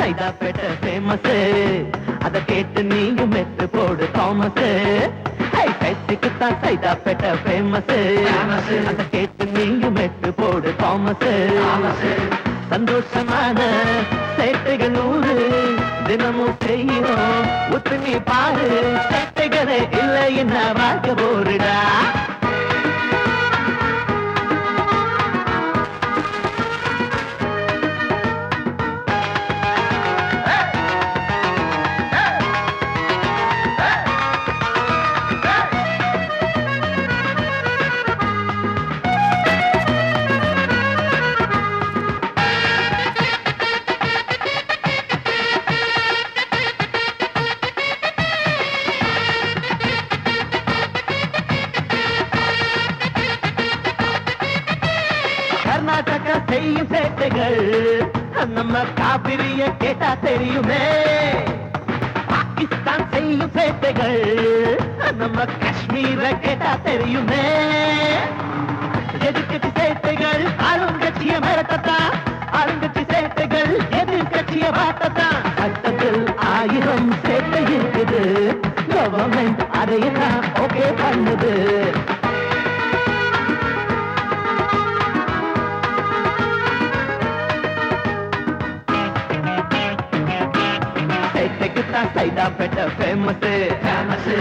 Saidapet famous, அத கேட்டு நீயும் மெட்டு போடு தாமஸ். பேசிக்குத்தான் சைதாப்பேட்டை ஃபேமஸ், அத கேட்டு நீயும் மெட்டு போடு தாமஸ். சந்தோஷமான சேட்டைகள் 100 தினமும் செய்யணும், ஒத்து நீ பாரு. சேட்டைகளே இல்லை என்ன வாழ்க்கை போருடா. கர்நாடகா செய்யும் சேட்டைகள் நம்ம காவிரிய கேட்டா தெரியுமே. பாகிஸ்தான் செய்யும் சேட்டைகள் நம்ம காஷ்மீர கேட்டா தெரியுமே. எதிர்கட்சி சேட்டைகள் ஆளுங்கட்சிய மிரட்டத்தான், ஆளுங்கட்சி சேட்டைகள் எதிர்கட்சிய வாட்டத்தான். சட்டத்தில் 1000 சேட்டை இருக்குது, கவர்மெண்ட் அதையெல்லாம் ஓகே பண்ணுது. சைதாப்பேட்டை ஃபேமஸ்,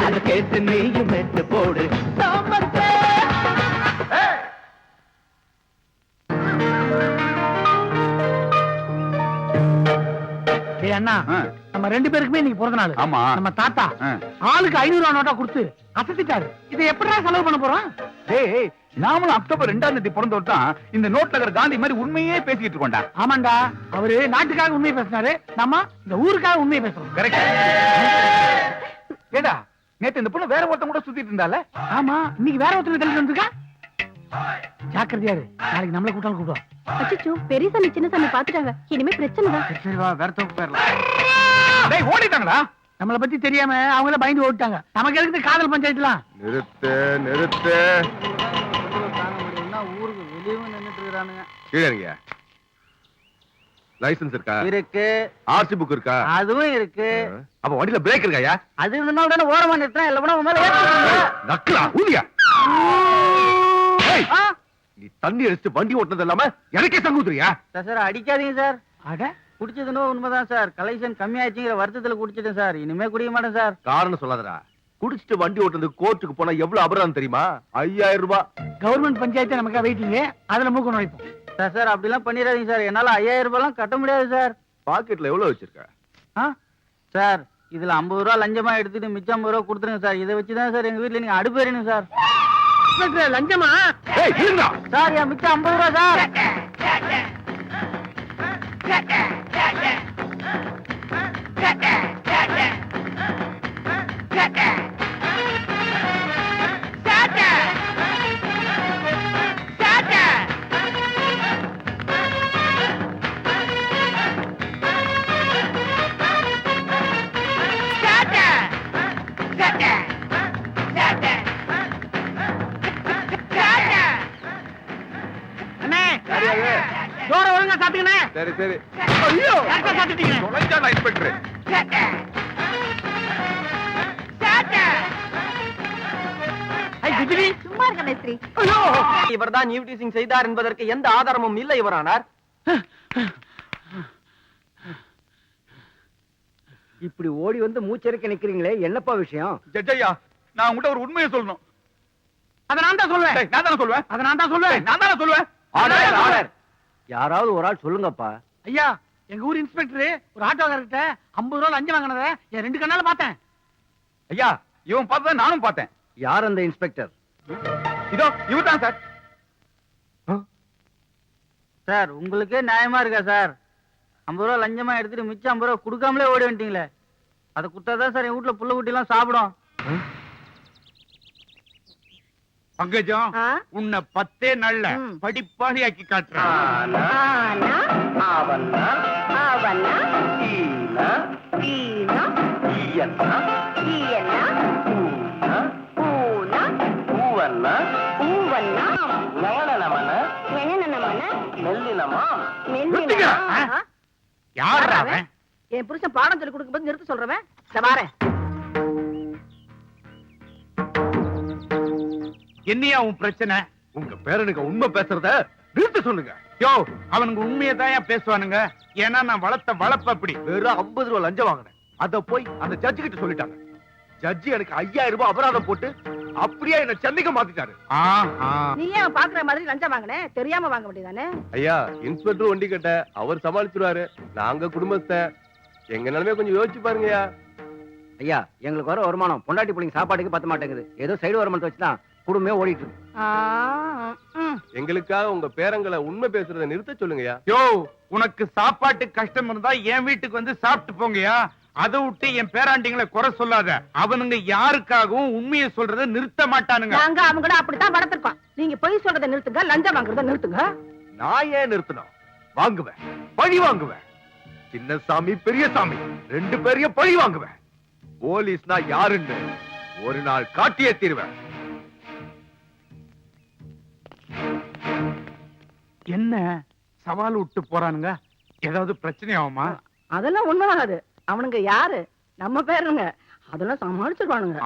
அத கேட்டு நீயும் மெட்டு போடு தாமஸ். அண்ணா, நம்ம 2 பேருக்குமே இன்னைக்கு பிறந்த நாள். ஆமா. நம்ம தாத்தா ஆளுக்கு 500 ரூபா நோட்டா கொடுத்து அசத்திட்டாரு. இதை எப்படிடா செலவு பண்ண போறோம்? டேய், நாமளும் அக்டோபர் 2ஆம் தேதி பிறந்தவர் தான் இந்த நோட்ல இருக்கிற காந்தி மாதிரி உண்மையே பேசிக்கிட்டு இருக்கோம்டா. ஆமாண்டா, அவரு நாட்டுக்காக உண்மையை பேசினாரு, நம்ம இந்த ஊருக்காக உண்மையை பேசுறோம். கரெக்ட். ஏடா, நேத்து இந்த பொண்ணு வேற ஒருத்தன் கூட சுத்திட்டு இருந்தால? ஆமா, இன்னைக்கு வேற ஒருத்தர் கழிச்சு வந்திருக்கா. ஜாக்கிரதையாரு, நாளைக்கு நம்மள கூட்டாலும் கூப்பிடுவோம். அச்சச்சோ, பெரிய சாமி சின்ன சாமி பாத்துட்டாங்க, இனிமே பிரச்சனை தான். சரி வா, வேற தோப்பு போயிடலாம். டேய், ஓடிட்டாங்கடா. நம்மளை பத்தி தெரியாம அவங்கள பயந்து ஓடிட்டாங்க. நமக்கு எதுக்கு காதல் பஞ்சாயத்துலாம்? நிறுத்து நிறுத்து. ஊருக்கு வெளியவும் நின்னுட்டு இருக்கானுங்க. கீழே இருங்க. லைசென்ஸ் இருக்கா? இருக்கு. ஆர்சி புக் இருக்கா? அதுவும் இருக்கு. அப்ப வண்டியில பிரேக் இருக்காயா? அது இருந்தா உடனே ஓரமா நிறுத்தினா இல்ல உன் மேல ஏறிடுவாங்க. நக்கலா ஊதியா? நீ தண்ணி அடிச்சு வண்டி ஓட்டுனது இல்லாம எனக்கே சங்கூத்துறியா? சார் அடிக்காதீங்க சார். அட, குடிச்சதுனோ உண்மைதான் சார். கலெக்ஷன் கம்மியாச்சுங்கிற வருத்தத்துல குடிச்சிட்டேன் சார். இனிமே குடிக்க மாட்டேன் சார். காரணம் சொல்லாதடா. குடிச்சிட்டு வண்டி ஓட்டுறது கோர்ட்டுக்கு போனா எவ்வளவு அபராதம் தெரியுமா? 5000 ரூபாய். கவர்மெண்ட் பஞ்சாயத்து நமக்கு வெயிட்டிங்க, அதுல மூக்க நுழைப்போம். சார் அப்படிலாம் பண்ணிடாதீங்க சார். என்னால 5000 ரூபாய்லாம் கட்ட முடியாது சார். பாக்கெட்ல எவ்வளவு வச்சிருக்க? சார், இதுல 50 ரூபா லஞ்சமா எடுத்துட்டு மிச்சம் 50 ரூபா கொடுத்துருங்க சார். இதை வச்சுதான் சார் எங்க வீட்டுல நீங்க அடுப்பேறீங்க சார். லஞ்சமா? சார், என் மிச்சம் 50 ரூபா சார். டோர ஒழுங்கா சாத்துக்கணே. சரி சரி. ஐயோ, கரெக்ட்டா சாத்திட்டீங்க. தொலைஞ்சாடா இன்ஸ்பெக்டர். சும்மா இருக்க மேஸ்திரி. இவர்தான் நியூட்டிசிங் செய்தார் என்பதற்கு எந்த ஆதாரமும் இல்லை இவரானார். இப்படி ஓடி வந்து மூச்சரிக்க நிக்கிறீங்களே, என்னப்பா விஷயம்? ஜட்ஜையா, நான் உங்ககிட்ட ஒரு உண்மையை சொல்லணும். அத நான் தான் சொல்லுவேன். நான் தானே சொல்லுவேன். அத நான் தான் சொல்லுவேன். நான் தானே சொல்லுவேன். Order, order. யாராவது ஒரு ஆள் சொல்லுங்கப்பா. ஐயா, எங்க ஊர் இன்ஸ்பெக்டர் ஒரு ஆட்டோக்காரர்கிட்ட 50 ரூபா லஞ்சம் வாங்கினத என் 2 கண்ணால பார்த்தேன். ஐயா, இவன் பார்த்தத நானும் பார்த்தேன். யார் அந்த இன்ஸ்பெக்டர்? இதோ இவர்தான் சார். சார், உங்களுக்கே நியாயமா இருக்கா சார்? 50 ரூபா லஞ்சமா எடுத்துட்டு மிச்சம் 50 ரூபா கொடுக்காமலே ஓடி வந்துட்டீங்களே. அதை கொடுத்தாதான் சார் என் வீட்டுல புள்ள குட்டி எல்லாம் சாப்பிடும். பங்கஜம், உன்னை 10 நாள்ல படிப்பாளியாக்கி காட்டுறேன். யார் அவன்? என் புருஷன் பாடம் சொல்லி கொடுக்கும்போது நிறுத்த சொல்றவன் வாரேன். என்னையா உன் பிரச்சனை? உங்க பேரனுக்கு உண்மை பேசுறத நிறுத்த சொல்லுங்க. யோ, அவனுங்க உண்மையை தான் பேசுவானுங்க. ஏன்னா நான் வளர்த்த வளர்ப்பு அப்படி. வெறும் 50 ரூபாய் லஞ்சம் வாங்கினேன். அத போய் அந்த ஜட்ஜி கிட்ட சொல்லிட்டாங்க. ஜட்ஜி எனக்கு 5000 ரூபாய் அபராதம் போட்டு அப்படியே என்ன சென்னைக்கு மாத்திட்டாரு. நீ ஏன் பாக்குற மாதிரி லஞ்சம் வாங்கின? தெரியாம வாங்க வேண்டியதானே? ஐயா, இன்ஸ்பெக்டர் வண்டி கட்ட அவர் சமாளிச்சுருவாரு. நாங்க குடும்பத்தை எங்க நிலைமைய கொஞ்சம் யோசிச்சு பாருங்கய்யா. ஐயா, எங்களுக்கு வர வருமானம் பொண்டாட்டி பிள்ளைங்க சாப்பாட்டுக்கு பத்த மாட்டேங்குது. ஏதோ சைடு வருமானத்தை வச்சுதான் குடும்பமே ஓடிட்டு இருக்கு. எங்களுக்காக உங்க பேரங்களை உண்மை பேசுறதை நிறுத்த சொல்லுங்கய்யா. யோ, உனக்கு சாப்பாட்டு கஷ்டம் இருந்தா என் வீட்டுக்கு வந்து சாப்பிட்டு போங்கயா. அதை விட்டு என் பேராண்டிங்களை குறை சொல்லாத. அவனுங்க யாருக்காகவும் உண்மையை சொல்றதை நிறுத்த மாட்டானுங்க. நாங்க அவங்கள அப்படித்தான் வளர்த்திருக்கோம். நீங்க பொய் சொல்றதை நிறுத்துங்க, லஞ்சம் வாங்குறத நிறுத்துங்க. நான் ஏன் நிறுத்தணும்? வாங்குவேன், பழி வாங்குவேன். சின்னசாமி பெரியசாமி 2 பேரையும் பழி வாங்குவேன். போலீஸ்னா யாருன்னு ஒரு நாள் காட்டியே தீருவேன். என்ன சவால் விட்டு போறானுங்க? ஏதாவது பிரச்சனை ஆகுமா? அதெல்லாம் ஒண்ணுமாகாது. அவனுங்க யாரு? நம்ம பேருங்க. அதெல்லாம் சமாளிச்சிருவானுங்க.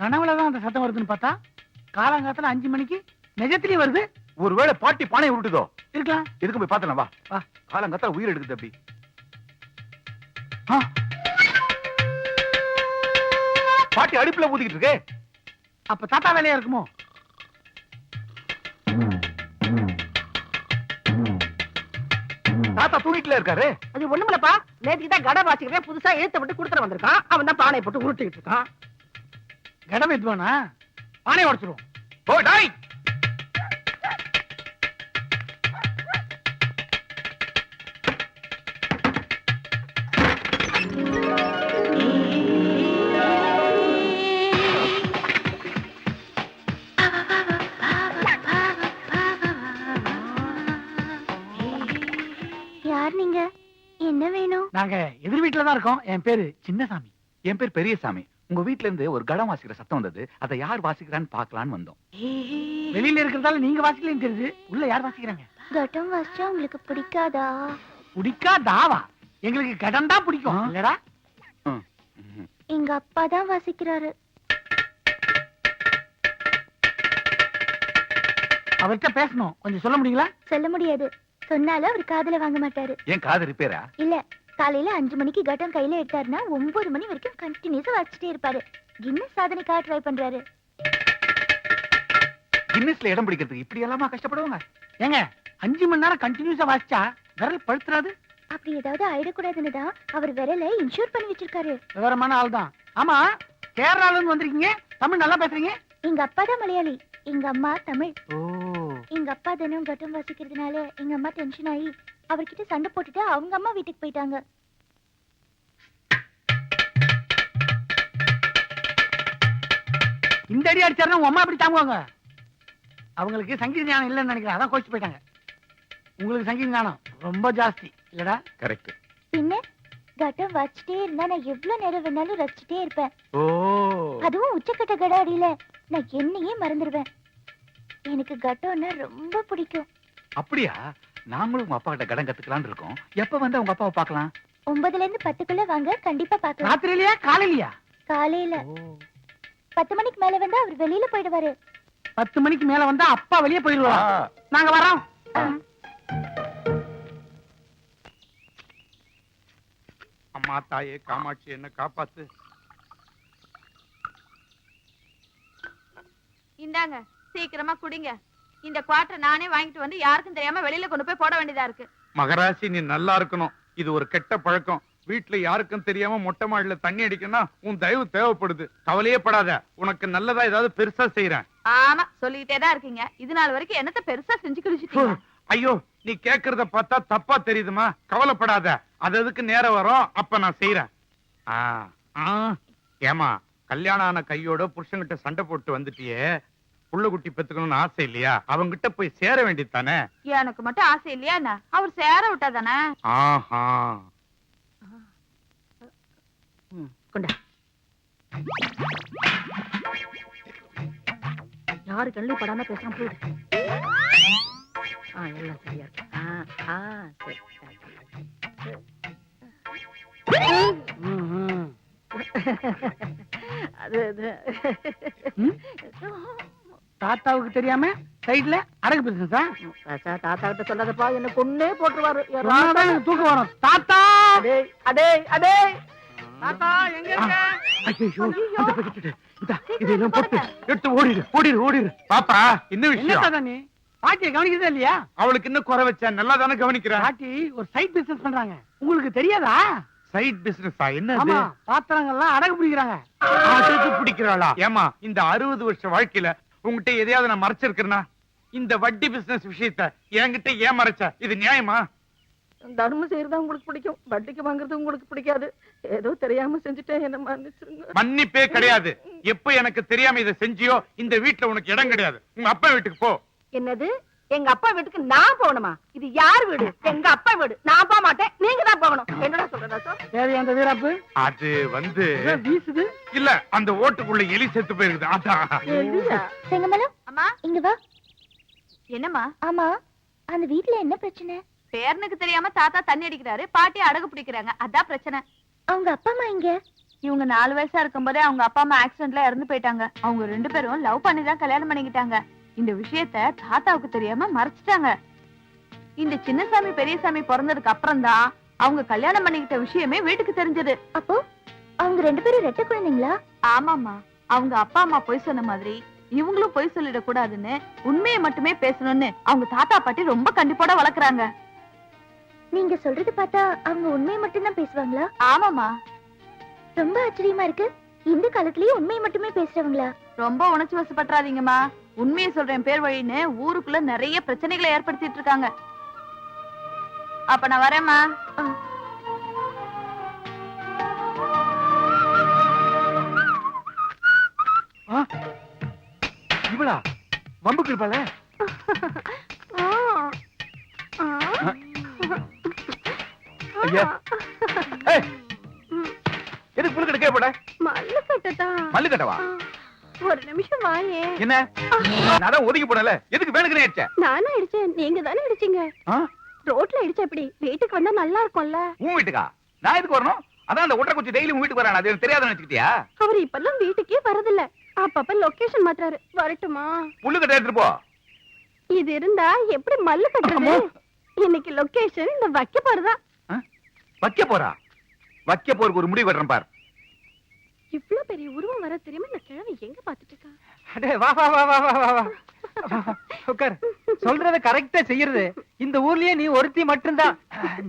கனவுலதான் அந்த சத்தம் வருதுன்னு பார்த்தா காலங்காலத்துல 5 மணிக்கு நிஜத்திலேயே வருது. ஒருவேளை பாட்டி பானை விட்டுதோ இருக்கலாம். எதுக்கு போய் பார்த்தலாம். வா வா. காலங்கத்தா உயிர் எடுக்குது அப்படி. பாட்டி அடுப்புல ஊதிக்கிட்டு இருக்கே. அப்ப தாத்தா வேலையா இருக்குமோ? தாத்தா தூங்கிட்டுல இருக்காரு. அது ஒண்ணுமில்லப்பா, நேற்றுக்கு தான் கடை வாசிக்கிறேன், புதுசா எழுத்த விட்டு கொடுத்துட்டு வந்திருக்கான். அவன் தான் பானை போட்டு உருட்டிக்கிட்டு இருக்கான். கடம் எதுவானா பானை உடச்சிருவோம். ஓ டாய், யார் நீங்க? என்ன வேணும்? நாங்க எதிர் வீட்டுல தான் இருக்கோம். என் பேரு சின்னசாமி. என் பேர் பெரியசாமி. உங்க வீட்ல இருந்து ஒரு கடம் வாசிக்கிற சத்தம் வந்தது. அதை யார் வாசிக்கிறான்னு பாக்கலான்னு வந்தோம். வெளியில இருக்கிறதால நீங்க வாசிக்கலன்னு தெரியுது. உள்ள யார் வாசிக்கிறாங்க? கட்டம் வாசிச்சா உங்களுக்கு பிடிக்காதா? பிடிக்காதாவா? எங்களுக்கு கடம் தான் பிடிக்கும் இல்லடா. எங்க அப்பா தான் வாசிக்கிறாரு. அவர்கிட்ட பேசணும், கொஞ்சம் சொல்ல முடியுங்களா? சொல்ல முடியாது. சொன்னாலும் அவர் காதுல வாங்க மாட்டாரு. ஏன் காது ரிப்பேரா? இல்ல, காலையில 5 மணிக்கு கட்டம் கையில எடுத்தாருன்னா 9 மணி வரைக்கும் கண்டினியூஸா வாசிச்சுட்டே இருப்பாரு. கின்னஸ் சாதனைக்காக ட்ரை பண்றாரு. கின்னஸ்ல இடம் பிடிக்கிறதுக்கு இப்படி எல்லாமா கஷ்டப்படுவாங்க? ஏங்க 5 மணி நேரம் கண்டினியூஸா வாசிச்சா விரல் பழுத்துறாது? அப்படி ஏதாவது ஆயிடக்கூடாதுன்னு தான் அவர் விரலை இன்சூர் பண்ணி வச்சிருக்காரு. விவரமான ஆள் தான். ஆமா, கேரளால இருந்து வந்திருக்கீங்க, தமிழ் நல்லா பேசுறீங்க. எங்க அப்பா தான் மலையாளி, எங்க அம்மா தமிழ். ஓ. எங்க அப்பா தினம் கட்டம் வாசிக்கிறதுனால எங்க அம்மா டென்ஷன் ஆகி அவர்கிட்ட சண்டை போட்டுட்டு அவங்க அம்மா வீட்டுக்கு போயிட்டாங்க. இந்த அடி அடிச்சாருன்னா உங்க அம்மா எப்படி தாங்குவாங்க? அவங்களுக்கு சங்கீத ஞானம் இல்லைன்னு நினைக்கிறேன், அதான் கோச்சு போயிட்டாங்க. உங்களுக்கு சங்கீத ஞானம் ரொம்ப ஜாஸ்தி இல்லடா? கரெக்ட். பின்ன கட்டம் வாசிச்சிட்டே இருந்தா நான் எவ்வளவு நேரம் வேணாலும் ரசிச்சுட்டே இருப்பேன். ஓ. அதுவும் உச்சக்கட்ட கடை அடியில நான் என்னையே மறந்துடுவேன். எனக்கு கட்டம்னா ரொம்ப பிடிக்கும். அப்படியா? நாங்களும் உங்க அப்பா கிட்ட கடன் கத்துக்கலாம்னு இருக்கோம். எப்ப வந்து உங்க அப்பாவை பார்க்கலாம்? 9ல இருந்து 10க்குள்ள வாங்க, கண்டிப்பா பார்க்கலாம். ராத்திரியிலயா காலையிலயா? காலையில 10 மணிக்கு மேல வந்து அவர் வெளியில போயிடுவாரு. 10 மணிக்கு மேல வந்தா அப்பா வெளியே போயிடுவாரா? நாங்க வரோம். அம்மா தாயே காமாட்சி என்ன காப்பாத்து. இந்தாங்க, சீக்கிரமா குடிங்க. இந்த குவார்டர் நானே வாங்கிட்டு வந்து யாருக்கும் தெரியாம வெளியில கொண்டு போய் போட வேண்டியதா இருக்கு. மகராசி, நீ நல்லா இருக்கணும். இது ஒரு கெட்ட பழக்கம். வீட்டுல யாருக்கும் தெரியாம மொட்டை மாடியில தண்ணி அடிக்கணும். உன் தயவு தேவைப்படுது. கவலையே படாத. உனக்கு நல்லதா ஏதாவது பெருசா செய்யறேன். ஆமா, சொல்லிட்டே தான் இருக்கீங்க. இது நாள் வரைக்கும் என்னத்த பெருசா செஞ்சு குடிச்சிட்டீங்க? ஐயோ, நீ கேக்குறத பார்த்தா தப்பா தெரியுதுமா. கவலைப்படாத, அது எதுக்கு நேரம் வரும் அப்ப நான் செய்யறேன். ஏமா, கல்யாணம் ஆன கையோட புருஷன்கிட்ட சண்டை போட்டு வந்துட்டியே, புள்ள குட்டி பெத்துக்கணும்னு ஆசை இல்லையா? அவங்கிட்ட போய் சேர வேண்டியது தானே? எனக்கு மட்டும் ஆசை இல்லையா என்ன? அவர் சேர விட்டா தானே? கொண்டா. யாரு கண்ணு படாம பேசாம போயிடு. எல்லாம் சரியா இருக்கு. சரி, சரி. அது தாத்தாவுக்கு தெரியாம சைடுல அடகு பிசினஸா? தாத்தா கிட்ட சொல்லாதப்பா, என்ன கொன்னே போட்டுருவாரு. தூக்கம் வரும். தாத்தா அடே அடே அடே தாத்தா எங்க இருக்க? இதெல்லாம் போட்டு எடுத்து ஓடிடு ஓடிடு ஓடிடு. பாப்பா என்ன என்ன விஷயம்? தாத்தா நீ பாட்டியை கவனிக்கிறதே இல்லையா? அவளுக்கு இன்னும் குறை வச்சா நல்லா தானே கவனிக்கிறா. பாட்டி ஒரு சைட் பிசினஸ் பண்றாங்க, உங்களுக்கு தெரியாதா? சைட் பிசினஸா? என்ன ஆமா, பாத்திரங்கள்லாம் அடகு பிடிக்கிறாங்க. அடகு பிடிக்கிறாளா? ஏமா இந்த 60 வருஷ வாழ்க்கையில உங்ககிட்ட எதையாவது நான் மறைச்சிருக்கிறேனா? இந்த வட்டி பிசினஸ் விஷயத்த என்கிட்ட ஏன் மறைச்ச? இது நியாயமா? தர்மம் செய்யறதா உங்களுக்கு பிடிக்கும், வட்டிக்கு வாங்குறது உங்களுக்கு பிடிக்காது. ஏதோ தெரியாம செஞ்சுட்டேன், என்ன மன்னிச்சிருங்க. மன்னிப்பே கிடையாது. எப்ப எனக்கு தெரியாம இதை செஞ்சியோ இந்த வீட்டுல உனக்கு இடம் கிடையாது. உங்க அப்பா வீட்டுக்கு போ. என்னது? எங்க அப்பா வீட்டுக்கு நான் போகணுமா? இது யார் வீடு? எங்க அப்பா வீடு. நான் போக மாட்டேன், நீங்க தான் போகணும். என்னடா சொல்றதா சார்? சரி, அந்த வீராப்பு அது வந்து வீசுது. இல்ல, அந்த ஓட்டுக்குள்ள எலி செத்து போயிருக்குது. அதான். செங்கமலம், அம்மா இங்க வா. என்னம்மா? ஆமா, அந்த வீட்ல என்ன பிரச்சனை? பேரனுக்கு தெரியாம தாத்தா தண்ணி அடிக்கிறாரு, பாட்டி அடகு பிடிக்கிறாங்க, அதான் பிரச்சனை. அவங்க அப்பா அம்மா இங்க? இவங்க 4 வயசா இருக்கும்போதே அவங்க அப்பா அம்மா ஆக்சிடென்ட்ல இறந்து போயிட்டாங்க. அவங்க 2 பேரும் லவ் பண்ணி தான் கல்யாணம் பண்ணிக்கிட்டாங்க. இந்த விஷயத்த தாத்தாவுக்கு தெரியாம மறைச்சிட்டாங்க. இந்த சின்னசாமி பெரியசாமி பிறந்ததுக்கு அப்புறம் தான் அவங்க கல்யாணம் பண்ணிக்கிட்ட விஷயமே வீட்டுக்கு தெரிஞ்சது. அப்போ அவங்க 2 பேரும் ரெட்டை குழந்தைங்களா? ஆமாமா, அவங்க அப்பா அம்மா பொய் சொன்ன மாதிரி இவங்களும் பொய் சொல்லிடக் கூடாதுன்னு உண்மையை மட்டுமே பேசணும்னு அவங்க தாத்தா பாட்டி ரொம்ப கண்டிப்போட வளர்க்கறாங்க. நீங்க சொல்றது பார்த்தா அவங்க உண்மையை மட்டும்தான் பேசுவாங்களா? ஆமாமா, ரொம்ப ஆச்சரியமா இருக்கு. இந்த காலத்திலயே உண்மையை மட்டுமே பேசுறவங்களா? ரொம்ப உணர்ச்சி வசப்பட்டுறாதீங்கம்மா. உண்மையை சொல்றேன் பேர் வழின்னு ஊருக்குள்ள நிறைய பிரச்சனைகளை ஏற்படுத்திட்டு இருக்காங்க. அப்ப நான் வரேம்மா. இவளா வம்புக்கு இருப்பாளே. ஐயா, எதுக்கு புல்லு கட்ட போட? மல்லு கட்டதா? மல்லு கட்டவா? ஒரு நிமிஷம் வாயே. என்ன? நான் ஒதுக்கி போடல. எதுக்கு வேணுக்குனே அடிச்ச? நானா அடிச்சேன், நீங்க தானே அடிச்சீங்க. ரோட்ல அடிச்ச எப்படி? வீட்டுக்கு வந்தா நல்லா இருக்கும்ல. உன் வீட்டுக்கா? நான் எதுக்கு வரணும்? அதான் அந்த ஒட்டரை குச்சி டெய்லி உன் வீட்டுக்கு வரானா? அது எனக்கு தெரியாதுன்னு நினைச்சிட்டியா? அவர் இப்பெல்லாம் வீட்டுக்கே வரதில்ல. அப்பப்ப லொகேஷன் மாத்துறாரு. வரட்டுமா? புல்லு கட்ட எடுத்துட்டு போ. இது இருந்தா எப்படி மல்லு கட்டுறது? இன்னைக்கு லொகேஷன் இந்த வைக்க போறதா. வைக்க போறா? வைக்க போறதுக்கு ஒரு முடிவு கட்டுறேன் பார். இவ்ளோ பெரிய உருவம் வர தெரியுமா? இந்த கிழவி எங்க பாத்துட்டு இருக்கா? அடே வா வா வா வா வா வா. உட்கார். சொல்றத கரெக்டா செய்யறது இந்த ஊர்லயே நீ ஒருத்தி மட்டும்தான்.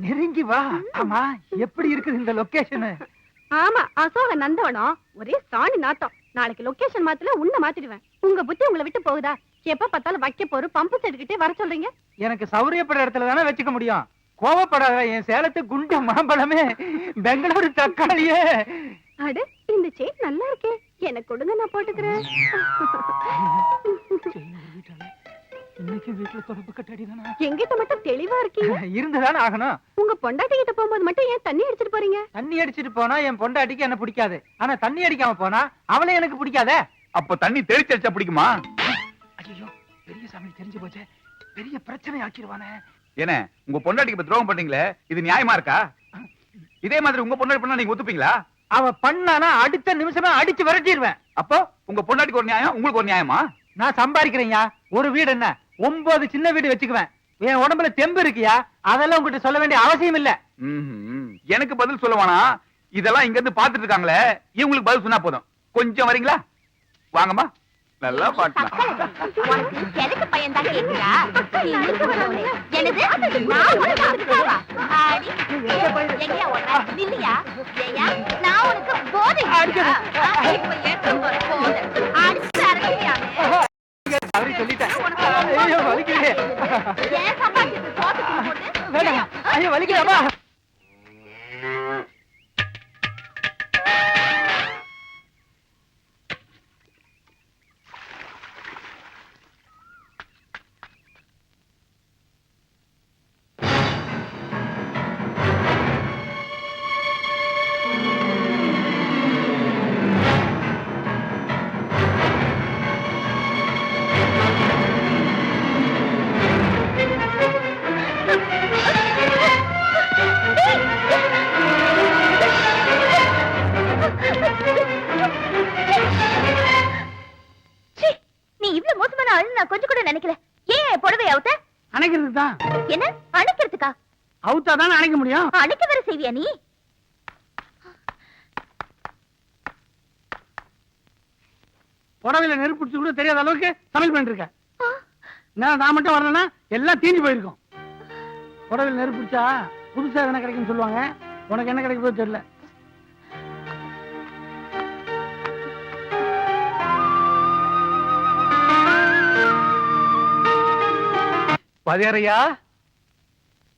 நெருங்கி வா. ஆமா, எப்படி இருக்குது இந்த லொகேஷன்? ஆமா, அசோக நந்தவனம் ஒரே சாணி நாத்தம். நாளைக்கு லொகேஷன் மாத்தல உன்னை மாத்திடுவேன். உங்க புத்தி உங்களை விட்டு போகுதா? எப்ப பார்த்தாலும் வைக்க போற பம்பு செட்டுக்கிட்டே வர சொல்றீங்க. எனக்கு சௌரியப்படுற இடத்துல தானே வச்சுக்க முடியும். கோவப்படாத. என் சேலத்து குண்டு மாம்பழமே, பெங்களூரு தக்காளியே. அட, இந்த செயின் நல்லா இருக்கே, எனக்கு கொடுங்க, நான் போட்டுக்கிறேன். இன்னைக்கு வீட்டுல தொடர்பு கட்டடிதானா? எங்கிட்ட மட்டும் தெளிவா இருக்கீங்க. இருந்துதானே ஆகணும். உங்க பொண்டாட்டி கிட்ட போகும்போது மட்டும் ஏன் தண்ணி அடிச்சிட்டு போறீங்க? தண்ணி அடிச்சிட்டு போனா என் பொண்டாட்டிக்கு என்ன பிடிக்காது. ஆனா தண்ணி அடிக்காம போனா அவளை எனக்கு பிடிக்காதே. அப்ப தண்ணி தெளிச்சு அடிச்சா பிடிக்குமா? ஐயோ, பெரிய சாமி தெரிஞ்சு போச்சே, பெரிய பிரச்சனை ஆக்கிடுவானே. என்ன, உங்க பொண்டாட்டிக்கு இப்ப துரோகம் பண்ணீங்களே, இது நியாயமா இருக்கா? இதே மாதிரி உங்க பொண்டாட்டி பண்ணா நீங்க ஒத்துப்பீங்களா? அவ பண்ணானா அடுத்த நிமிஷமே அடிச்சு விரட்டிடுவேன். அப்போ உங்க பொண்டாட்டிக்கு ஒரு நியாயம், உங்களுக்கு ஒரு நியாயமா? நான் சம்பாதிக்கிறேன்யா. ஒரு வீடு என்ன 9 சின்ன வீடு வச்சுக்குவேன். என் உடம்புல தெம்பு இருக்குயா, அதெல்லாம் உங்ககிட்ட சொல்ல வேண்டிய அவசியம் இல்ல. எனக்கு பதில் சொல்லுவானா? இதெல்லாம் இங்க இருந்து பாத்துட்டு இருக்காங்களே, இவங்களுக்கு பதில் சொன்னா போதும். கொஞ்சம் வரீங்களா? வாங்கம்மா, நல்லா பாட்டலாம். எதுக்கு பையன் தான் கேக்குறா? என்னது? நான் உனக்கு அதுக்காவா? ஆடி எங்கயா ஓடுற? நில்லையா? ஏயா, நான் உனக்கு போதை இப்ப ஏற்ற போற போதை. அடிச்சு அரங்கியானே. அவரே சொல்லிட்டேன். ஐயோ வலிக்குதே. ஏன் சம்பாதிச்சு தோத்துட்டு போட்டு? வேணாம். ஐயோ வலிக்குதாமா? அணைக்கிறதுக்கு தான். என்ன அணைக்கிறதுக்கா? அவுத்தாதானே அணைக்க முடியும். அணைக்க வர செய்வியா நீ? புடவையில நெருப்பு பிடிச்சு கூட தெரியாத அளவுக்கு சமையல் பண்ணிட்டு இருக்க. நான் மட்டும் வரலன்னா எல்லாம் தீஞ்சு போயிருக்கும். புடவையில நெருப்பு பிடிச்சா புதுசா எதனா கிடைக்கும்னு சொல்லுவாங்க. உனக்கு என்ன கிடைக்க போது தெரியல. வாதியாரையா,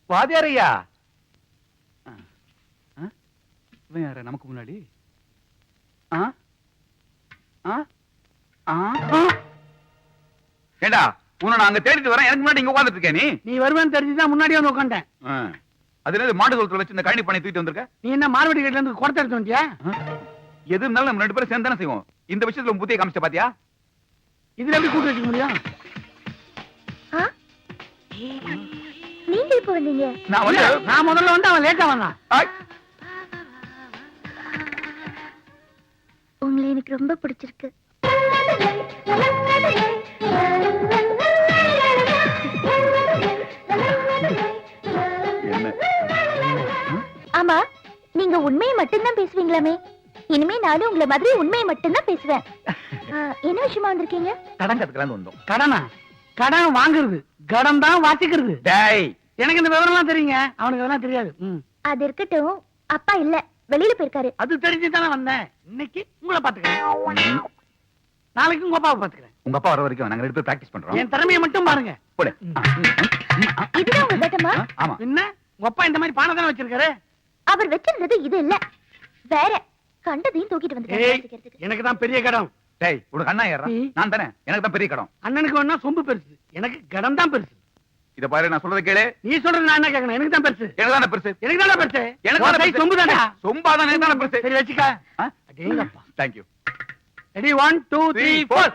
வாதியாரையா. இவன் யாரு நமக்கு முன்னாடி? ஏண்டா உன்னை நான் அங்க தேடிட்டு வரேன், எனக்கு முன்னாடி இங்க உட்கார்ந்துட்டு இருக்கே நீ? நீ வருவேன்னு தெரிஞ்சுதான் முன்னாடி வந்து உட்காந்துட்டேன். அது என்னது மாட்டு தோட்டத்துல வச்சு இந்த கழனி பண்ணி தூக்கிட்டு வந்திருக்க? நீ என்ன மார்வடி கட்டில இருந்து குடத்தை எடுத்து வந்தியா? எது இருந்தாலும் நம்ம 2 பேரும் சேர்ந்து தானே செய்வோம். இந்த விஷயத்துல உன் புத்தியை காமிச்ச பாத்தியா? இதுல எப்படி கூட்டு வச்சுக்க முடியும்? நீங்க இப்ப வந்தீங்க? நான் முதல்ல வந்து அவன் லேட்டா வந்தான். உங்களை எனக்கு ரொம்ப பிடிச்சிருக்கு. ஆமா, நீங்க உண்மையை மட்டும்தான் பேசுவீங்களாமே. இனிமே நானும் உங்களை மாதிரி உண்மையை மட்டும்தான் பேசுவேன். என்ன விஷயமா வந்திருக்கீங்க? கடன் கத்துக்கலாம்னு வந்தோம். கடனா? கடன் வாங்குறது, கடன் தான் வாசிக்கிறது. டேய், எனக்கு இந்த விவரம் எல்லாம் தெரியுங்க, அவனுக்கு அதெல்லாம் தெரியாது. அது இருக்கட்டும், அப்பா இல்ல, வெளியில போயிருக்காரு. அது தெரிஞ்சுதானே வந்தேன். இன்னைக்கு உங்களை பாத்துக்கிறேன், நாளைக்கு உங்க அப்பாவை பாத்துக்கிறேன். உங்க அப்பா வர வரைக்கும் நாங்க 2 பேரும் பிராக்டிஸ் பண்றோம். என் திறமையை மட்டும் பாருங்க. போடு. இதுதான் உங்க கட்டமா? ஆமா. என்ன உங்க அப்பா இந்த மாதிரி பானை தானே வச்சிருக்காரு? அவர் வச்சிருந்தது இது இல்ல, வேற கண்டதையும் தூக்கிட்டு வந்துட்டாரு. எனக்கு தான் பெரிய கடன். டேய், உனக்கு அண்ணா யாரா? நான் தானே, எனக்கு தான் பெரிய கடன். அண்ணனுக்கு வேணா சொம்பு பெருசு, எனக்கு கடன் தான் பெருசு. இத பாரு, நான் சொல்றத கேளு. நீ சொல்றது நான் என்ன கேட்கணும்? எனக்கு தான் பெருசு. எனக்கு தானே பெருசு. எனக்கு தானே பெருசு. எனக்கு தானே பெருசு. சொம்பு தானே. சொம்பா தானே, எனக்கு தானே பெருசு. சரி வச்சுக்க. அடேங்கப்பா. Thank you. ரெடி 1 2 3 4.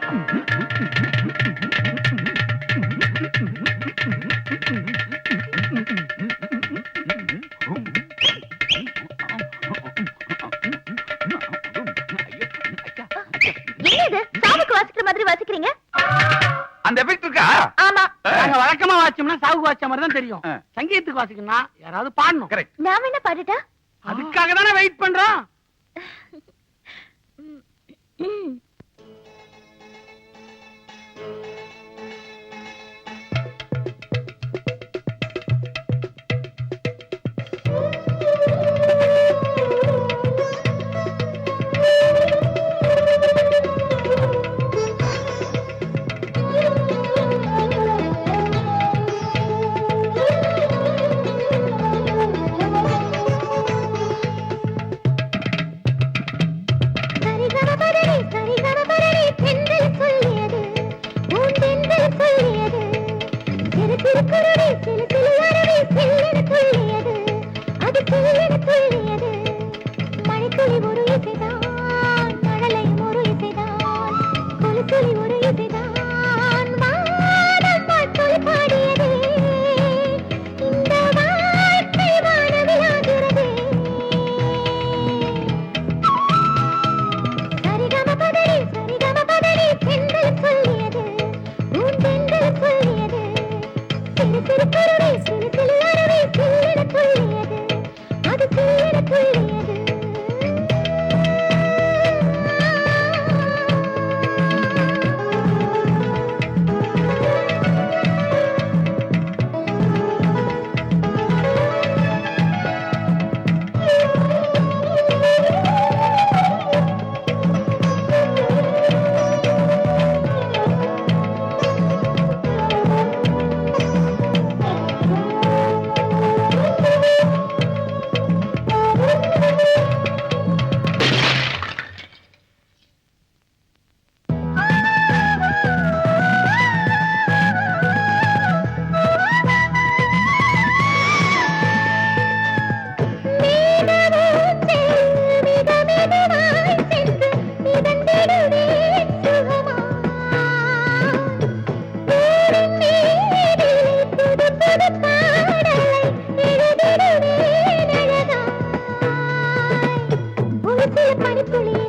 என்னது சாவுக்கு வாசிக்கிற மாதிரி வாசிக்கிறீங்க? அந்த எஃபெக்ட் இருக்கா? ஆமா. நாங்க வழக்கமா வாசிச்சோம்னா சாவுக்கு வாசிச்ச மாதிரி தான் தெரியும். சங்கீதத்துக்கு வாசிக்கணும்னா யாராவது பாடணும். கரெக்ட். நாம என்ன பாடுட்டா? அதுக்காக தானே வெயிட் பண்றோம்.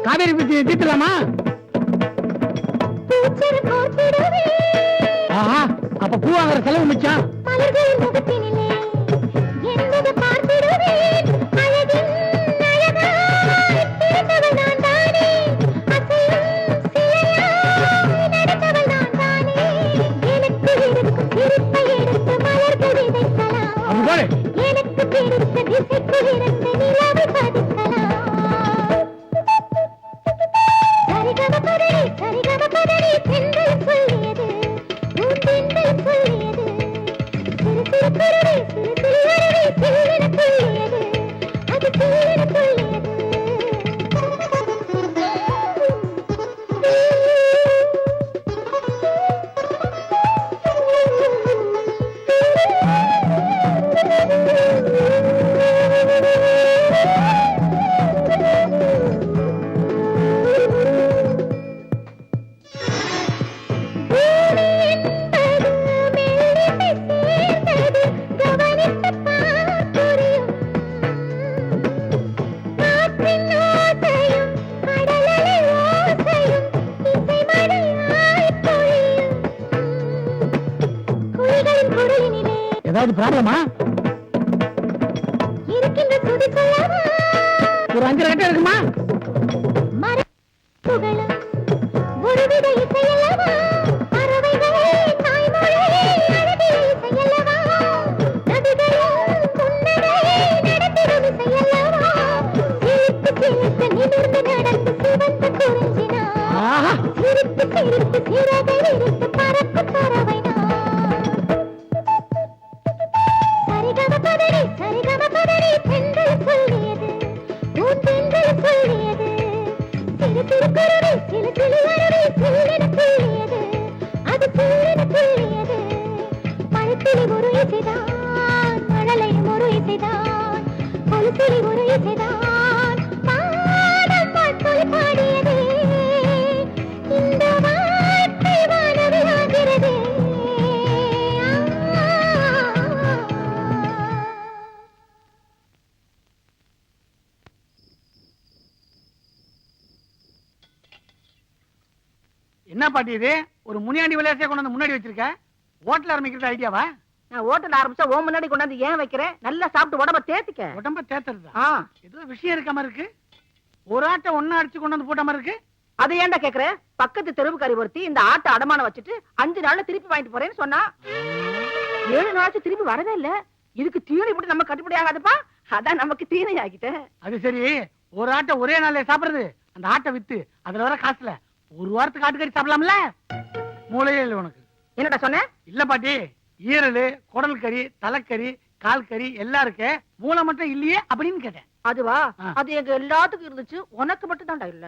காவேரி பத்தி தீர்த்தலாமா? அப்ப பூ வாங்குற செலவு மிச்சம். மலர்களின் முகத்தினிலே என்னது பார்த்திடுவேன் அழகின் அழகாய் பிறந்தவள் நான் தானே அசையும் சிலையாய் நடந்தவள் நான் தானே எனக்கு இருக்கும் சிரிப்பை எடுத்து மலர்கள் விதைக்கலாம் எனக்கு பிடித்த திசைக்கு இருந்து நிலவை பதிக்கலாம் சரிகம பதறி தென்றல் சொல்லியது உன் தென்றல் சொல்லியது சிறு சிறு குருவி சிறு சிறு அருவி சில்லென சொல்லியது அது சில்லென சொல்லியது ஏதாவது ப்ராப்ளமா? இருக்கின்ற சுதி சொல்லவா ஒரு 5 கட்ட இருக்குமா? மரபுகளும் ஒருவித இசையல்லவா பறவைகளே தாய்மொழி அழகிய இசையல்லவா நதிகளும் புன்னகை நடத்திடும் இசையல்லவா சிரித்து சிரித்து நிமிர்ந்து நடந்து சிவந்து குறிஞ்சினார் சிரித்து சிரித்து சிறகை விரித்து பறக்கும் பறவை சரிகம பதறி தென்றல் சொல்லியது உன் தென்றல் சொல்லியது சிறு சிறு குருவி சிறு சிறு அருவி சில்லென சொல்லியது அது சில்லென சொல்லியது மழைத்துளி ஒரு இசைதான் மழலையும் ஒரு இசைதான் பொழுத்துளி ஒரு இசைதான் பாடம் பாட்டொலி பாடியது இந்த வாழ்க்கை வானவியாகிறது என்ன பாட்டி இது? ஒரு முனியாண்டி விளையாட்டை கொண்டு வந்து முன்னாடி வச்சிருக்க. ஹோட்டல் ஆரம்பிக்கிறது ஐடியாவா? நான் ஹோட்டல் ஆரம்பிச்சா உன் முன்னாடி கொண்டாந்து ஏன் வைக்கிறேன்? நல்லா சாப்பிட்டு உடம்ப தேத்திக்க. உடம்ப தேத்துறதா? ஏதோ விஷயம் இருக்காம இருக்கு. ஒரு ஆட்டை ஒன்னா அடிச்சு கொண்டு வந்து போட்ட மாதிரி இருக்கு. அதை ஏன்டா கேக்குற? பக்கத்து தெருவுக்காரி ஒருத்தி இந்த ஆட்டை அடமானம் வச்சுட்டு 5 நாள்ல திருப்பி வாங்கிட்டு போறேன்னு சொன்னா. 7 நாளாச்சு திருப்பி வரவே இல்ல. இதுக்கு தீனி போட்டு நம்ம கட்டுப்படி ஆகாதுப்பா. அதான் நமக்கு தீனை ஆகிட்டேன். அது சரி, ஒரு ஆட்டை ஒரே நாள்ல சாப்பிடுறது. அந்த ஆட்டை வித்து அதுல வர காசுல ஒரு வாரத்துக்கு ஆட்டுக்கறி சாப்பிடலாம்ல? மூளையே இல்லை உனக்கு. என்னடா சொன்ன? இல்ல பாட்டி, ஈரல், குடல் கறி, தலைக்கறி, கால் கறி எல்லாம் இருக்கு, மூளை மட்டும் இல்லையே அப்படின்னு கேட்டேன். அதுவா? அது எங்க எல்லாத்துக்கும் இருந்துச்சு, உனக்கு மட்டும் தான்டா இல்ல.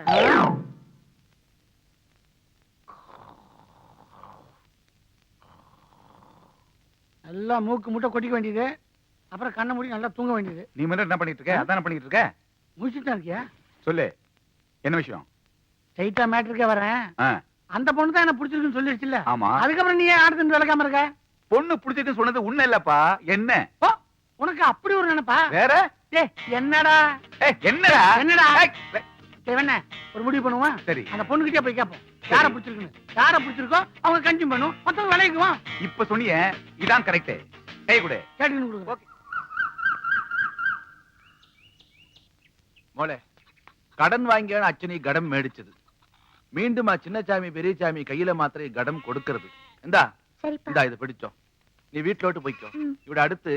நல்லா மூக்கு முட்டை கொட்டிக்க வேண்டியது, அப்புறம் கண்ணை மூடி நல்லா தூங்க வேண்டியது. நீ மட்டும் என்ன பண்ணிட்டு இருக்க? அதான் பண்ணிட்டு இருக்க. முடிச்சுட்டு இருக்கியா? சொல்லு, என்ன விஷயம்? ஸ்ட்ரைட்டா மேட்டருக்கே வரேன். அந்த பொண்ணு தான் என்ன பிடிச்சிருக்குன்னு சொல்லிடுச்சுல்ல? ஆமா. அதுக்கப்புறம் நீ ஏன் ஆடுறது விளக்காம இருக்க? பொண்ணு பிடிச்சிட்டு சொன்னது உண்மை இல்லப்பா. என்ன உனக்கு அப்படி ஒரு நினைப்பா? வேற என்னடா என்னடா என்னடா என்ன ஒரு முடிவு பண்ணுவான். சரி, அந்த பொண்ணுகிட்டே போய் கேட்போம் யார பிடிச்சிருக்குன்னு. யார பிடிச்சிருக்கோ அவங்க கன்சியூம் பண்ணும், மொத்தம் விளைக்குவான். இப்ப சொன்னியே இதான் கரெக்ட். கை கொடு. கேட்டுன்னு கொடுங்க. மோளே, கடன் வாங்கியான அச்சனை கடம் மேடிச்சது. மீண்டும் சின்னசாமி பெரியசாமி கையில மாத்திரை கடம் கொடுக்கிறது. இந்தா இந்தா இதை பிடிச்சோம். நீ வீட்டுல விட்டு போய்க்கோ. இவட அடுத்து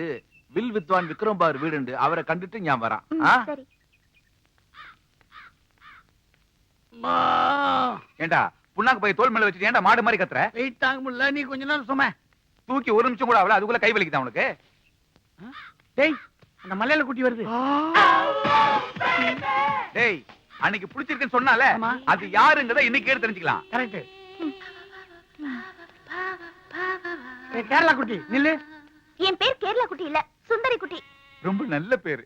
வில் வித்வான் விக்ரம் பார் வீடு, அவரை கண்டுட்டு ஞான் வரான். ஏண்டா புண்ணாக்கு போய் தோல் மேல வச்சுட்டு ஏன்டா மாடு மாதிரி கத்துற? வெயிட் தாங்க முடியல, நீ கொஞ்ச நேரம் சும்மா தூக்கி ஒரு நிமிஷம் கூட அவள அதுக்குள்ள கை வலிக்குதா உனக்கு? டேய், அந்த மலையில குட்டி வருது. டேய், அன்னைக்கு பிடிச்சிருக்குன்னு சொன்னால அது யாருங்கறத இன்னைக்கு கேட்டு தெரிஞ்சுக்கலாம். கரெக்ட். கேரளா குட்டி நில்லு. என் பேர் கேரளா குட்டி இல்ல, சுந்தரி குட்டி. ரொம்ப நல்ல பேரு.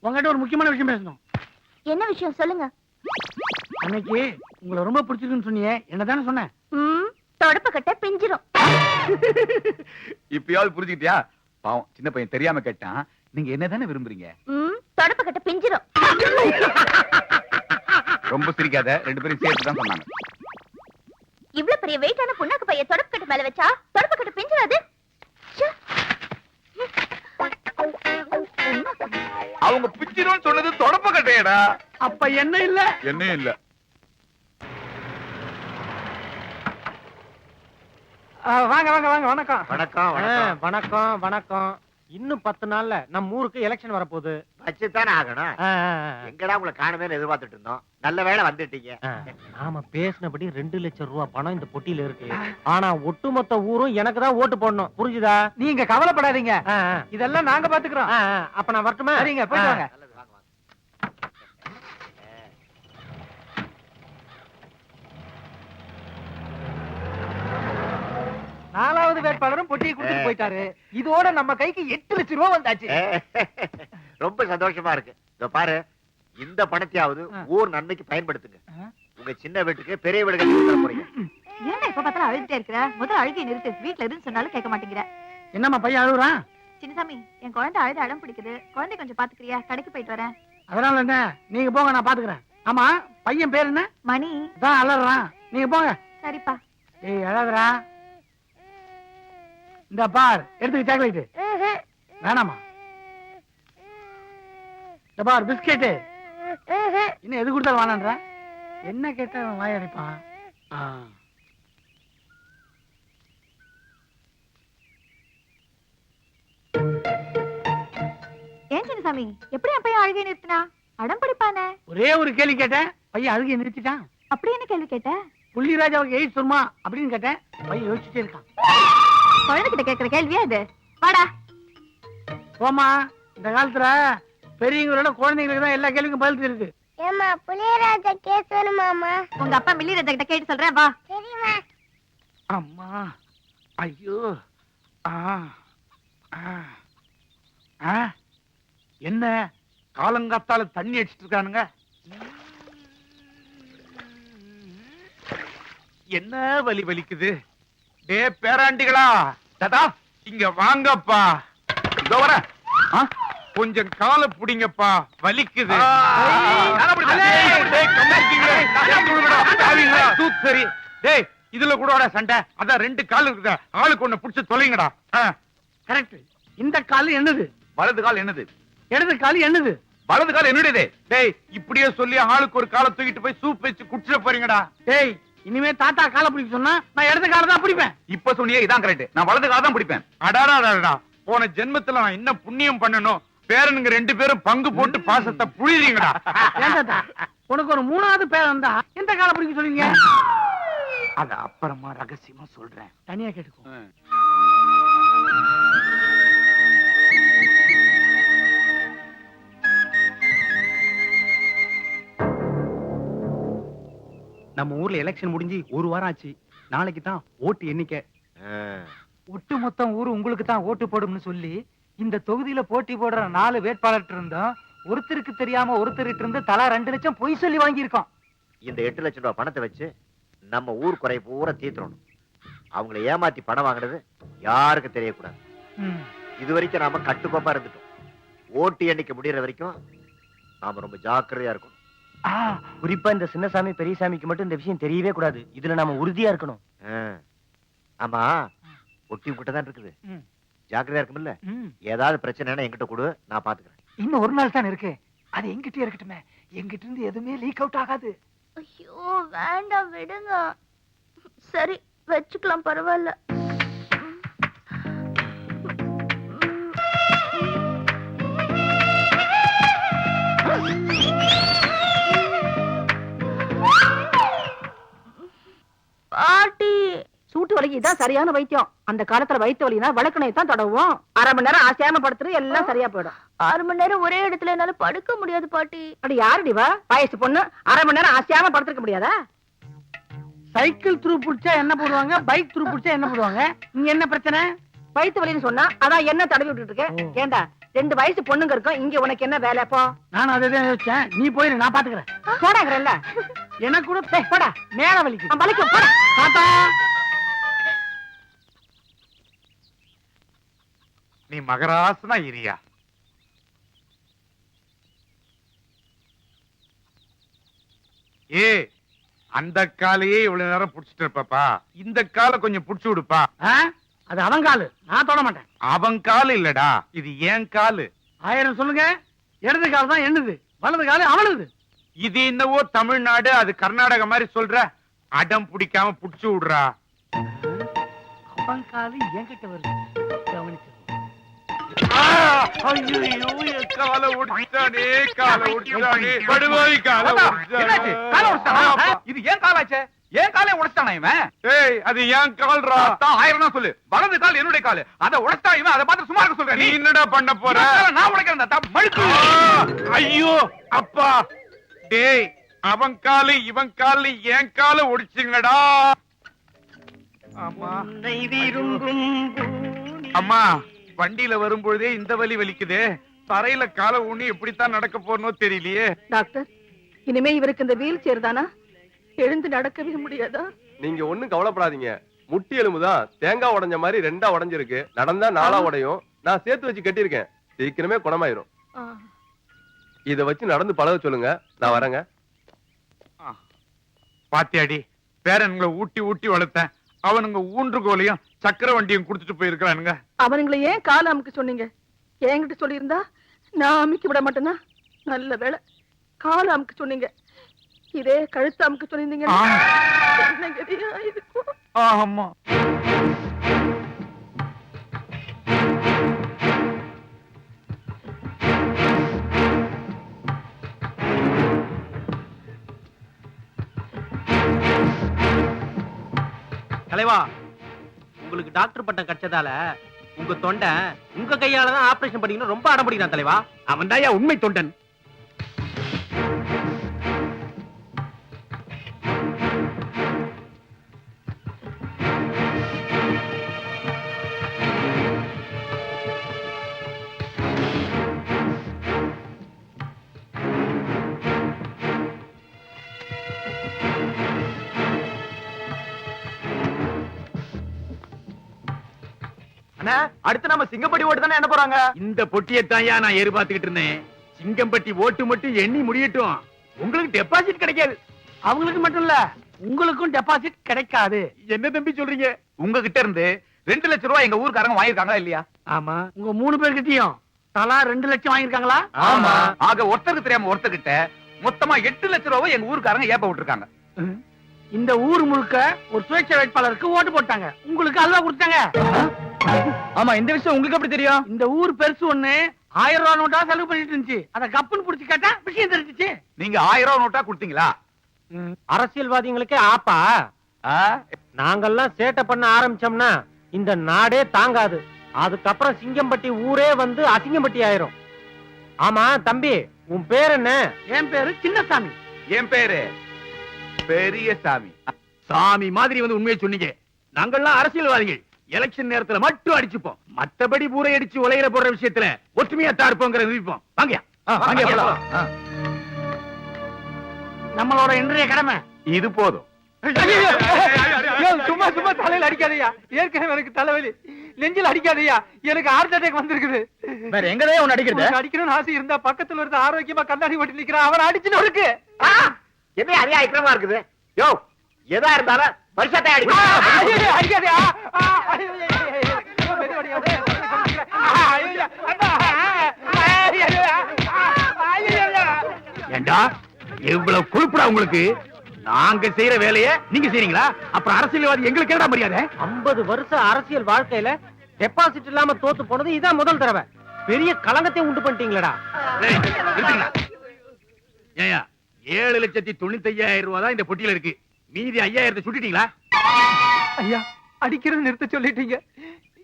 உங்ககிட்ட ஒரு முக்கியமான விஷயம் பேசணும். என்ன விஷயம் சொல்லுங்க. அன்னைக்கு உங்களை ரொம்ப பிடிச்சிருக்குன்னு சொன்னியே, என்னதானே சொன்னேன்? தொடப்ப கட்ட பிஞ்சிரும். இப்பயாவது புரிஞ்சுக்கிட்டியா? பாவம் சின்ன பையன் தெரியாம கேட்டான். நீங்க என்னதானே விரும்புறீங்க? தொடப்ப கட்ட பிஞ்சிரும். ரொம்ப சிரிக்காத, 2 பேரும் சேர்த்து தான் சொன்னாங்க. இவ்வளவு பெரிய வெயிட்டான புண்ணாக்கு பைய தொடப்ப கட்ட மேல வச்சா தொடப்ப கட்ட பிஞ்சிராது. அவங்க பிச்சிரும் சொன்னது தொடப்ப கட்டையடா. அப்ப என்ன இல்ல? என்ன இல்ல. வாங்க வாங்க வாங்க. வணக்கம். வணக்கம் வணக்கம் வணக்கம். இன்னும் 10 நாள்ல நம்ம ஊருக்கு எலெக்ஷன் வரப்போகுது. வச்சுதானே ஆகணும். எங்கடா உங்களை காணவே எதிர்பார்த்துட்டு இருந்தோம். நல்ல வேளை வந்துட்டீங்க. நாம பேசினபடி 2 லட்சம் ரூபாய் பணம் இந்த பொட்டியில இருக்கு. ஆனா ஒட்டுமொத்த ஊரும் எனக்கு தான் ஓட்டு போடணும். புரிஞ்சுதா? நீங்க கவலைப்படாதீங்க, இதெல்லாம் நாங்க பாத்துக்கிறோம். அப்ப நான் வரட்டுமா? சரிங்க, போயிட்டு வாங்க. நல்லது, வாங்க வாங்க. நாலாவது வேட்பாளரும் பொட்டியை கொடுத்துட்டு போயிட்டாரு. இதோட நம்ம கைக்கு 8 லட்சம் ரூபாய் வந்தாச்சு. ரொம்ப சந்தோஷமா இருக்கு. இதோ பாரு, இந்த பணத்தையாவது ஊர் நன்மைக்கு பயன்படுத்துங்க. உங்க சின்ன வீட்டுக்கு பெரிய வீடு கட்டி கொடுக்க போறீங்க. ஏன்னா இப்ப பார்த்தாலும் அழுதுட்டே இருக்கிற? முதல்ல அழுகை நிறுத்து. வீட்டுல எதுன்னு சொன்னாலும் கேட்க மாட்டேங்கிற. என்னம்மா பையன் அழுகுறான்? சின்னசாமி, என் குழந்தை அழுது அடம் பிடிக்குது. குழந்தை கொஞ்சம் பாத்துக்கிறியா? கடைக்கு போயிட்டு வரேன். அதனால என்ன, நீங்க போங்க, நான் பாத்துக்கிறேன். ஆமா, பையன் பேர் என்ன? மணி. தான் அலறான், நீங்க போங்க. சரிப்பா. ஏய் அழாதடா. இந்த பார், எடுத்துக்க சாக்லேட். வேணாமா? இந்த பார் பிஸ்கெட். இன்னும் எது கொடுத்தாலும் வேணான்ற. என்ன கேட்டா வாய் அடைப்பான். ஏன் சின்னசாமி, எப்படி என் பையன் அழுகை நிறுத்தினா? அடம் பிடிப்பானே. ஒரே ஒரு கேள்வி கேட்டேன், பையன் அழுகி நிறுத்திட்டான். அப்படி என்ன கேள்வி கேட்ட? புள்ளிராஜாவுக்கு எய்ட்ஸ் வருமா அப்படின்னு கேட்டேன். பையன் யோசிச்சுட்டே இருக்கான். குழந்தைகிட்ட கேட்கிற கேள்வியா இது? வாடா. போமா, இந்த காலத்துல பெரியவங்களோட குழந்தைங்களுக்கு தான் எல்லா கேள்விக்கும் பதில் இருக்கு. ஏமா புளியராஜா கேஸ் வேணுமாமா? உங்க அப்பா மில்லி ராஜா கிட்ட கேட்டு சொல்றேன், வா. சரிம்மா. அம்மா, ஐயோ, என்ன காலங்காத்தால தண்ணி அடிச்சிட்டு இருக்கானுங்க? என்ன வலி வலிக்குது? டே பேராண்டிகளா, தாத்தா இங்க வாங்கப்பா. இதோ வர. கொஞ்சம் காலை புடிங்கப்பா, வலிக்குது. சரி, டேய் இதுல கூட சண்டை. அதான் 2 கால் இருக்குதா, ஆளுக்கு ஒண்ணு புடிச்சு தொலைங்கடா. கரெக்ட். இந்த கால் என்னது? வலது கால் என்னது? இடது கால் என்னது? வலது கால் என்னுடையதே. டேய் இப்படியே சொல்லி ஆளுக்கு ஒரு காலை தூக்கிட்டு போய் சூப் வச்சு குடிச்சிட போறீங்கடா. டேய் இனிமே தாத்தா காலை பிடிக்க சொன்னா நான் இடது காலை தான் பிடிப்பேன். இப்ப சொன்னியே இதான் கரெக்ட். நான் வலது கால் தான் பிடிப்பேன். அடாடா, போன ஜென்மத்துல நான் என்ன புண்ணியம் பண்ணணும்? பேரனுங்க 2 பேரும் பங்கு போட்டு பாசத்தை புழிறீங்கடா. ஏன் தாத்தா, உனக்கு ஒரு 3வது பேரன் தான், எந்த காலை பிடிக்க சொல்றீங்க? அத அப்புறமா ரகசியமா சொல்றேன், தனியா கேட்டுக்கோ. நம்ம ஊர்ல எலெக்ஷன் முடிஞ்சு 1 வாரம் ஆச்சு. நாளைக்கு தான் ஓட்டு எண்ணிக்கை. ஒட்டு மொத்தம் ஊரு உங்களுக்கு தான் ஓட்டு போடும்னு சொல்லி இந்த தொகுதியில போட்டி போடுற 4 வேட்பாளர் இருந்தோம். ஒருத்தருக்கு தெரியாம ஒருத்தருக்கு இருந்து தலா 2 லட்சம் பொய் சொல்லி வாங்கியிருக்கோம். இந்த 8 லட்சம் ரூபாய் பணத்தை வச்சு நம்ம ஊர் குறை பூரா தீர்த்தணும். அவங்களை ஏமாத்தி பணம் வாங்கினது யாருக்கு தெரியக்கூடாது. இது வரைக்கும் நாம கட்டுக்கோப்பா இருந்துட்டோம். ஓட்டு எண்ணிக்கை முடியற வரைக்கும் நாம ரொம்ப ஜாக்கிரதையா இருக்கணும். குறிப்பா இந்த சின்னசாமி பெரியசாமிக்கு மட்டும் இந்த விஷயம் தெரியவே கூடாது. இதுல நாம உறுதியா இருக்கணும். ஆமா, ஒட்டி உங்ககிட்ட தான் இருக்குது. ஜாக்கிரதையா இருக்கும்ல. ஏதாவது பிரச்சனைனா என்கிட்ட கொடு, நான் பாத்துக்கிறேன். இன்னும் ஒரு நாள் தான் இருக்கு, அது எங்கிட்டே இருக்கட்டுமே. எங்கிட்ட இருந்து எதுவுமே லீக் அவுட் ஆகாது. ஐயோ வேண்டாம், விடுங்க. சரி வச்சுக்கலாம், பரவாயில்ல. பாட்டி, சூட்டு வலிக்கு இதான் சரியான வைத்தியம். அந்த காலத்துல வயிற்று வலினா விளக்கணையை தான் தடவுவோம். 1/2 மணி நேரம் ஆசையாம படுத்துரு, எல்லாம் சரியா போயிடும். 6 மணி நேரம் ஒரே இடத்துல என்னால படுக்க முடியாது பாட்டி. அப்படி யாருடி வா, வயசு பொண்ணு 1/2 மணி நேரம் ஆசையாம படுத்துக்க முடியாதா? சைக்கிள் த்ரூ புடிச்சா என்ன போடுவாங்க, பைக் த்ரூ புடிச்சா என்ன போடுவாங்க? நீங்க என்ன பிரச்சனை? வயிற்று வலின்னு சொன்னா அதான் என்ன தடவி விட்டுட்டு இருக்கேன். ஏண்டா 2 வயசு பொண்ணுங்க இருக்கும், இங்க உனக்கு என்ன வேலை? போ. நானும் அதை தான் யோசிச்சேன். நீ போயிரு, நான் பாத்துக்கிறேன். போடாங்கறல்ல, எனக்கு கூட போடா, மேல வலிக்கு. வலிக்கும், போடா. தாத்தா, நீ மகராசனா இரியா. ஏ அந்த காலையே இவ்வளவு நேரம் புடிச்சிட்டு இருப்பா, இந்த காலை கொஞ்சம் புடிச்சு விடுப்பா. அது அவன் காலு, நான் தொட மாட்டேன். அவன் காலு இல்லடா, இது ஏன் காலு. 1000 சொல்லுங்க. இடது கால் தான் என்னது, வலது கால் அவனது. இது என்னவோ தமிழ்நாடு, அது கர்நாடக மாதிரி சொல்ற. அடம் பிடிக்காம புடிச்சு விடுறா. அவன் காலு என்கிட்ட வருது, கவனிச்சு. ஐயோ, என் காலை ஒடிச்சானே, காலை ஒடிச்சானே, படுவாய் காலை என்னாச்சு? காலை உடைச்சிட்டானா? இது ஏன் காலாச்சே? ஏன் காலை உடைச்சிட்டானா இவன்? ஏய், அது ஏன் கால்ரா? தான் 1000 தான் சொல்லு. வலது கால் என்னுடைய கால். அதை உடைச்சா இவன், அதை பார்த்து சும்மா இருக்க சொல்ற நீ நீ. என்னடா பண்ண போற? நான் உடைக்கிறேன். மழுக்கு. ஐயோ அப்பா, டேய், அவன் காலு இவன் காலு என் காலை ஒடிச்சுங்கடா. ஆமா அம்மா, வண்டியில வரும்பொழுதே இந்த வலி வலிக்குதே. தரையில காலை ஊனி எப்படித்தான் நடக்க போறனோ தெரியலையே. டாக்டர், இனிமே இவருக்கு இந்த வீல் சேர் தானா? எழுந்து நடக்கவே முடியாதா? நீங்க ஒண்ணும் கவலைப்படாதீங்க. முட்டி எலும்புதான் தேங்காய் உடைஞ்ச மாதிரி 2ஆ உடைஞ்சிருக்கு. நடந்தா 4ஆ உடையும். நான் சேர்த்து வச்சு கட்டியிருக்கேன். சீக்கிரமே குணமாயிரும். இத வச்சு நடந்து பழக சொல்லுங்க. நான் வரேங்க. பாத்தியாடி, பேரன்களை ஊட்டி ஊட்டி வளர்த்தேன். அவனுங்க ஊன்றுகோலையும் சக்கர வண்டியும் குடுத்துட்டு போயிருக்கானுங்க. அவனுங்களை ஏன் கால அமுக்க சொன்னீங்க? என்கிட்ட சொல்லியிருந்தா நான் அமுக்கி விட மாட்டேனா? நல்ல வேளை கால அமுக்க சொன்னீங்க. இதே கழுத்து அமுக்க சொன்னீங்க. ஆமா, தலைவா, உங்களுக்கு டாக்டர் பட்டம் கிடைச்சதால உங்க தொண்டை உங்க கையாலதான் ஆபரேஷன் பண்ணிக்கணும் ரொம்ப அடம் பிடிக்கிறான் தலைவா. அவன் தான் உண்மை தொண்டன். அடுத்து நம்ம சிங்கப்பட்டி ஓட்டு தானே என்ன போறாங்க? இந்த பொட்டியத்தான் நான் எதிர்பார்த்துக்கிட்டு இருந்தேன். சிங்கம்பட்டி ஓட்டு மட்டும் எண்ணி முடியட்டும். உங்களுக்கு டெபாசிட் கிடைக்காது. அவங்களுக்கு மட்டும் இல்ல, உங்களுக்கும் டெபாசிட் கிடைக்காது. என்ன தம்பி சொல்றீங்க? உங்ககிட்ட இருந்து 2 லட்சம் ரூபாய் எங்க ஊர்க்காரங்க வாங்கிருக்காங்களா இல்லையா? ஆமா. உங்க 3 பேர்கிட்டயும் தலா 2 லட்சம் வாங்கிருக்காங்களா? ஆமா. ஆக ஒருத்தருக்கு தெரியாம ஒருத்தர்கிட்ட மொத்தமா 8 லட்சம் ரூபாய் எங்க ஊர்க்காரங்க ஏப்ப விட்டுருக்காங்க. இந்த ஊர் முழுக்க ஒரு சுயேட்சை வேட்பாளருக்கு ஓட்டு போட்டாங்க. உங்களுக்கு அல்வா கொடுத்தாங்க. ஆமா, இந்த விஷயம் உங்களுக்கு எப்படி தெரியும்? இந்த ஊர் பெருசு ஒண்ணு 1000 ரூபாய் நோட்டா செலவு பண்ணிட்டு இருந்துச்சு. அத கப்புன்னு புடிச்சு கேட்டா விஷயம் தெரிஞ்சிச்சு. நீங்க 1000 ரூபாய் நோட்டா கொடுத்தீங்களா? அரசியல்வாதிகளுக்கே ஆப்பா. நாங்கெல்லாம் சேட்டை பண்ண ஆரம்பிச்சோம்னா இந்த நாடே தாங்காது. அதுக்கப்புறம் சிங்கம்பட்டி ஊரே வந்து அசிங்கம்பட்டி ஆயிரும். ஆமா தம்பி, உன் பேர் என்ன? என் பேரு சின்னசாமி. என் பேரு பெரியசாமி. சாமி மாதிரி வந்து உண்மையை சொன்னீங்க. நாங்கெல்லாம் அரசியல்வாதிகள். எலெக்ஷன் நேரத்துல மட்டும் அடிச்சுப்போம். மத்தபடி பூரை அடிச்சு உலகில போடுற விஷயத்துல ஒற்றுமையா தான் இருப்போங்கிற நிரூபிப்போம். வாங்க நம்மளோட இன்றைய கடமை இது போதும். சும்மா சும்மா தலையில அடிக்காதயா. ஏற்கனவே எனக்கு தலைவலி. நெஞ்சில் அடிக்காதயா. எனக்கு ஹார்ட் அட்டாக் வந்திருக்குது. வேற எங்கதே உன்னை அடிக்கிறது? அடிக்கணும்னு ஆசை இருந்தா பக்கத்துல இருந்து ஆரோக்கியமா கண்ணாடி ஓட்டி நிக்கிறான். அவன் அடிச்சுட்டு இருக்கு. என்ன அநியாயமா இருக்குது? யோ, எதா இருந்தாலும் வருஷத்தை அடிக்காதயா. ஏண்டா எவ்வளவு கொழுப்புடா உங்களுக்கு? நாங்க செய்யற வேலைய நீங்க செய்றீங்களா? அப்புறம் அரசியல்வாதி எங்களுக்கு என்னடா மரியாதை? 50 வருஷம் அரசியல் வாழ்க்கையில டெபாசிட் இல்லாம தோத்து போனது இதான் முதல் தடவை. பெரிய களங்கத்தை உண்டு பண்ணிட்டீங்களடா. ஏயா 7,95,000 ரூபாய் தான் இந்த பொட்டியில இருக்கு. மீதி 5,000 சுட்டிட்டீங்களா? ஐயா, அடிக்கிறது நிறுத்த சொல்லிட்டீங்க.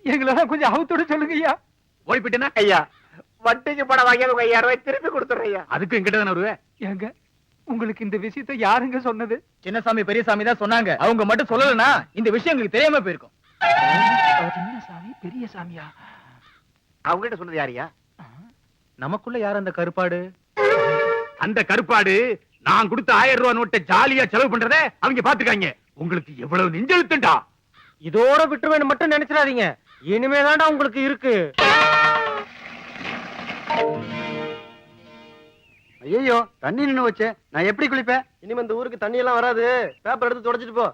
எங்களெல்லாம் கொஞ்சம் அவுத்தோட சொல்லுங்க ஐயா. ஓடி போயிட்டேன்னா ஐயா, வட்டிக்கு படம் வாங்கி 5,000 ரூபாய் திருப்பி கொடுத்துறேன். அதுக்கு என்கிட்ட தானே வருவேன். ஏங்க, உங்களுக்கு இந்த விஷயத்தை யாருங்க சொன்னது? சின்னசாமி பெரியசாமி தான் சொன்னாங்க. அவங்க மட்டும் சொல்லலனா இந்த விஷயம் உங்களுக்கு தெரியாம போயிருக்கும். சின்னசாமி பெரிய சாமியா? அவங்க கிட்ட சொன்னது யாரியா? நமக்குள்ள யார் அந்த கருப்பாடு? அந்த கருப்பாடு நான் கொடுத்த 1000 ரூபாய் நோட்டை ஜாலியா செலவு பண்றத அவங்க பாத்துக்காங்க. உங்களுக்கு எவ்வளவு நெஞ்செழுத்துண்டா. இதோட விட்டுருவேன்னு மட்டும் நினைச்சிடாதீங்க. இனிமேதான்டா உங்களுக்கு இருக்கு. ஐயோ, தண்ணி நின்னு வச்சே. நான் எப்படி குளிப்பேன்? இனிமே இந்த ஊருக்கு தண்ணி எல்லாம் வராது. பேப்பர் எடுத்து தொடச்சிட்டு போ.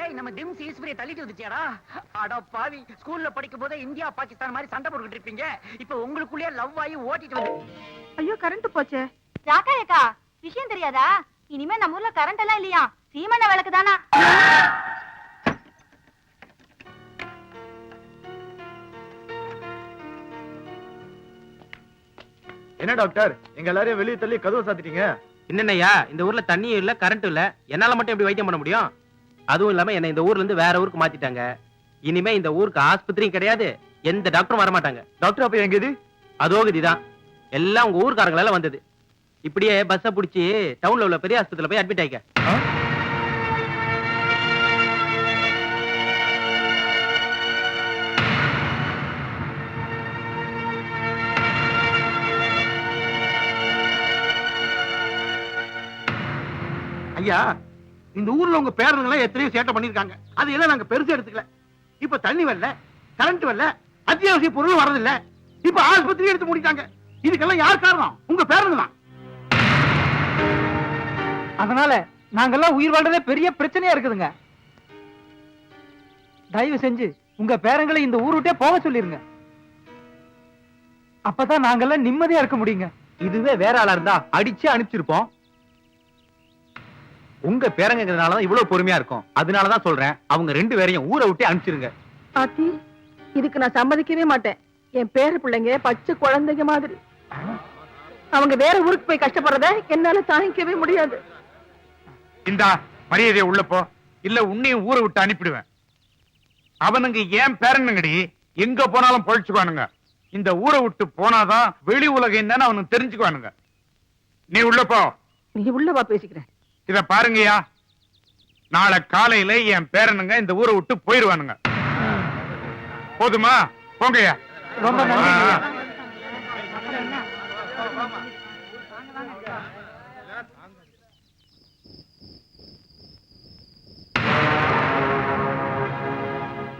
டேய் நம்ம டிம்ஸ் ஈஸ்வரியை தள்ளிட்டு வந்துச்சியாடா? அட பாவி, ஸ்கூல்ல படிக்கும் போதே இந்தியா பாகிஸ்தான் மாதிரி சண்டை போட்டுக்கிட்டு இருப்பீங்க. இப்ப உங்களுக்குள்ளேயே லவ் ஆகி ஓட்டிட்டு வந்து. ஐயோ கரண்ட் போச்சே. ராக்கா ஏக்கா, விஷயம் தெரியாதா? இனிமே நம்ம ஊர்ல கரண்ட் எல்லாம் இல்லையா, சீமெண்ணெய் விளக்கு தானா? என்ன டாக்டர், எங்க எல்லாரையும் வெளியே தள்ளி கதவை சாத்திட்டீங்க? என்னய்யா, இந்த ஊர்ல தண்ணியும் இல்ல கரண்ட்டும் இல்ல, என்னால மட்டும் எப்படி வைத்தியம் பண்ண முடியும்? அதுவும் இல்லாம என்ன இந்த ஊர்ல இருந்து வேற ஊருக்கு மாத்திட்டாங்க. இனிமே இந்த ஊருக்கு ஆஸ்பத்திரியும் கிடையாது, எந்த டாக்டரும் வர மாட்டாங்க. டாக்டர் அப்ப எங்க இது? அதோ கதிதான், எல்லாம் உங்க ஊர்க்காரங்களால வந்தது. இப்படியே பஸ்ஸ புடிச்சு டவுன்ல உள்ள பெரிய ஆஸ்பத்திரியில போய் அட்மிட் ஆயிக்க. ஐயா, இந்த ஊர்ல உங்க பேரனுங்க எத்தனையோ சேட்டை பண்ணிருக்காங்க. அது எல்லாம் நாங்க பெருசா எடுத்துக்கல. இப்ப தண்ணி வரல, கரண்ட் வரல, அத்தியாவசிய பொருள் வரதில்ல, இப்ப ஆஸ்பத்திரி எடுத்து முடிட்டாங்க. இதுக்கெல்லாம் யார் காரணம்? உங்க பேரனுங்க தான். அதனால நாங்கெல்லாம் உயிர் வாழ்றதே பெரிய பிரச்சனையா இருக்குதுங்க. தயவு செஞ்சு உங்க பேரங்களை இந்த ஊர் விட்டே போக சொல்லிருங்க. அப்பதான் நாங்கெல்லாம் நிம்மதியா இருக்க முடியுங்க. இதுவே வேற ஆளா இருந்தா அடிச்சு அனுப்பிச்சிருப்போம். உங்க பேரங்கிறதுனாலதான் இவ்வளவு பொறுமையா இருக்கும். அதனாலதான் சொல்றேன், அவங்க 2 பேரையும் ஊரை விட்டு அனுப்பிச்சிருங்க. ஆத்தி, இதுக்கு நான் சம்மதிக்கவே மாட்டேன். என் பேர பிள்ளைங்க பச்சை குழந்தைங்க மாதிரி. அவங்க வேற ஊருக்கு போய் கஷ்டப்படுறத என்னால தாங்கிக்கவே முடியாது. இந்தா மரியாதையை உள்ள போ, இல்ல உன்னையும் ஊரை விட்டு அனுப்பிடுவேன். அவனுங்க ஏன் பேரனுங்கடி, எங்க போனாலும் பொழைச்சுக்குவானுங்க. இந்த ஊரை விட்டு போனாதான் வெளி உலகம் என்னன்னு அவனுக்கு தெரிஞ்சுக்குவானுங்க. நீ உள்ள போ. நீ உள்ளவா பேசிக்கிறேன். இத பாருங்கய்யா, நாளை காலையில என் பேரனுங்க இந்த ஊரை விட்டு போயிருவானுங்க. போதுமா? போங்கய்யா. ரொம்ப நன்றி.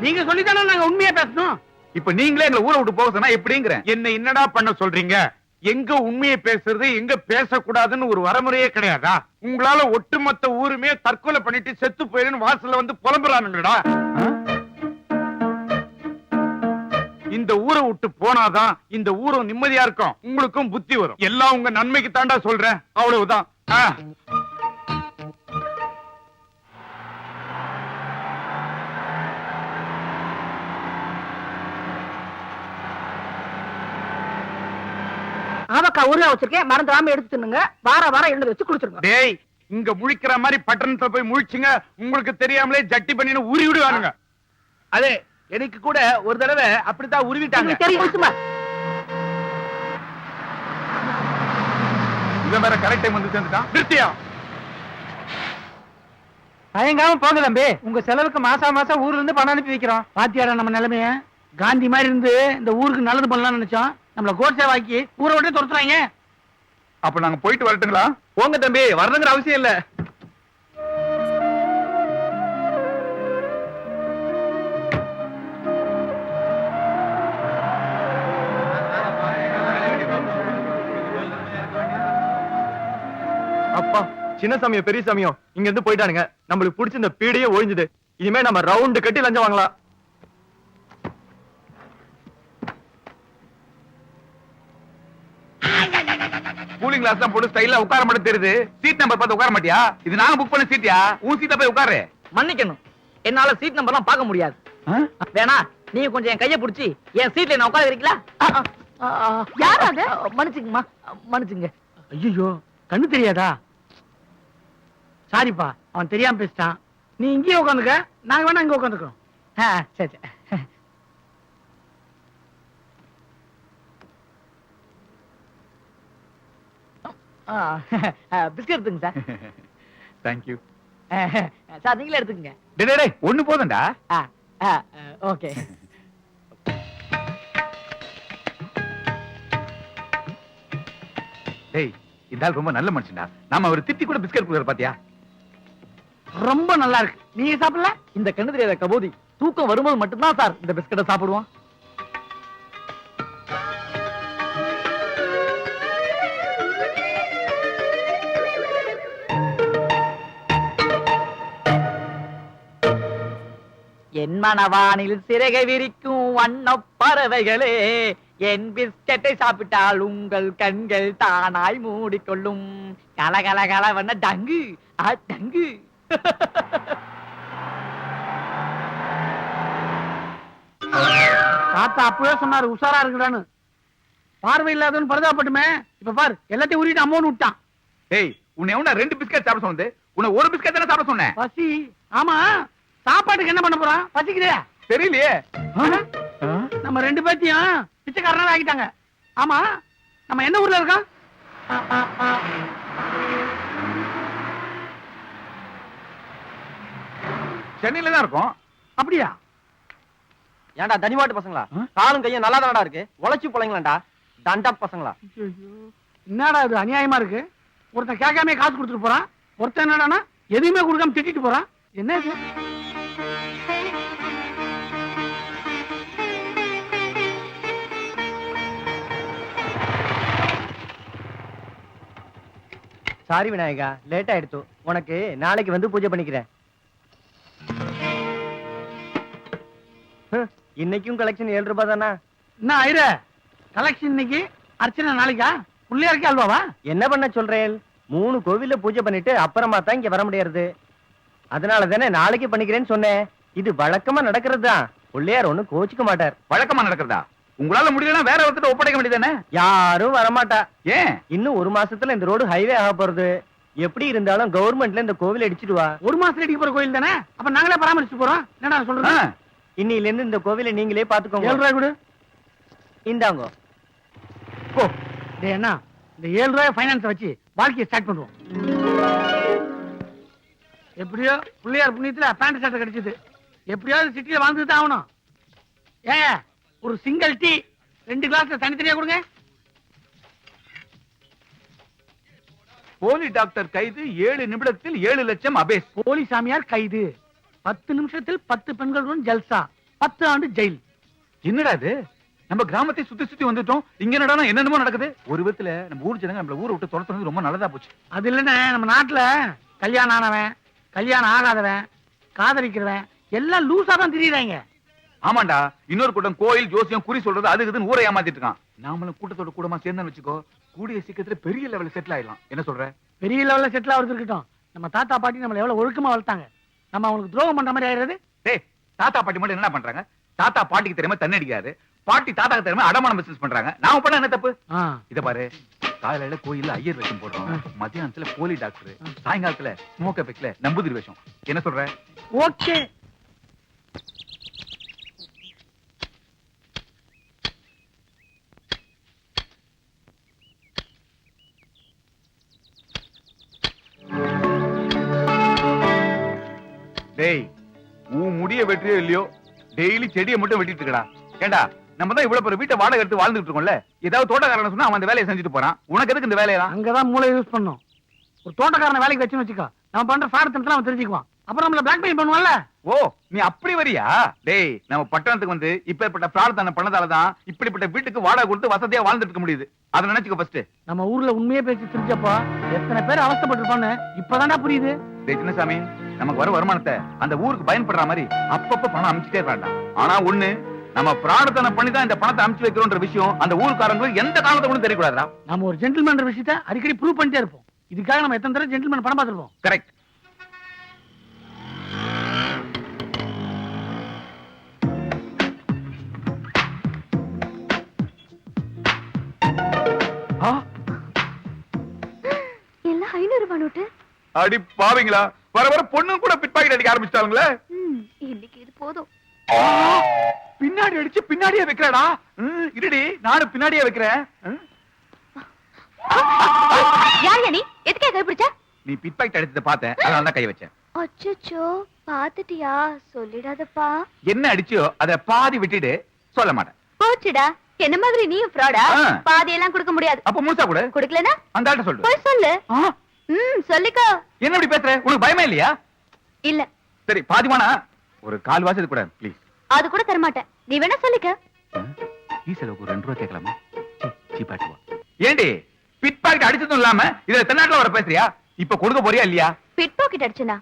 நீங்க சொல்லித்தானே நாங்க உண்மையா பேசணும். இப்ப நீங்களே எங்களை ஊரை விட்டு போக சொன்னா எப்படிங்கிற? என்ன என்னடா பண்ண சொல்றீங்க? எங்க உண்மையை பேசுறது, எங்க பேசக்கூடாதுன்னு ஒரு வரமுறையே கிடையாதா? உங்களால ஒட்டுமொத்த ஊருமே தற்கொலை பண்ணிட்டு செத்து போயிருந்து வாசல்ல வந்து புலம்புறானுங்கடா. இந்த ஊரை விட்டு போனாதான் இந்த ஊரும் நிம்மதியா இருக்கும், உங்களுக்கும் புத்தி வரும். எல்லாம் உங்க நன்மைக்கு தாண்டா சொல்றேன், அவ்வளவுதான். ஆமாக்கா, ஊர்ல வச்சிருக்கேன், மறந்துடாம எடுத்து தின்னுங்க. வாரம் எழுந்து வச்சு குடிச்சிருங்க. டேய், இங்க முழிக்கிற மாதிரி பட்டணத்துல போய் முழிச்சுங்க, உங்களுக்கு தெரியாமலே ஜட்டி பண்ணின்னு உரி விடுவானுங்க. அதே எனக்கு கூட ஒரு தடவை அப்படித்தான் உருவிட்டாங்க. தெரியும் சும்மா. இவன் வேற கரெக்ட் டைம் வந்து சேர்ந்துட்டான். நிறுத்தியா? தயங்காம போங்க தம்பி, உங்க செலவுக்கு மாசம் மாசம் ஊர்ல இருந்து பணம் அனுப்பி வைக்கிறோம். பாத்தியாரா நம்ம நிலைமைய? காந்தி மாதிரி இருந்து இந்த ஊருக்கு நல்லது பண்ணலாம்னு நினைச்சோம், நம்மள கோட்சே வாக்கி ஊரை விட்டு துரத்துறாங்க. அப்ப நாங்க போயிட்டு வரட்டுங்களா? போங்க தம்பி, வரணுங்கிற அவசியம் இல்ல. அப்பா, சின்ன சமயம் பெரிய சமயம் இங்க இருந்து போயிட்டானுங்க. நம்மளுக்கு பிடிச்ச இந்த பீடையே ஒழிஞ்சுது. இனிமே நம்ம ரவுண்டு கட்டி லஞ்சம் வாங்கலாம். கூலிங் கிளாஸ் தான் போட்டு ஸ்டைலா உட்கார மட்டும் தெரியுது. சீட் நம்பர் பார்த்து உட்கார மாட்டியா? இது நாங்க புக் பண்ண சீட்டியா? உன் சீட்டை போய் உட்காரு. மன்னிக்கணும், என்னால சீட் நம்பர்லாம் பார்க்க முடியாது. வேணா நீங்க கொஞ்சம் என் கையை பிடிச்சி என் சீட்ல நான் உட்கார வைக்கலா? யார் அது? மன்னிச்சுங்கம்மா, மன்னிச்சுங்க. ஐயோ, கண்ணு தெரியாதா? சாரிப்பா, அவன் தெரியாம பேசிட்டான். நீ இங்கேயே உட்காந்துக்க, நாங்க வேணா இங்க உட்காந்துக்கிறோம். சரி சரி. பிஸ்கட் எடுத்துங்க சார். தேங்க்யூ. சார் நீங்களே எடுத்துக்கங்க. டேய், ஒண்ணு போதும்டா. ஓகே. டேய், இந்த ஆள் ரொம்ப நல்ல மனுஷன்டா. நாம ஒரு திட்டி கூட பிஸ்கட் கொடுக்குற பாத்தியா? ரொம்ப நல்லா இருக்கு. நீங்க சாப்பிடல? இந்த கண்ணு தெரியாத கபோதி தூக்கம் வரும்போது மட்டும்தான் சார் இந்த பிஸ்கட்டை சாப்பிடுவான். என் மனவானில் சிறகை விரிக்கும் வண்ண பறவைகளே, என் பிஸ்கட்டை சாப்பிட்டால் உங்கள் கண்கள் தானாய் மூடிக்கொள்ளும். கலகல கலவண்ண டங்கு டங்கு. தாத்தா அப்பவே சொன்னாரு உஷாரா இருக்குடான்னு. பார்வை இல்லாதவன் பரிதாபப்பட்டுமே. இப்ப பாரு எல்லாத்தையும் உருட்டு அம்மோன்னு விட்டான். ஏய், உன்னை எவனா 2 பிஸ்கட் சாப்பிட சொன்னது? உன்னை ஒரு பிஸ்கட் தானே சாப்பிட சொன்னேன். பசி. ஆமா, சாப்பாட்டுக்கு என்ன பண்ண போறான்? பசிக்குதே. தெரியலையே. நம்ம 2 பேத்தையும் பிச்சைக்காரனா ஆக்கிட்டாங்க. ஆமா, நம்ம என்ன ஊர்ல இருக்கோம்? சென்னையில தான் இருக்கோம். அப்படியா? ஏன்டா தனிமாட்டு பசங்களா? காலும் கையும் நல்லா தானடா இருக்கு. உழைச்சு பிள்ளைங்களாண்டா தண்டா பசங்களா. என்னடா இது அநியாயமா இருக்கு? ஒருத்தன் கேட்காம காசு கொடுத்துட்டு போறான், ஒருத்தன் என்னடானா எதுவுமே கொடுக்காம திட்டிட்டு போறான். என்ன இது? சாரி விநாயகா, லேட் ஆயிடுச்சு. உனக்கு நாளைக்கு வந்து பூஜை பண்ணிக்கிறேன். இன்னைக்கும் கலெக்ஷன் 7 ரூபாய் தானா? என்ன ஆயிர கலெக்ஷன் இன்னைக்கு, அர்ச்சனை நாளைக்கா? பிள்ளையாருக்கு அல்வாவா? என்ன பண்ண சொல்றேன்? 3 கோவில்ல பூஜை பண்ணிட்டு அப்புறமா தான் இங்க வர முடியாது. அதனால தானே நாளைக்கு பண்ணிக்கிறேன்னு சொன்னேன். இது வழக்கமா நடக்கிறது தான். பிள்ளையார் ஒண்ணு கோச்சுக்க மாட்டார். வழக்கமா நடக்கிறதா? உங்களால முடியலன்னா வேற ஒருத்தர் ஒப்படைக்க வேண்டியதானே? யாரும் வரமாட்டா. ஏன்? இன்னும் 1 மாசத்துல இந்த ரோடு ஹைவே ஆக போறது. எப்படி இருந்தாலும் கவர்மெண்ட்ல இந்த கோவில் அடிச்சிடுவா. 1 மாசத்துல அடிக்க போற கோயில் தானே, அப்ப நாங்களே பராமரிச்சு போறோம். என்னடா சொல்றேன்? இன்னில இருந்து இந்த கோவிலை நீங்களே பாத்துக்கோங்க. 7 ரூபாய் கொடு. இந்தாங்க. போ. டேய் அண்ணா, இந்த 7 ரூபாய் ஃபைனான்ஸ் வச்சு வாழ்க்கையை ஸ்டார்ட் பண்ணுவோம். எப்படியோ பிள்ளையார் புண்ணியத்துல பேண்ட் ஷர்ட் கிடைச்சது. எப்படியாவது சிட்டியில வாழ்ந்துட்டு தான் ஆகணும். ஏங்க ஒரு சிங்கிள் டீ 2 கிளாஸ்ல தனித்தனியா கொடுங்க. போலி டாக்டர் கைது, 7 நிமிடத்தில் 7 லட்சம் அபேஸ். போலி சாமியார் கைது, 10 நிமிஷத்தில் 10 பெண்களுடன் ஜல்சா, 10 ஆண்டு ஜெயில். என்னடா இது? நம்ம கிராமத்தை சுத்தி சுத்தி வந்துட்டோம். இங்க என்னடா என்னென்னமோ நடக்குது. ஒரு விதத்துல நம்ம ஊர் ஜனங்க நம்மள ஊரை விட்டு துரத்துறது ரொம்ப நல்லதா போச்சு. அது இல்லன்னு நம்ம நாட்டுல கல்யாணம் ஆனவன், கல்யாணம் ஆகாதவன், காதலிக்கிறவன் எல்லாம் லூசா தான் திரியுறாங்க. ஆமாண்டா, இன்னொரு கூட்டம் கோயில் ஜோசியம் குறி சொல்றது அது இதுன்னு ஊரை ஏமாத்திட்டு இருக்கான். நாமளும் கூட்டத்தோட கூடமா சேர்ந்து வச்சுக்கோ, கூடிய சீக்கிரத்துல பெரிய லெவல்ல செட்டில் ஆயிடலாம். என்ன சொல்ற? பெரிய லெவல்ல செட்டில் ஆகிறது இருக்கட்டும், நம்ம தாத்தா பாட்டி நம்மள எவ்வளவு ஒழுக்கமா வளர்த்தாங்க. நம்ம அவங்களுக்கு துரோகம் பண்ற மாதிரி ஆயிடுறது. டேய், தாத்தா பாட்டி மட்டும் என்ன பண்றாங்க? தாத்தா பாட்டிக்கு தெரியாம தண்ணி அடிக்காது, பாட்டி தாத்தாக்கு தெரியாம அடமான பிசினஸ் பண்றாங்க. நாம பண்ண என்ன தப்பு? இத பாரு, காலையில கோயில்ல ஐயர் வேஷம் போடுறோம், மத்தியானத்துல போலி டாக்டர், சாயங்காலத்துல ஸ்மோக் எஃபெக்ட்ல நம்பூதிரி வேஷம். என்ன சொல்ற? ஓகே. டேய், உன் முடிய வெற்றியோ இல்லையோ, டெய்லி செடியை மட்டும் வெட்டிட்டு இருக்கடா. ஏண்டா, நம்ம தான் இவ்வளவு பெரிய வீட்டை வாடகை எடுத்து வாழ்ந்துட்டு இருக்கோம்ல, ஏதாவது தோட்டக்காரன் சொன்னா அவன் அந்த வேலையை செஞ்சுட்டு போறான். உனக்கு எதுக்கு இந்த வேலையெல்லாம்? அங்கதான் மூளை யூஸ் பண்ணும். ஒரு தோட்டக்காரனை வேலைக்கு வச்சுன்னு வச்சுக்கோ, நம்ம பண்ற ஃப்ராட் அவன் தெரிஞ்சுக்குவான். அப்புறம் நம்மள பிளாக்மெயில் பண்ணுவான்ல. ஓ, நீ அப்படி வரியா? டேய், நம்ம பட்டணத்துக்கு வந்து இப்பேற்பட்ட பிரார்த்தனை பண்ணதாலதான் இப்படிப்பட்ட வீட்டுக்கு வாடகை கொடுத்து வசதியா வாழ்ந்துட்டு இருக்க முடியுது. அதை நினைச்சுக்க ஃபர்ஸ்ட். நம்ம ஊர்ல உண்மையே பேசி தெரிஞ்சப்போ எத்தனை பேர் அவஸ்தைப்பட்டிருப்பான்னு இப்பதான்டா புரியுது. டேய் சின்னசாமி, நமக்கு வர வருமானத்தை அந்த ஊருக்கு பயன்படுற மாதிரி அப்பப்ப பணம் அனுப்பிச்சிட்டே வேண்டாம். ஆனா ஒண்ணு, நம்ம பிரார்த்தனை பண்ணி தான் இந்த பணத்தை அனுப்பிச்சு வைக்கிறோன்ற விஷயம் அந்த ஊருக்காரங்களுக்கு எந்த காலத்தை கூட தெரியக்கூடாதா? நம்ம ஒரு ஜென்டில்மேன் விஷயத்தை அடிக்கடி ப்ரூவ் பண்ணிட்டே இருப்போம். இதுக்காக நம்ம எத்தனை தடவை ஜென்டில்மேன் படம் பார்த்துருப்போம். கரெக்ட். எல்லாம் 500 ரூபாய் நோட்டு. அடி பாவீங்களா, வர வர பொண்ணு கூட பிட் பாக்கெட் அடிக்க ஆரம்பிச்சிட்டாங்களே. இன்னைக்கு இது போதும். பின்னாடி அடிச்சு பின்னாடியே வைக்கிறடா. இருடி, நானும் பின்னாடியே வைக்கிறேன். யார் நீ? எதுக்கே கை பிடிச்ச? நீ பிட் பாக்கெட் அடிச்சத பார்த்தேன், அதனால தான் கை வச்சேன். அச்சச்சோ, பாத்துட்டியா? சொல்லிடாதப்பா. என்ன அடிச்சியோ அத பாதி விட்டுடு. சொல்ல மாட்டேன். போச்சுடா, என்ன மாதிரி நீயும் ஃப்ராடா? பாதி எல்லாம் கொடுக்க முடியாது. அப்ப முழுசா கூட கொடுக்கலனா அந்த ஆள்கிட்ட சொல்லு. போய் சொல்லு. சொல்லிக்கோ. என்ன இப்படி பேசுற? உனக்கு பயமே இல்லையா? இல்ல. சரி, பாதிமானா ஒரு கால் வாசி கூட ப்ளீஸ். அது கூட தர மாட்டேன். நீ வேணா சொல்லிக்க. ஈசலுக்கு ஒரு 2 ரூபாய் கேட்கலாமா? சீப்பாட்டு வா. ஏண்டி பிட் பாக்கெட் அடிச்சதும் இல்லாம இதுல தென்னாட்டுல வர பேசுறியா? இப்ப கொடுக்க போறியா இல்லையா? பிட் பாக்கெட் அடிச்சனா?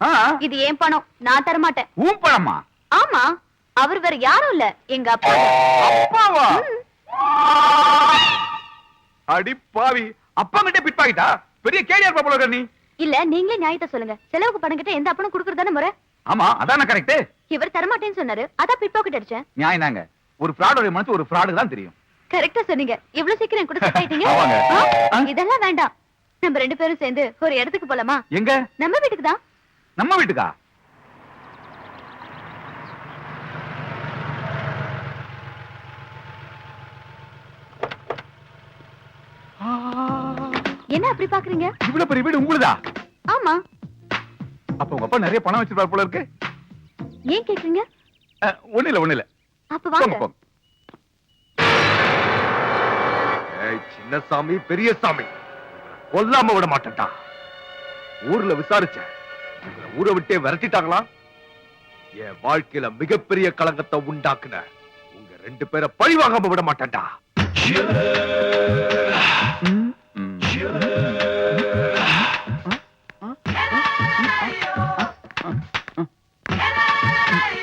இது ஏன் பணம், நான் தர மாட்டேன். ஊம் பணமா? ஆமா, அவர் வேற யாரும் இல்ல, எங்க அப்பா. அப்பாவா? அடி பாவி, அப்பா கிட்ட பிட் பாக்கிட்டா? பெரிய கேடியார் போல இருக்க நீ. இல்ல, நீங்களே நியாயத்தை சொல்லுங்க. செலவுக்கு பணம் கிட்ட எந்த அப்பனும் குடுக்கறதானே முறை. ஆமா, அதான கரெக்ட். இவர் தரமாட்டேன்னு சொன்னாரு, அதான் பிட் பாக்கெட் அடிச்சேன். நியாயம் தாங்க. ஒரு ஃப்ராடோட மனசு ஒரு ஃப்ராடுக்கு தான் தெரியும். கரெக்டா சொன்னீங்க. இவ்வளவு சீக்கிரம் கூட செட் ஆயிட்டீங்க. இதெல்லாம் வேண்டாம், நம்ம 2 பேரும் சேர்ந்து ஒரு இடத்துக்கு போலாமா? எங்க? நம்ம வீட்டுக்கு தான். நம்ம வீட்டுக்கா? என்ன அப்படி பாக்குறீங்க? இவ்வளவு பெரிய வீடு உங்களுதா? ஆமா. அப்ப உங்க அப்பா நிறைய பணம் வச்சிருப்பார் போல இருக்கு. ஏன் கேக்குறீங்க? ஒண்ணு இல்ல. அப்ப வாங்க. சின்ன சாமி பெரிய சாமி கொல்லாம விட மாட்டேன்டா. ஊர்ல விசாரிச்சேன், ஊரை விட்டே விரட்டிட்டாங்களா. என் வாழ்க்கையில மிகப்பெரிய களங்கத்தை உண்டாக்குன உங்க 2 பேரை பழி வாங்காம விட மாட்டேன்டா.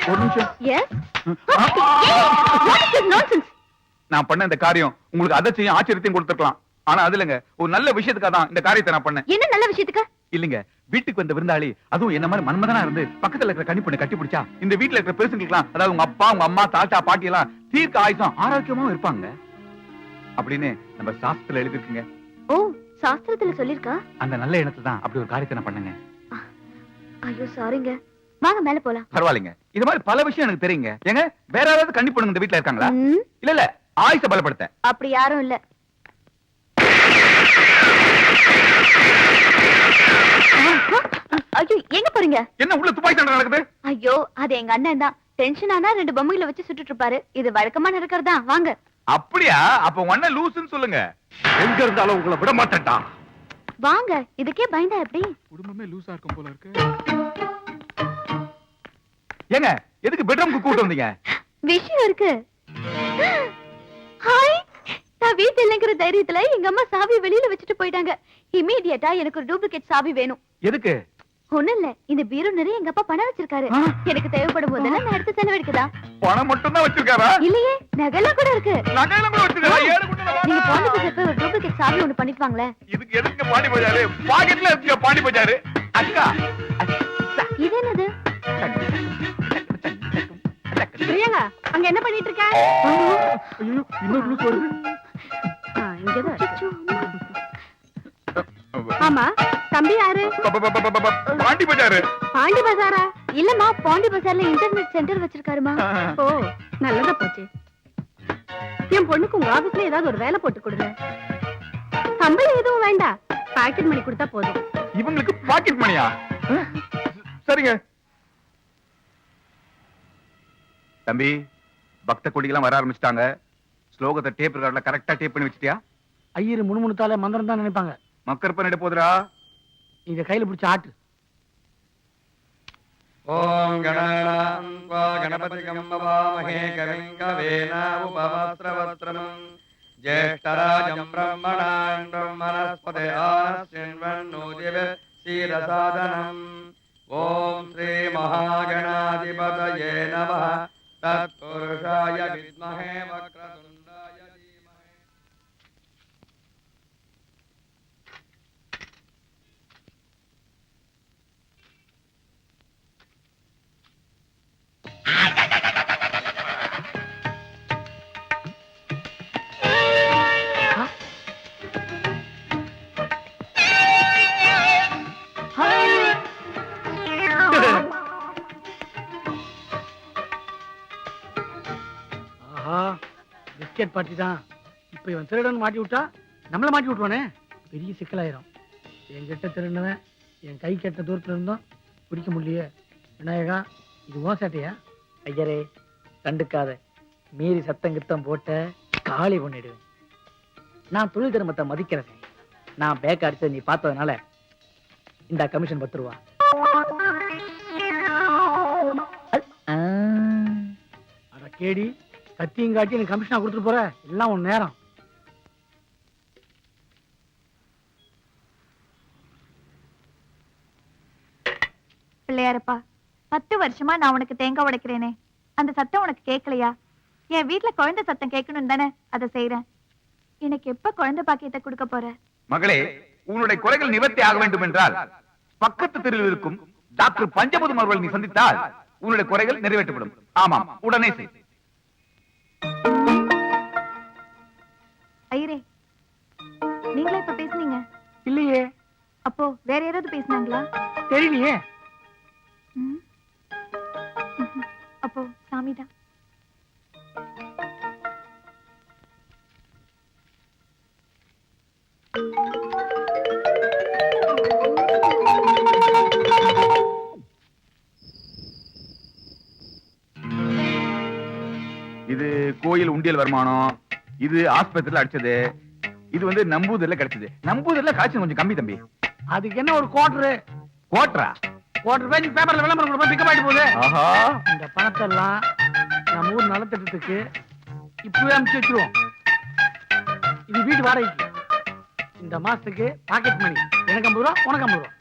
ஒரு நிமிஷம். நான் பண்ண இந்த காரியம் உங்களுக்கு அதிர்ச்சியும் ஆச்சரியத்தையும் கொடுத்துருக்கலாம். ஆனா அது இல்லங்க, ஒரு நல்ல விஷயத்துக்காக தான் இந்த காரியத்தை நான் பண்ணேன். என்ன நல்ல விஷயத்துக்கு? இல்லங்க, வீட்டுக்கு வந்த விருந்தாளி, அதுவும் என்ன மாதிரி மன்மதனா இருந்து பக்கத்துல இருக்கிற கன்னி பொண்ணு கட்டி பிடிச்சா இந்த வீட்டுல இருக்கிற பெருசுங்களுக்கலாம், அதாவது உங்க அப்பா, உங்க அம்மா, தாத்தா, பாட்டி எல்லாம் தீர்க்க ஆயுசம் ஆரோக்கியமாவும் இருப்பாங்க அப்படின்னு நம்ம சாஸ்திரத்துல எழுதிருக்குங்க. ஓ, சாஸ்திரத்துல சொல்லிருக்கா? அந்த நல்ல எண்ணத்தை தான் அப்படி ஒரு காரியத்தை நான் பண்ணுங்க. ஐயோ சாரிங்க, வாங்க மேல போலாம். பரவாயில்லைங்க, இது மாதிரி பல விஷயம் எனக்கு தெரியுங்க. ஏங்க, வேற யாராவது கன்னி பொண்ணுங்க இந்த வீட்டுல இருக்காங்களா? இல்ல ஆயுச பலப்படுத்த அப்படி யாரும் இல்ல. ஐயோ, எங்க போறீங்க? என்ன உள்ள துப்பாக்கி சண்டை நடக்குது? ஐயோ, அது எங்க அண்ணன் தான். டென்ஷன் ஆனா 2 பொம்மைகளை வச்சு சுட்டுட்டு இருப்பாரு. இது வழக்கமா நடக்கிறதா. வாங்க. அப்படியா? அப்ப உங்க அண்ணன் லூசுன்னு சொல்லுங்க. எங்க இருந்தாலும் உங்களை விட மாட்டேன்டா. வாங்க. இதுக்கே பயந்தா எப்படி? குடும்பமே லூசா இருக்கும் போல இருக்கு. ஏங்க, எதுக்கு பெட்ரூம்க்கு கூட்டி வந்தீங்க? விஷயம் இருக்கு. ஹாய், நான் வீட்டுல இல்லங்கிற தைரியத்துல எங்க அம்மா சாவி வெளியில வச்சுட்டு போயிட்டாங்க. இமீடியட்டா எனக்கு ஒரு டூப்ளிகேட் சாவி வேணும். எதுக்கு? ஒண்ணும் இல்ல, இந்த பீரோ நிறைய எங்க அப்பா பணம் வச்சிருக்காரு. எனக்கு தேவைப்படும் போதெல்லாம் நான் எடுத்து செலவழிக்குதா. பணம் மட்டும் தான் வச்சிருக்காரா? இல்லையே, நகைலாம் கூட இருக்கு. நகைலாம் கூட வச்சிருக்காரா? ஏறு குண்டல வா. நீங்க பாண்டி பஜார் போய் ஒரு டூப்ளிகேட் சாவி ஒன்னு பண்ணிட்டு வாங்களே. இதுக்கு எதுக்கு பாண்டி பஜார்? பாக்கெட்ல இருக்கு பாண்டி பஜார். அக்கா, இது என்னது? பிரியங்கா, அங்க என்ன பண்ணிட்டு இருக்க? ஐயோ, இன்னொரு லூஸ் வருது. இங்கதான். ஆமா, தம்பி யாரு? பாண்டி பஜார். பாண்டி பஜாரா? இல்லம்மா, பாண்டி பஜார்ல இன்டர்நெட் சென்டர் வச்சிருக்காருமா. ஓ, நல்லதா போச்சு. என் பொண்ணுக்கு உங்க ஆபீஸ்ல ஏதாவது ஒரு வேலை போட்டு கொடுங்க. சம்பளம் எதுவும் வேண்டாம், பாக்கெட் மணி கொடுத்தா போதும். இவங்களுக்கு பாக்கெட் மணியா? சரிங்க. தம்பி, பக்த கொடிகள்லாம் வர ஆரம்பிச்சிட்டாங்க. ஸ்லோகத்தை டேப் ரெக்கார்ட்ல கரெக்டா டேப் பண்ணி வச்சிட்டியா? ஐயர் முணுமுணுத்தாலே மந்திரம் தான் நினைப்பாங்க. மக்கர் பண்ணிட போதுரா. இத கையில பிடிச்ச ஆட்டு. ஓம் கணானாம் த்வா கணபதிகம் பவாமஹே கவிம் கவேன உபவஸ்ரவஸ்ரமம் ஜேஷ்டராஜம் பிரம்மணான் பிரம்மணஸ்பதே ஆனஸ்யன்வன்னோதிவே சீரசாதனம். ஓம் ஸ்ரீ மகாகணாதிபதயே நமः. தத்புருஷாய வித்மஹே வக்ரதுண்டாய தீமஹி. பிஸ்கெட் பார்ட்டி தான். இப்ப இவன் திருடன் மாட்டி விட்டா நம்மள மாட்டி விட்டுவானே, பெரிய சிக்கலாயிரும். என்கிட்ட திருடுனவன் என் கை கெட்ட தூரத்துல இருந்தோம் பிடிக்க முடியலையே. விநாயகா, இது ஓ சேட்டையா? ஐயரே, கண்டுக்காத. மீறி சத்தம் கித்தம் போட்ட காலி பண்ணிடுவேன். நான் தொழில் தர்மத்தை மதிக்கிறேன். நான் பேக் அடிச்சதை நீ பார்த்ததுனால இந்த கமிஷன் 10 ரூபா. அட கேடி, கத்தியும் காட்டி எனக்கு கமிஷனா கொடுத்துட்டு போற. எல்லாம் உன் நேரம். பிள்ளையாரப்பா, 10 வருஷமா நான் உனக்கு தேங்காய் உடைக்கிறேனே, அந்த சத்தம் உனக்கு கேட்கலையா? என் வீட்டுல குழந்தை சத்தம் கேட்கணும் தானே அதை செய்யறேன். எனக்கு எப்ப குழந்தை பாக்கியத்தை கொடுக்க போற? மகளே, உன்னுடைய குறைகள் நிவர்த்தி ஆக வேண்டும் என்றால் பக்கத்து தெருவில் இருக்கும் டாக்டர் பஞ்சபுதம் அவர்கள் நீ சந்தித்தால் உன்னுடைய குறைகள் நிறைவேற்றப்படும். ஆமாம், உடனே செய். ஐயரே, நீங்களா இப்ப பேசுனீங்க? இல்லையே. அப்போ வேற யாராவது பேசினாங்களா? தெரியலையே. அப்போ சாமிதான். இது கோயில் உண்டியல் வருமானம், இது ஆஸ்பத்திரியில அடிச்சது, இது வந்து நம்பூதர்ல கிடைச்சது. நம்பூதர்ல காய்ச்சல் கொஞ்சம் கம்மி தம்பி. அதுக்கு என்ன ஒரு கோட்டரு? கோட்டரா? கோட்டர் பேஜ் பேப்பர்ல விளம்பரம் கொடுப்பா பிக்கப் ஆயிட்டு போகுது. ஆஹா, இந்த பணத்தை எல்லாம் நம்ம ஊர் நலத்திட்டத்துக்கு இப்பவே அனுப்பிச்சு வச்சிருவோம். இது வீட்டு வாடகைக்கு. இந்த மாசத்துக்கு பாக்கெட் மணி எனக்கு 50 ரூபா, உனக்கு 50 ரூபா.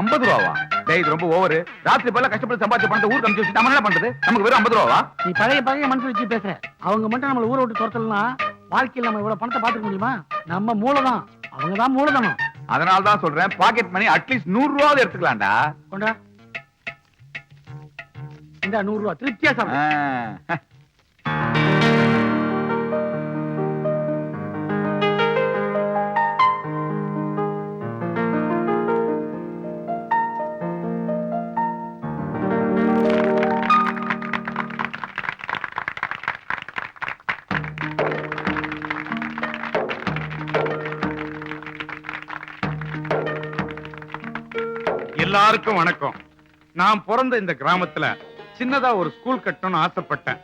50 ரூபாவா? டேய், இது ரொம்ப ஓவர். ராத்திரி பல்ல கஷ்டப்பட்டு சம்பாதிச்ச பணத்தை ஊருக்கு அனுப்பிச்சு வச்சு நம்ம என்ன பண்றது? நமக்கு வெறும் 50 ரூபாவா? நீ பழைய மனசு வச்சு பேசுற. அவங்க மட்டும் நம்மள ஊரை விட்டு துரத்தலனா வாழ்க்கையில் நம்ம இவ்வளவு பணத்தை பாத்துக்க முடியுமா? நம்ம மூலதான், அவங்க தான் மூலதனம். அதனால தான் சொல்றேன், பாக்கெட் மணி அட்லீஸ்ட் 100 ரூபாவது எடுத்துக்கலாம்டா. கொண்டா இந்த 100 ரூபா திருப்தியா சாப்பிடு. எல்லாருக்கும் வணக்கம். நான் பிறந்த இந்த கிராமத்துல சின்னதா ஒரு ஸ்கூல் கட்டணும்னு ஆசைப்பட்டேன்.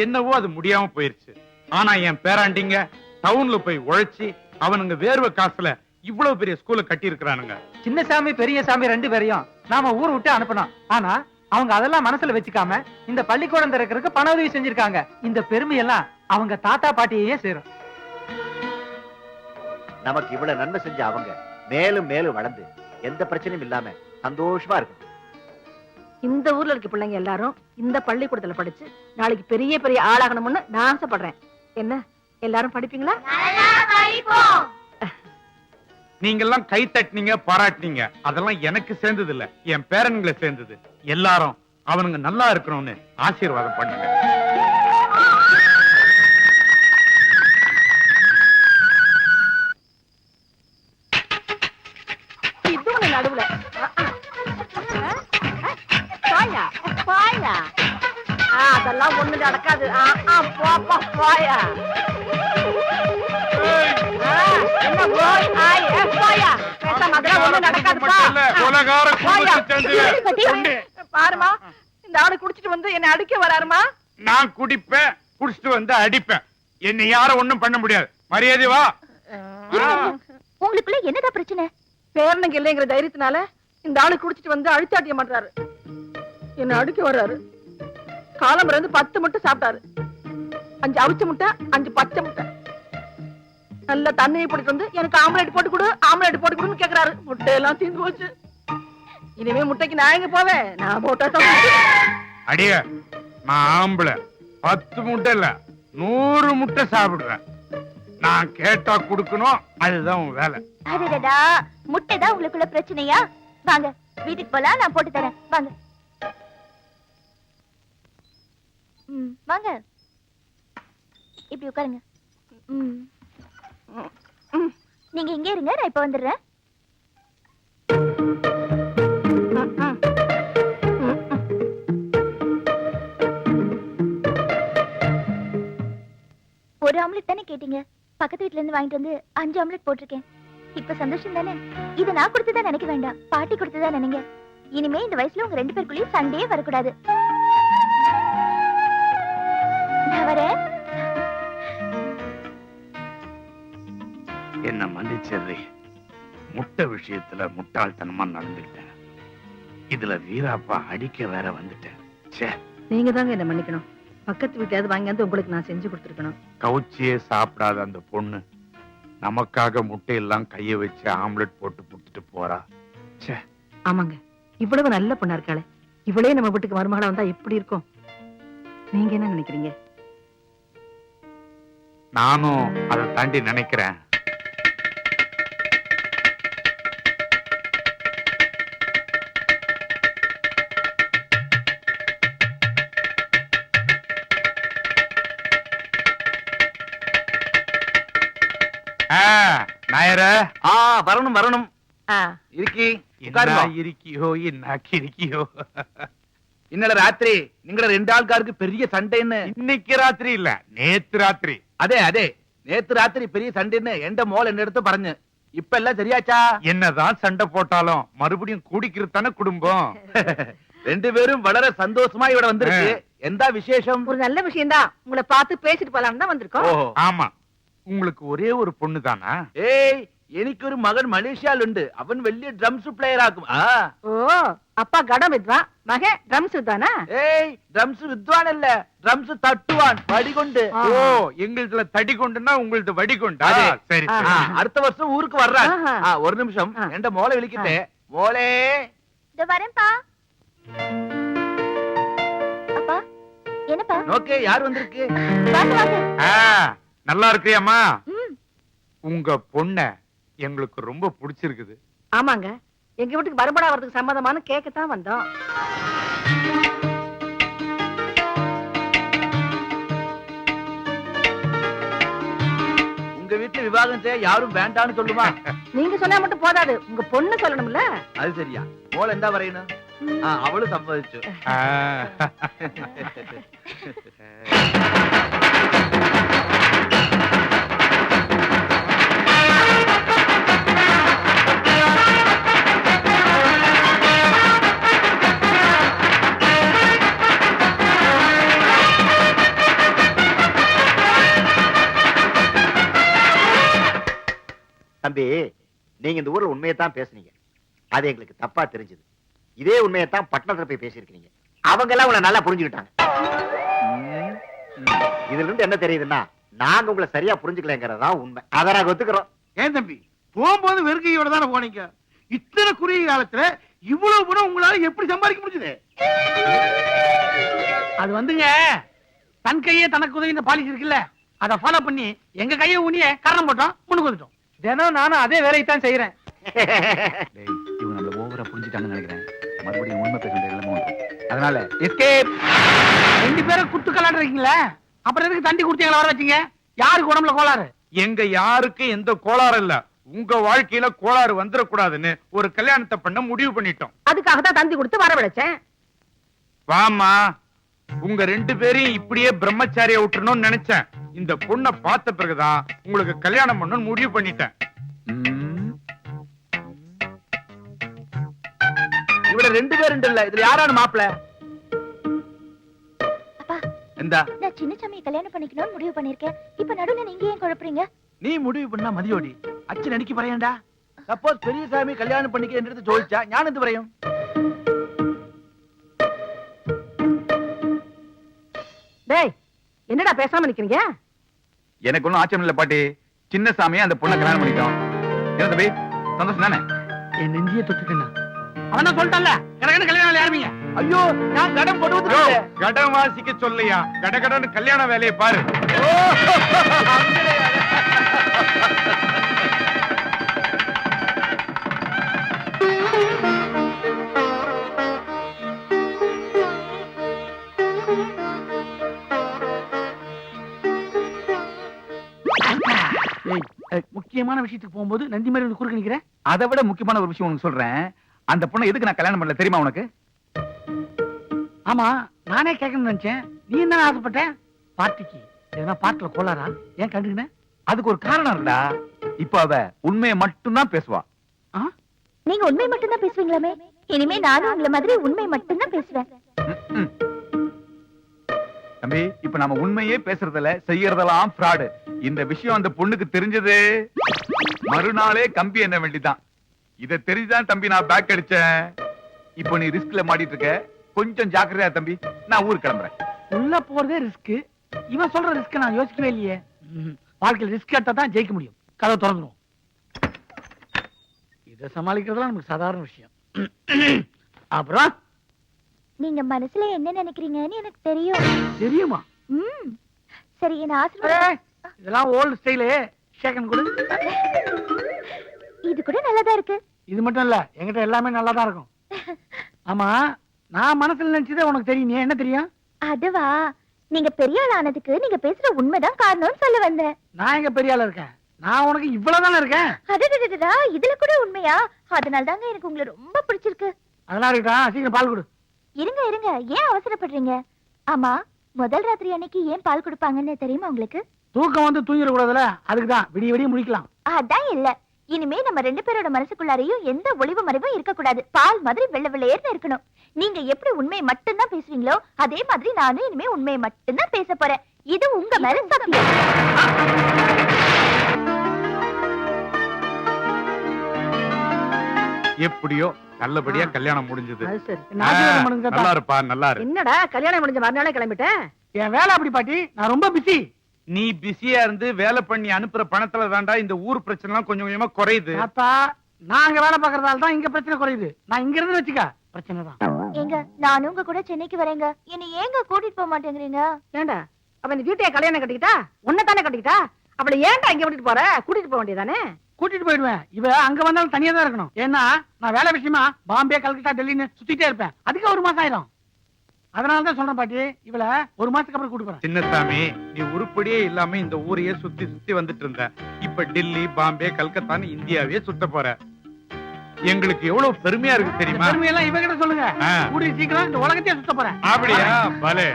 என்னவோ அது முடியாம போயிருச்சு. ஆனா என் பேராண்டிங்க டவுன்ல போய் உழைச்சி அவனுங்க வேர்வை காசுல இவ்வளவு பெரிய ஸ்கூல கட்டி இருக்கிறானுங்க. சின்னசாமி பெரியசாமி 2 பேரையும் நாம ஊர் விட்டு அனுப்பணும். ஆனா அவங்க அதெல்லாம் மனசுல வச்சுக்காம இந்த பள்ளிக்கூடம் திறக்கிறதுக்கு பண உதவி செஞ்சிருக்காங்க. இந்த பெருமையெல்லாம் அவங்க தாத்தா பாட்டியே சேரும். நமக்கு இவ்வளவு நன்மை செஞ்ச அவங்க மேலும் மேலும் வளர்ந்து எந்த பிரச்சனையும் இல்லாம சந்தோஷமா இருக்கும். இந்த ஊர்ல இருக்க பிள்ளைங்க எல்லாரும் இந்த பள்ளிக்கூடத்துல படிச்சு நாளைக்கு பெரிய பெரிய ஆளாகணும்னு நான் ஆசைப்படுறேன். என்ன எல்லாரும் படிப்பீங்களா? நீங்க எல்லாம் கை தட்டினீங்க, பாராட்டினீங்க. அதெல்லாம் எனக்கு சேர்ந்தது இல்ல, என் பேரன்களை சேர்ந்தது. எல்லாரும் அவனுங்க நல்லா இருக்கணும்னு ஆசீர்வாதம் பண்ணுங்க. இதுவும் நடுவுல பாயா அதெல்லாம் ஒண்ணு நடக்காது. போப்பா பாயா என்ன போய் பாயா அதெல்லாம் ஒண்ணு நடக்காதுப்பா. பாருமா, இந்த ஆளு குடிச்சிட்டு வந்து என்ன அடிக்க வராருமா. நான் குடிப்பேன், குடிச்சிட்டு வந்து அடிப்பேன். என்ன யாரும் ஒண்ணும் பண்ண முடியாது. மரியாதை வா. உங்களுக்குள்ள என்னதான் பிரச்சனை? பேரனுங்க இல்லைங்கிற தைரியத்தினால இந்த ஆளு குடிச்சிட்டு வந்து அழிச்சாட்டியம் பண்றாரு. என்ன அடிக்க வர்றாரு. காலம் இருந்து 10 முட்டை சாப்பிட்டாரு. 5 அவிச்ச முட்டை, 5 பச்சை முட்டை. நல்ல தண்ணியை போட்டு வந்து எனக்கு ஆம்லேட் போட்டு கொடு, ஆம்லேட் போட்டு கொடுன்னு கேக்குறாரு. முட்டையெல்லாம் தீர்ந்து போச்சு. இனிமே முட்டைக்கு நான் எங்க போவேன்? நான் போட்டா அடிய, நான் ஆம்பளை. 10 முட்டை இல்ல 100 முட்டை சாப்பிடுறேன். நான் கேட்டா குடுக்கணும், அதுதான் உன் வேலை. அடடா, முட்டை தான் உங்களுக்குள்ள பிரச்சனையா? வாங்க வீட்டுக்கு போலாம், நான் போட்டு தரேன். வாங்க வாங்க, இப்படி உட்காருங்க. நீங்க இங்கே இருங்க, நான் இப்ப வந்துடுறேன். ஒரு ஆம்லெட் தானே கேட்டீங்க? பக்கத்து வீட்டுல இருந்து வாங்கிட்டு வந்து 5 ஆம்லெட் போட்டிருக்கேன். இப்ப சந்தோஷம் தானே? இதை நான் கொடுத்ததா நினைக்க வேண்டாம், பாட்டி கொடுத்ததா நினைங்க. இனிமே இந்த வயசுல உங்க 2 பேருக்குள்ளேயும் சண்டையே வரக்கூடாது. நான் வரேன். என்ன மன்னிச்சிடுறே. முட்டை விஷயத்துல முட்டாள்தனமா நடந்துட்டேன். இதுல வீராப்பா அடிக்க வேற வந்துட்டேன். நீங்க தாங்க என்ன மன்னிக்கணும். பக்கத்து வீட்டையாவது வாங்கியாந்து உங்களுக்கு நான் செஞ்சு கொடுத்துருக்கணும். கவுச்சியே சாப்பிடாத அந்த பொண்ணு நமக்காக முட்டையெல்லாம் கைய வச்சு ஆம்லெட் போட்டு கொடுத்துட்டு போறா. ஆமாங்க, இவ்வளவு நல்ல பொண்ணா இருக்காளே, இவளே நம்ம வீட்டுக்கு மருமகளா வந்தா எப்படி இருக்கும்? நீங்க என்ன நினைக்கிறீங்க? நானும் அதை தாண்டி நினைக்கிறேன். நாயர வரணும் வரணும். இருக்கி இருக்கியோ என்ன கிரிக்கியோ. இன்னல ராத்திரி நீங்க ரெண்டு ஆள்காருக்கு பெரிய சண்டைன்னு. இன்னைக்கு ராத்திரி இல்ல, நேத்து ராத்திரி. அதே அதே நேத்து ராத்திரி பெரிய சண்டைன்னு எந்த மோல் என்ன எடுத்து பறஞ்சு. இப்ப எல்லாம் சரியாச்சா? என்னதான் சண்டை போட்டாலும் மறுபடியும் கூடிக்கிறது தானே குடும்பம். ரெண்டு பேரும் வளர சந்தோஷமா இவட வந்திருக்கு. எந்த விசேஷம்? ஒரு நல்ல விஷயம் தான். உங்களை பார்த்து பேசிட்டு போலாம்னு தான் வந்திருக்கோம். ஆமா, உங்களுக்கு ஒரே ஒரு பொண்ணு தானா? ஏய், எனக்கு ஒரு மகன் மலேசியால உண்டு. அவன் வெளிய ட்ரம்ஸ் பிளேயர் ஆகும். ஓ, அப்பா கடம் வித்வான், மகன் ட்ரம்ஸ் வித்வானா? ஏய், ட்ரம்ஸ் வித்வான் இல்ல, ட்ரம்ஸ் தட்டுவான் வடிகொண்டு. ஓ, எங்களுதுல தடி கொண்டுனா உங்களுது வடி கொண்டா? சரி சரி. அடுத்த வருஷம் ஊருக்கு வர்றான். ஒரு நிமிஷம், என்ற மோளை விழிக்கிட்டே. மோளே இதோ வரேன்ப்பா. அப்பா, என்னப்பா? ஓகே, யார் வந்திருக்கு? வாங்க வாங்க. நல்லா இருக்கியாமா? உங்க பொண்ண எங்களுக்கு ரொம்ப பிடிச்சிருக்குது. ஆமாங்க, எங்க வீட்டுக்கு மறுபடா வரதுக்கு சம்மதமான கேட்கத்தான் வந்தோம். உங்க வீட்டுல விவாகம் செய்ய யாரும் வேண்டாம்னு சொல்லுமா? நீங்க சொன்னா மட்டும் போதாது, உங்க பொண்ணு சொல்லணும்ல. அது சரியா? மோள எந்த வரையணும்? அவளும் சம்மதிச்சு. தம்பி, நீங்க இந்த ஊர்ல உண்மையத்தான் பேசுனீங்க. அது எங்களுக்கு தப்பா தெரிஞ்சது. இதே உண்மையத்தான் பட்டணத்துல போய் பேசியிருக்கீங்க. அவங்க எல்லாம் உங்களை நல்லா புரிஞ்சுக்கிட்டாங்க. இதுல இருந்து என்ன தெரியுதுன்னா, நாங்க உங்களை சரியா புரிஞ்சுக்கலங்கிறதா உண்மை. அதை நாங்க ஒத்துக்கிறோம். ஏன் தம்பி, போகும்போது வெறுக்கையோட தானே போனீங்க. இத்தனை குறுகிய காலத்துல இவ்வளவு பணம் உங்களால எப்படி சம்பாதிக்க முடிஞ்சது? அது வந்துங்க, தன் கையே தனக்கு உதவி பாலிசி இருக்குல்ல, அதை ஃபாலோ பண்ணி எங்க கையை ஊனிய காரணம் போட்டோம், முன்னுக்கு வந்துட்டோம். தினம் நானும் அதே வேலையை தான் செய்யறேன். இவங்க நம்மள ஓவரா புரிஞ்சுட்டாங்கன்னு நினைக்கிறேன். மறுபடியும் உண்மை பேச வேண்டிய நிலைமை வந்துரும். அதனால எஸ்கேப். ரெண்டு பேரும் குத்து கலாடுறீங்களா? அப்புறம் எதுக்கு தண்டி குடுத்து எங்களை வர வச்சீங்க? யாருக்கு உடம்புல கோளாறு? எங்க யாருக்கு எந்த கோளாறு இல்ல. உங்க வாழ்க்கையில கோளாறு வந்துடக்கூடாதுன்னு ஒரு கல்யாணத்தை பண்ண முடிவு பண்ணிட்டோம். அதுக்காக தான் தந்தி கொடுத்து வரவழைச்சேன். வாமா, உங்க ரெண்டு பேரையும் இப்படியே பிரம்மச்சாரியா விட்டுறணும்னு நினைச்சேன். இந்த பொண்ணை பார்த்த பிறகுதான் உங்களுக்கு கல்யாணம் பண்ணணும்னு முடிவு பண்ணிட்டேன். இவட ரெண்டு பேரும் இல்ல, இதுல யாரான மாப்பிள? அப்பா, எந்தா நான் சின்னசாமியை கல்யாணம் பண்ணிக்கணும்னு முடிவு பண்ணிருக்கேன். இப்ப நடுவுல நீங்க ஏன் குழப்பறீங்க? நீ முடிவு பண்ணா மதியோடி அச்சு நடிக்க பறையண்டா. சப்போஸ் பெரியசாமி கல்யாணம் பண்ணிக்க என்று சொல்லிச்சா ஞான எது பறையும்? டேய், என்னடா பேசாம நிக்கிறீங்க? எனக்கு ஒண்ணும் ஆச்சரியம் இல்ல பாட்டி. சின்ன சாமியை அந்த பொண்ணை கல்யாணம் பண்ணிட்டோம். என்ன தம்பி, சந்தோஷம் தானே? என் நெஞ்சிய தொட்டுக்கண்ணா. அவன் தான் சொல்லிட்டான்ல, எனக்கு கல்யாணம் யாருமீங்க? ஐயோ, நான் கடன் போட்டு கடன் வாசிக்க சொல்லையா? கடகடன்னு கல்யாண வேலையை பாரு. முக்கியமான விஷயத்துக்கு போகும்போது நந்தி மாதிரி வந்து குறுக்க நிக்கிறேன். அதை விட முக்கியமான ஒரு விஷயம் உனக்கு சொல்றேன். அந்த பொண்ணை எதுக்கு நான் கல்யாணம் பண்ணல தெரியுமா உனக்கு? ஆமா, நானே கேட்கணும்னு நினைச்சேன். நீ என்ன ஆசைப்பட்ட? பார்ட்டிக்கு எதனா பாட்டுல கோளாரா? ஏன் கண்டுக்கின? அதுக்கு ஒரு காரணம் இருக்குடா. இப்ப அவ உண்மையை மட்டும்தான் பேசுவா. நீங்க உண்மை மட்டும் தான் பேசுவீங்களாமே? இனிமே நானும் உங்களை மாதிரி உண்மை மட்டும் தான் பேசுவேன். தம்பி, இப்ப நம்ம உண்மையே பேசுறதுல செய்யறதெல்லாம் ஃப்ராடு. இந்த விஷயம் அந்த பொண்ணுக்கு தெரிஞ்சது மறுநாளே கம்பி என்ன வேண்டிதான். இத தெரிஞ்சுதான் தம்பி நான் பேக் அடிச்சேன். இப்ப நீ ரிஸ்க்ல மாட்டிட்டு இருக்க. கொஞ்சம் ஜாக்கிரதையா தம்பி. நான் ஊருக்கு கிளம்புறேன். உள்ள போறதே ரிஸ்க். இவன் சொல்ற ரிஸ்க் நான் யோசிக்கவே இல்லையே. வாழ்க்கையில் ரிஸ்க் எடுத்தா தான் ஜெயிக்க முடியும். கதவை திறந்துடும். இதை சமாளிக்கிறதுலாம் நமக்கு சாதாரண விஷயம். அப்புறம் நீங்க மனசுல என்ன நினைக்கிறீங்கன்னு எனக்கு தெரியும். தெரியுமா? சரி, என்ன ஆசீர்வாதம். இதெல்லாம் ஓல்ட் ஸ்டைலு. ஷேக்கன் கொடு. இது கூட நல்லாதான் இருக்கு. இது மட்டும் இல்ல, என்கிட்ட எல்லாமே நல்லா தான் இருக்கும். ஆமா, நான் மனசுல நினைச்சதே உனக்கு தெரியும். நீ என்ன தெரியும்? அதுவா, நீங்க பெரிய ஆள் ஆனதுக்கு நீங்க பேசுற உண்மைதான் காரணம்னு சொல்ல வந்தேன். நான் எங்க பெரிய ஆளா இருக்கேன்? நான் உனக்கு இவ்வளவுதானே இருக்கேன். அடடடடா, இதுல கூட உண்மையா? அதனால தாங்க எனக்கு உங்களை ரொம்ப பிடிச்சிருக்கு. அதெல்லாம் இருக்கா, சீக்கிரம் பால் கொடு. இருங்க இருங்க, ஏன் அவசரப்படுறீங்க? ஆமா, முதல் ராத்திரி அன்னைக்கு ஏன் பால் கொடுப்பாங்கன்னு தெரியுமா உங்களுக்கு? தூக்கம் வந்து தூங்கிட கூடாதுல, அதுக்குதான். விடிய விடிய முடிக்கலாம். அதான் இல்ல, இனிமே நம்ம 2 பேரோட மனசுக்குள்ளாரையும் எந்த ஒளிவு மறைவும் இருக்க கூடாது. பால் மாதிரி வெள்ளை வெள்ளையர்னு இருக்கணும். நீங்க எப்படி உண்மையை மட்டும்தான் பேசுவீங்களோ அதே மாதிரி நானும் இனிமே உண்மையை மட்டும்தான் பேச போறேன். இது உங்க மேல சத்தியம். எப்படியோ நல்லபடியா கல்யாணம் முடிஞ்சது. நல்லா நல்லா இருப்பா, நல்லா இரு. என்னடா கல்யாணம் முடிஞ்ச மறுநாளே கிளம்பிட்டேன்? என் வேலை அப்படி பாட்டி, நான் ரொம்ப பிஸி. நீ பிஸியா இருந்து வேலை பண்ணி அனுப்புற பணத்துல தாண்டா இந்த ஊர் பிரச்சனை எல்லாம் கொஞ்சம் கொஞ்சமா குறையுது. தாத்தா, நான் அங்க வேலை பாக்குறதால தான் இங்க பிரச்சனை குறையுது. நான் இங்க இருந்து வச்சுக்க பிரச்சனை தான். ஏங்க, நானும் உங்க கூட சென்னைக்கு வரேங்க. என்ன ஏங்க கூட்டிட்டு போக மாட்டேங்கிறீங்க? ஏண்டா அவ இந்த வீட்டையே கல்யாணம் கட்டிக்கிட்டா? உன்னைத்தானே கட்டிக்கிட்டா? அவளை ஏன்டா இங்க விட்டுட்டு போற? கூட்டிட்டு போக வேண்டியதானே? கூட்டிட்டு போயிடுவேன். இவ அங்க வந்தாலும் தனியா தான் இருக்கணும். ஏன்னா நான் வேலை விஷயமா பாம்பே, கல்கத்தா, டெல்லின்னு சுத்திட்டே இருப்பேன். அதுக்கு 1 மாசம் ஆயிடும். அதனாலதான் சொல்றேன் பாட்டி, இவள 1 மாசத்துக்கு அப்புறம் கூட்டு போறேன். சின்னசாமி, நீ உருப்படியே இல்லாம இந்த ஊரையே சுத்தி சுத்தி வந்துட்டு இருந்த. இப்ப டெல்லி, பாம்பே, கல்கத்தான்னு இந்தியாவே சுத்த போற. எங்களுக்கு எவ்வளவு பெருமையா இருக்கு தெரியுமா? பெருமையெல்லாம் இவ கிட்ட சொல்லுங்க. கூடிய சீக்கிரம் இந்த உலகத்தையே சுத்த போறேன். அப்படியா? பலே.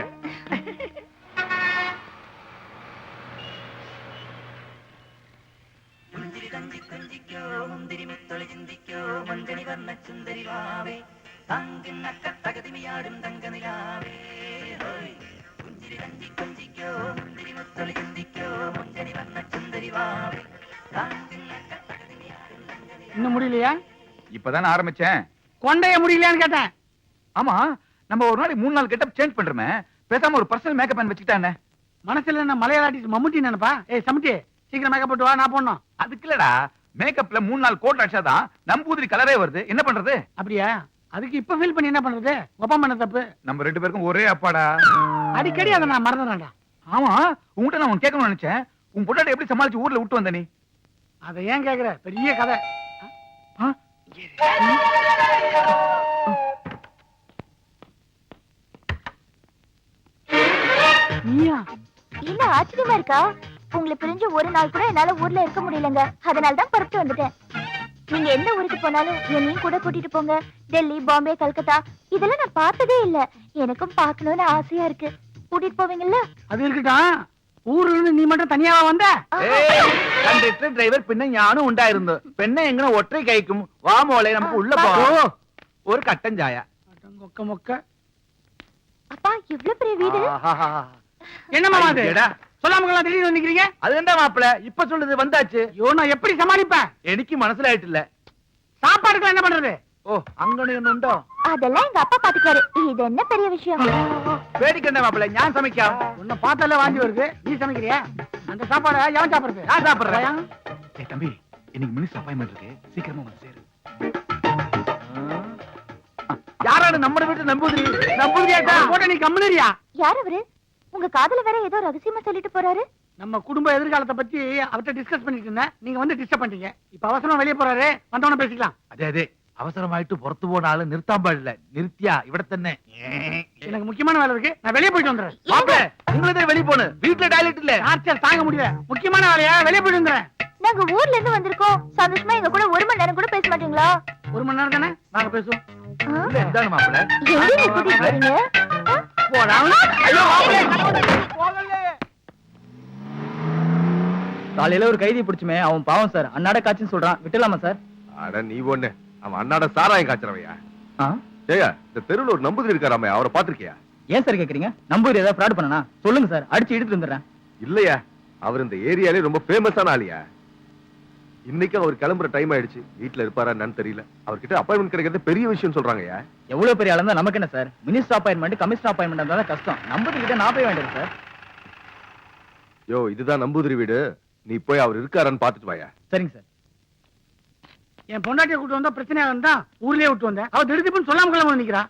இன்னும் முடியலையா? இப்பதானே ஆரம்பிச்சேன். கொண்டைய முடியலையான்னு கேட்டேன். ஆமா, நம்ம ஒரு நாளைக்கு 3 நாள் கெட்டப் சேஞ்ச் பண்றோமே, பேசாம ஒரு பர்சனல் மேக்கப் மேன் வச்சுக்கிட்டானே. மனசுல என்ன மலையாள ஆர்டிஸ்ட் மம்முட்டி நினைப்பா? ஏய் சமட்டி, சீக்கிரம் மேக்கப் போட்டு வா, நான் போடணும். அதுக்கு இல்லடா, மேக்கப்ல 3 நாள் கோட் அடிச்சாதான் நம்பூதிரி கலரே வருது. என்ன பண்றது? அப்படியா? அதுக்கு இப்ப ஃபீல் பண்ணி என்ன பண்றது? ஒப்பா பண்ண தப்பு. நம்ம 2 பேருக்கும் ஒரே அப்பாடா. அடிக்கடி அதை நான் மறந்துடுறேன்டா. ஆமா, உன்கிட்ட நான் கேட்கணும்னு நினைச்சேன். உன் பொட்டாட்டி எப்படி சமாளிச்சு ஊர்ல விட்டு வந்த நீ? அதை ஏன் கேக்குற? பெரிய கதை. நீயா? என்ன ஆச்சரியமா இருக்கா? உங்களை பிரிஞ்சு ஒரு நாள் கூட என்னால ஊர்ல இருக்க முடியலங்க. அதனால தான் புறப்பட்டு வந்துட்டேன். நீங்க எந்த ஊருக்கு போனாலும் என்னையும் கூட கூட்டிட்டு போங்க. டெல்லி, பாம்பே, கல்கத்தா இதெல்லாம் நான் பார்த்ததே இல்ல. எனக்கும் பார்க்கணும்னு ஆசையா இருக்கு. கூட்டிட்டு போவீங்கல்ல? அது இருக்கட்டும். ஊர்ல இருந்து நீ மட்டும் தனியாவா வந்த? கண்டக்டர் டிரைவர் பின்ன ஞானும் உண்டாயிருந்தோ. பெண்ணை எங்கன ஒற்றை கைக்கும். வா மோளே, நமக்கு உள்ள போ. ஒரு கட்டன் ஜாயா. மொக்க மொக்க. அப்பா, இவ்ளோ பெரிய வீடு. என்னமா அது? சொல்லாமங்களா திடீர்னு வந்துக்கிறீங்க? அது என்ன மாப்பிள இப்ப சொல்லுது வந்தாச்சு. ஐயோ, நான் எப்படி சமாளிப்பேன்? எனக்கு மனசுல ஆயிட்டு இல்ல. சாப்பாடுக்கு என்ன பண்றது? ஓ, அங்கனு என்ன உண்டோ? அதெல்லாம் எங்க அப்பா பாத்துக்காரு. இது என்ன பெரிய விஷயம்? வேடிக்கை என்ன மாப்பிள, ஞான் சமைக்கா. உன்னை பார்த்தாலே வாங்கி வருது. நீ சமைக்கிறியா? அந்த சாப்பாடை எவன் சாப்பிடுறது? நான் சாப்பிடுறேன். ஏய் தம்பி, இன்னைக்கு மினிஸ்டர் அப்பாயின்மென்ட் இருக்கு, சீக்கிரமா வந்து சேரு. யாரான நம்ம வீட்டு நம்பூதிரியாட்டா போட்ட நீ கம்முனரியா? யார் அவரு? உங்க காதுல வேற ஏதோ ரகசியமா சொல்லிட்டு போறாரு. நம்ம குடும்ப எதிர்காலத்தை பத்தி அவர்கிட்ட டிஸ்கஸ் பண்ணிட்டு இருந்தேன். நீங்க வந்து டிஸ்டர்ப் பண்ணிட்டீங்க. இப்ப அவசரமா வெளியே போறாரு, வந்தவன பேசிக்கலாம். அதே அவசரமாயிட்டு புறத்து போனாலும் நிறுத்தாம இல்ல, நிறுத்தியா இவிட தன்னே. எனக்கு முக்கியமான வேலை இருக்கு, நான் வெளியே போயிட்டு வந்துடுறேன். மாப்பிள, நீங்களே வெளிய போணு. வீட்ல டாய்லெட் இல்ல. டார்ச்சர் தாங்க முடியல. முக்கியமான வேலையா, வெளியே போயிட்டு வந்துடுறேன். நாங்க ஊர்ல இருந்து வந்திருக்கோம். சந்தோஷமா எங்க கூட 1 மணி நேரம் கூட பேச மாட்டீங்களா? 1 மணி நேரம் தானே நாங்க பேசுவோம். இல்ல இதான மாப்பிள. எங்க நீ கூட்டிட்டு போறீங்க? போடா. ஐயோ காலையில ஒரு கைதி பிடிச்சுமே, அவன் பாவம் சார். அன்னாட காட்சின்னு சொல்றான், விட்டுலாமா சார்? அட நீ ஒண்ணு, அவன் அண்ணாட சாராயம் காய்ச்சறவையா? ஏயா, இந்த தெருவுல ஒரு நம்பூதிரி இருக்காராமே, அவரை பாத்திருக்கியா? ஏன் சார் கேக்குறீங்க? நம்பூதிரி ஏதாவது ஃப்ராட் பண்ணனா சொல்லுங்க சார், அடிச்சு இழுத்து வந்துடுறேன். இல்லையா, அவர் இந்த ஏரியாலே ரொம்ப ஃபேமஸான ஆளியா. இன்னைக்கு அவர் கிளம்புற டைம் ஆயிடுச்சு. வீட்டுல இருப்பாரா என்னன்னு தெரியல. அவர்கிட்ட அப்பாயின்மெண்ட் கிடைக்கிறது பெரிய விஷயம் சொல்றாங்கயா. எவ்வளவு பெரிய ஆளா நமக்கு என்ன sir? Minister appointment, commissioner appointment இருந்தாலும் கஷ்டம். நம்பூதிரி கிட்ட நான் போய் வேண்டியது சார். யோ, இதுதான் நம்பூதிரி வீடு. நீ போய் அவர் இருக்காரான்னு பாத்துட்டு வாயா. சரிங்க சார். என் பொண்டாட்டியை கூட்டு வந்தா பிரச்சனையா இருந்தா ஊர்லயே விட்டு வந்தேன். அவ திடீர்னு சொல்லாம கிளம்ப நிக்கிறா.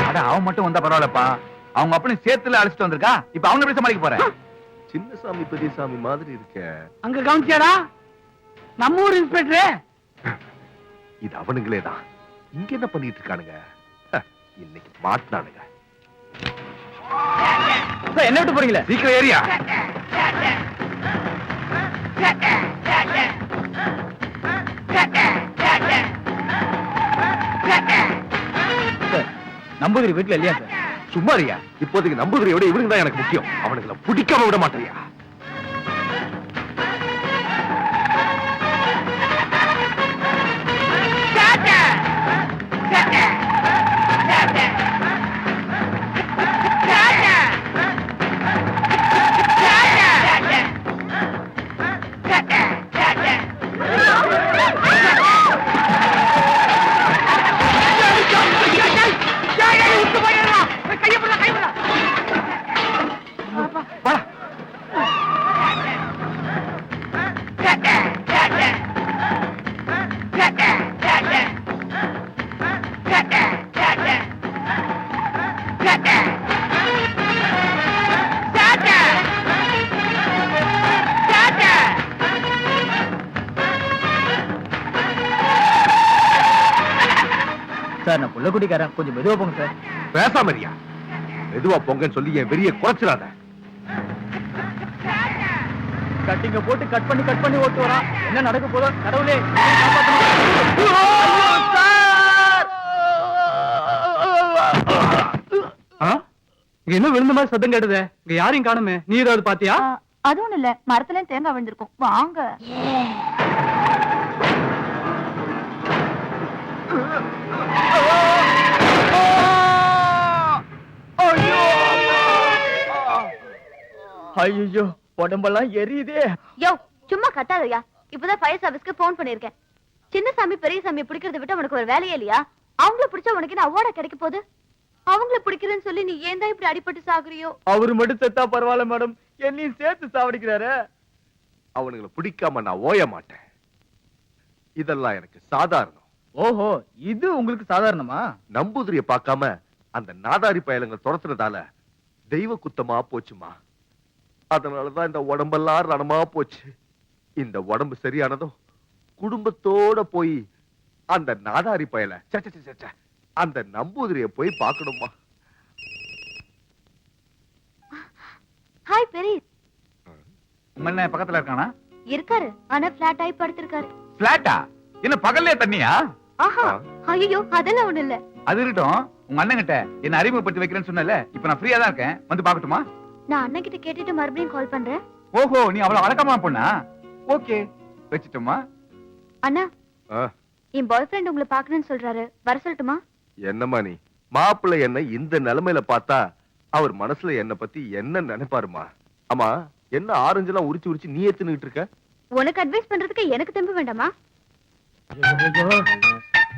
அட அவன் மட்டும் வந்தா பரவாயில்லப்பா. அவங்க அப்படி சேர்த்துல அழைச்சிட்டு வந்திருக்கா. இப்ப அவனை எப்படி சமாளிக்க போறேன்? சின்னசாமி பெரியசாமி மாதிரி இருக்க. அங்க கவனிச்சியாடா நம்ம ஊர் இன்ஸ்பெக்டர். இது அவனுங்களே தான். இங்க என்ன பண்ணிட்டு இருக்கானுங்க? இன்னைக்கு மாட்டினானுங்க. என்ன விட்டு போறீங்களே? சீக்கிரம் ஏரியா. நம்பூதிரி வீட்டுல இல்லையா சார்? சும்மாரியா, இப்போதைக்கு நம்புதிரை விட இவனுங்க தான் எனக்கு முக்கியம். அவனுங்களை பிடிக்காம விட மாட்டேயா? சார் நான் புள்ளக்குட்டிக்காரன், கொஞ்சம் மெதுவா போங்க சார். பேசாமரியா, மெதுவா பொங்கன்னு சொல்லி என் வெறிய குறைச்சிடாத. கட்டிங்க போட்டு கட் பண்ணி ஓட்டு வரான். என்ன நடக்க போதோ கடவுளே. என்ன விழுந்த மாதிரி சத்தம் கேட்டது? இங்க யாரையும் காணுமே. நீ ஏதாவது பாத்தியா? அது ஒண்ணு இல்ல, மரத்துல தேங்காய் விழுந்திருக்கும். வாங்க. ஐயோ உடம்பெல்லாம் எரியுதே. யோ சும்மா கத்தாதயா. இப்பதான் ஃபயர் சர்வீஸ்க்கு போன் பண்ணிருக்கேன். சின்னசாமி பெரியசாமி பிடிக்கிறத விட்டு உனக்கு ஒரு வேலையே இல்லையா? அவங்கள பிடிச்சா உனக்கு என்ன அவார்டா கிடைக்க போகுது? அவங்கள பிடிக்கிறேன்னு சொல்லி நீ ஏன் தான் இப்படி அடிபட்டு சாகுறியோ? அவரு மட்டும் செத்தா பரவாயில்ல மேடம், என்னையும் சேர்த்து சாவடிக்கிறாரு. அவனுங்களை பிடிக்காம நான் ஓய மாட்டேன். இதெல்லாம் எனக்கு சாதாரணம். ஓஹோ, இது உங்களுக்கு சாதாரணமா? நம்பூதிரிய பார்க்காம அந்த நாதாரி பயலுங்க துரத்துறதால தெய்வ குத்தமா போச்சுமா. அதனாலதான் இந்த உடம்பெல்லாம் ரணமா போச்சு. இந்த உடம்பு சரியானதும் குடும்பத்தோட போய் அந்த நாதாரி பயல அந்த நம்பூதிரிய போய் பார்க்கணுமா. ஹாய் பெரிய. என்ன பக்கத்துல இருக்கானா? இருக்காரு, ஆனா பிளாட் ஆயி படுத்திருக்காரு. பிளாட்டா? என்ன பகல்லே தண்ணியா? ஆஹா, ஐயோ அதெல்லாம் ஒண்ணு இல்ல. அது இருக்கட்டும். உங்க அண்ணன் கிட்ட என்ன அறிமுகப்படுத்தி வைக்கிறேன்னு சொன்னல, இப்ப நான் ஃப்ரீயா தான் இருக்கேன், வந்து பார்க்கட்டுமா? நான் அண்ணன் கிட்ட கேட்டுட்டு மறுபடியும் கால் பண்றேன். ஓஹோ, நீ அவ்வளவு வழக்கமா பொண்ணா? ஓகே, வச்சிட்டுமா? அண்ணா, என் பாய் ஃப்ரெண்ட் உங்களை பார்க்கணும்னு சொல்றாரு, வர சொல்லட்டுமா? என்னம்மா நீ? மாப்பிள்ளை என்ன இந்த நிலைமையில பார்த்தா அவர் மனசுல என்ன பத்தி என்ன நினைப்பாருமா? ஆமா, என்ன ஆரஞ்செல்லாம் உரிச்சு நீ ஏத்துனுட்டு இருக்க? உனக்கு அட்வைஸ் பண்றதுக்கு எனக்கு தெம்பு வேண்டாமா?